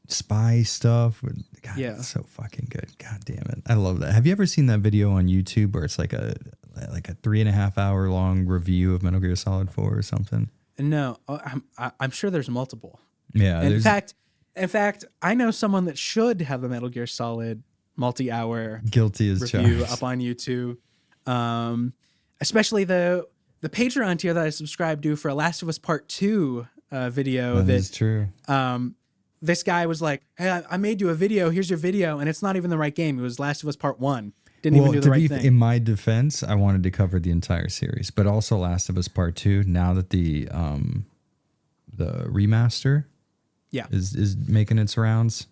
spy stuff. God, yeah. It's so fucking good. God damn it. I love that. Have you ever seen that video on YouTube where it's like a 3.5 hour long review of Metal Gear Solid 4 or something? No, I'm sure there's multiple. Yeah. In fact, I know someone that should have a Metal Gear Solid multi-hour guilty as review charged up on YouTube. Especially the Patreon tier that I subscribe to for a Last of Us Part 2 video. That is true. This guy was like, "Hey, I made you a video. Here's your video," and it's not even the right game. It was Last of Us Part 1. didn't even do the right thing. In my defense, I wanted to cover the entire series, but also Last of Us Part 2. Now that the remaster is making its rounds,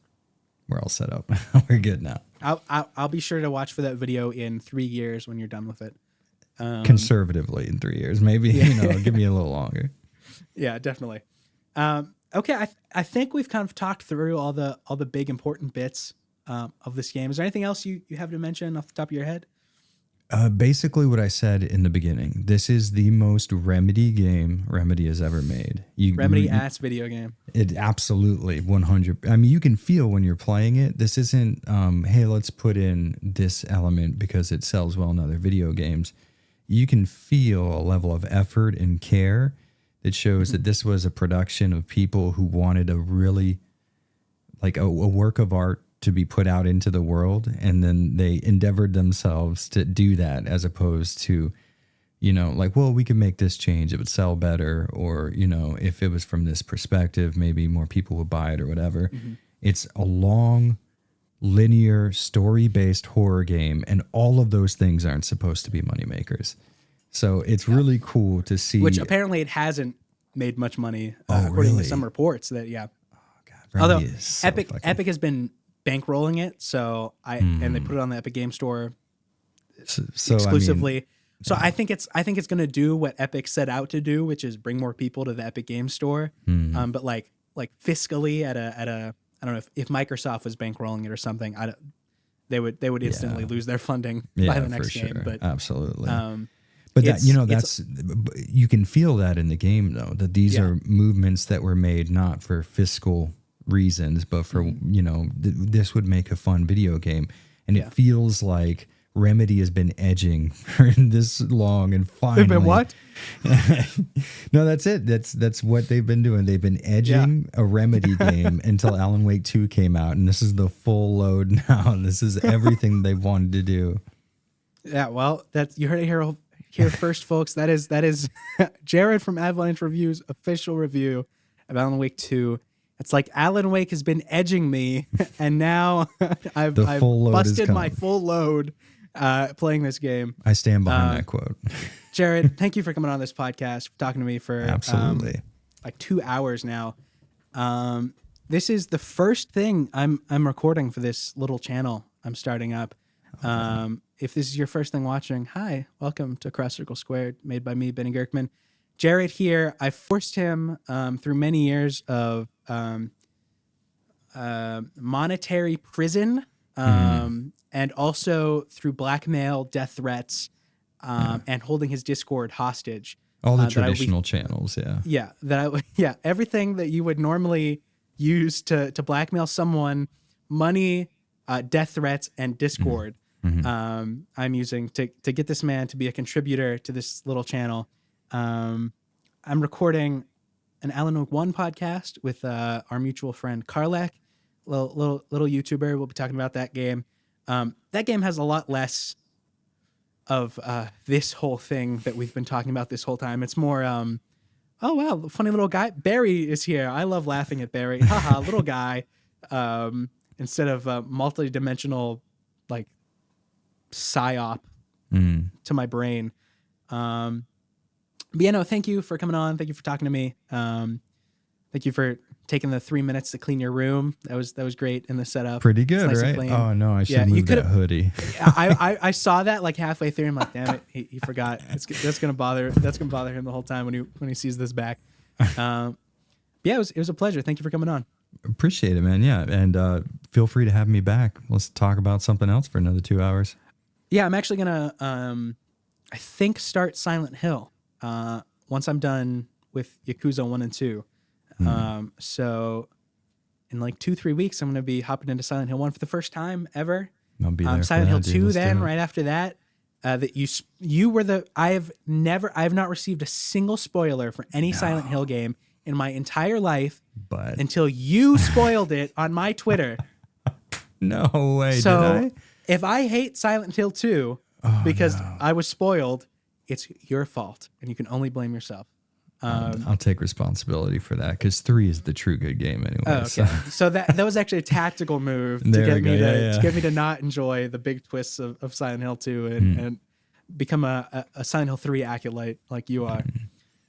we're all set up. We're good now. I'll be sure to watch for that video in 3 years when you're done with it. Conservatively in 3 years, maybe. Give me a little longer. Yeah, definitely. Okay, I think we've kind of talked through all the big important bits of this game. Is there anything else you have to mention off the top of your head? Basically what I said in the beginning. This is the most Remedy game Remedy has ever made. Remedy-ass video game. It absolutely 100. I mean, you can feel when you're playing it. This isn't, hey, let's put in this element because it sells well in other video games. You can feel a level of effort and care that shows that this was a production of people who wanted a really, like a work of art to be put out into the world, and then they endeavored themselves to do that, as opposed to, like, well, we could make this change, it would sell better, or if it was from this perspective, maybe more people would buy it or whatever. It's a long, linear, story-based horror game, and all of those things aren't supposed to be moneymakers. So it's really cool to see. Which apparently it hasn't made much money, according really? to some reports. That God, although is so Epic has been bankrolling it, so and they put it on the Epic Game Store exclusively. I think it's going to do what Epic set out to do, which is bring more people to the Epic Game Store. But like fiscally at a I don't know if Microsoft was bankrolling it or something. They would instantly lose their funding by the next game. Sure. But absolutely. But that's you can feel that in the game though, that these are movements that were made not for fiscal reasons, but for this would make a fun video game, and it feels like Remedy has been edging for this long, and finally they've been what? No, that's it. That's what they've been doing. They've been edging a Remedy game until Alan Wake 2 came out, and this is the full load now. This is everything they wanted to do. Yeah, well, you heard it here first, folks. That is Jared from Avalanche Review's official review of Alan Wake 2. It's like Alan Wake has been edging me, and now I've busted my full load playing this game. I stand behind that quote. Jared, thank you for coming on this podcast, for talking to me for absolutely like 2 hours now. This is the first thing I'm recording for this little channel I'm starting up. If this is your first thing watching, hi, welcome to Cross Circle Squared, made by me, Benny Gerkman. Jared here, I forced him through many years of monetary prison, and also through blackmail, death threats, and holding his Discord hostage. All the traditional channels, everything that you would normally use to blackmail someone, money, death threats, and Discord. I'm using to get this man to be a contributor to this little channel. I'm recording an Alan Wake 1 podcast with our mutual friend Karlec, little YouTuber. We'll be talking about that game. That game has a lot less of this whole thing that we've been talking about this whole time. It's more, oh wow, funny little guy. Barry is here. I love laughing at Barry. Haha, little guy. Instead of multi-dimensional like psyop to my brain. But yeah, no, thank you for coming on. Thank you for talking to me. Thank you for taking the 3 minutes to clean your room. That was great in the setup. Pretty good, nice, right? Oh no, I should move that hoodie. I saw that like halfway through. I'm like, damn it, he forgot. That's gonna bother him the whole time when he sees this back. Yeah, it was a pleasure. Thank you for coming on. Appreciate it, man. Yeah, and feel free to have me back. Let's talk about something else for another 2 hours. Yeah, I'm actually gonna I think start Silent Hill once I'm done with Yakuza 1 and 2. So in like 2-3 weeks, I'm going to be hopping into Silent Hill 1 for the first time ever. I'll be there Silent Hill 2 dude. then right after that. That you were I have not received a single spoiler for any Silent Hill game in my entire life, but until you spoiled it on my Twitter. No way, so did I? If I hate Silent Hill 2 because I was spoiled, it's your fault, and you can only blame yourself. I'll take responsibility for that because 3 is the true good game anyway. Oh, okay. So that was actually a tactical move to get me to not enjoy the big twists of Silent Hill 2 and become a Silent Hill 3 acolyte like you are.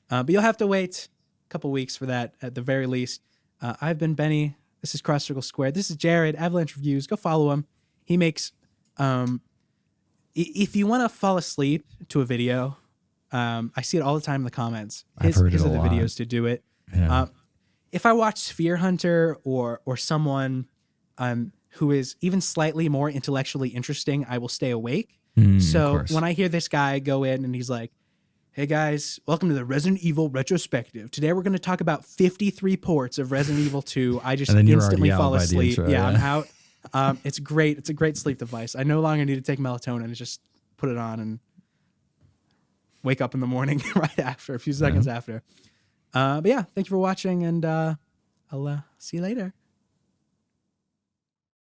But you'll have to wait a couple weeks for that at the very least. I've been Benny. This is Cross Circle Squared. This is Jared, Avalanche Reviews. Go follow him. He makes, if you want to fall asleep to a video, I see it all the time in the comments. His are the videos to do it. Yeah. If I watch Sphere Hunter or someone who is even slightly more intellectually interesting, I will stay awake. So when I hear this guy go in and he's like, "Hey guys, welcome to the Resident Evil retrospective. Today we're going to talk about 53 ports of Resident Evil 2. I just instantly fall asleep. Intro, yeah, I'm out. It's great. It's a great sleep device. I no longer need to take melatonin. I just put it on and wake up in the morning right after, a few seconds after. But yeah, thank you for watching, and I'll see you later.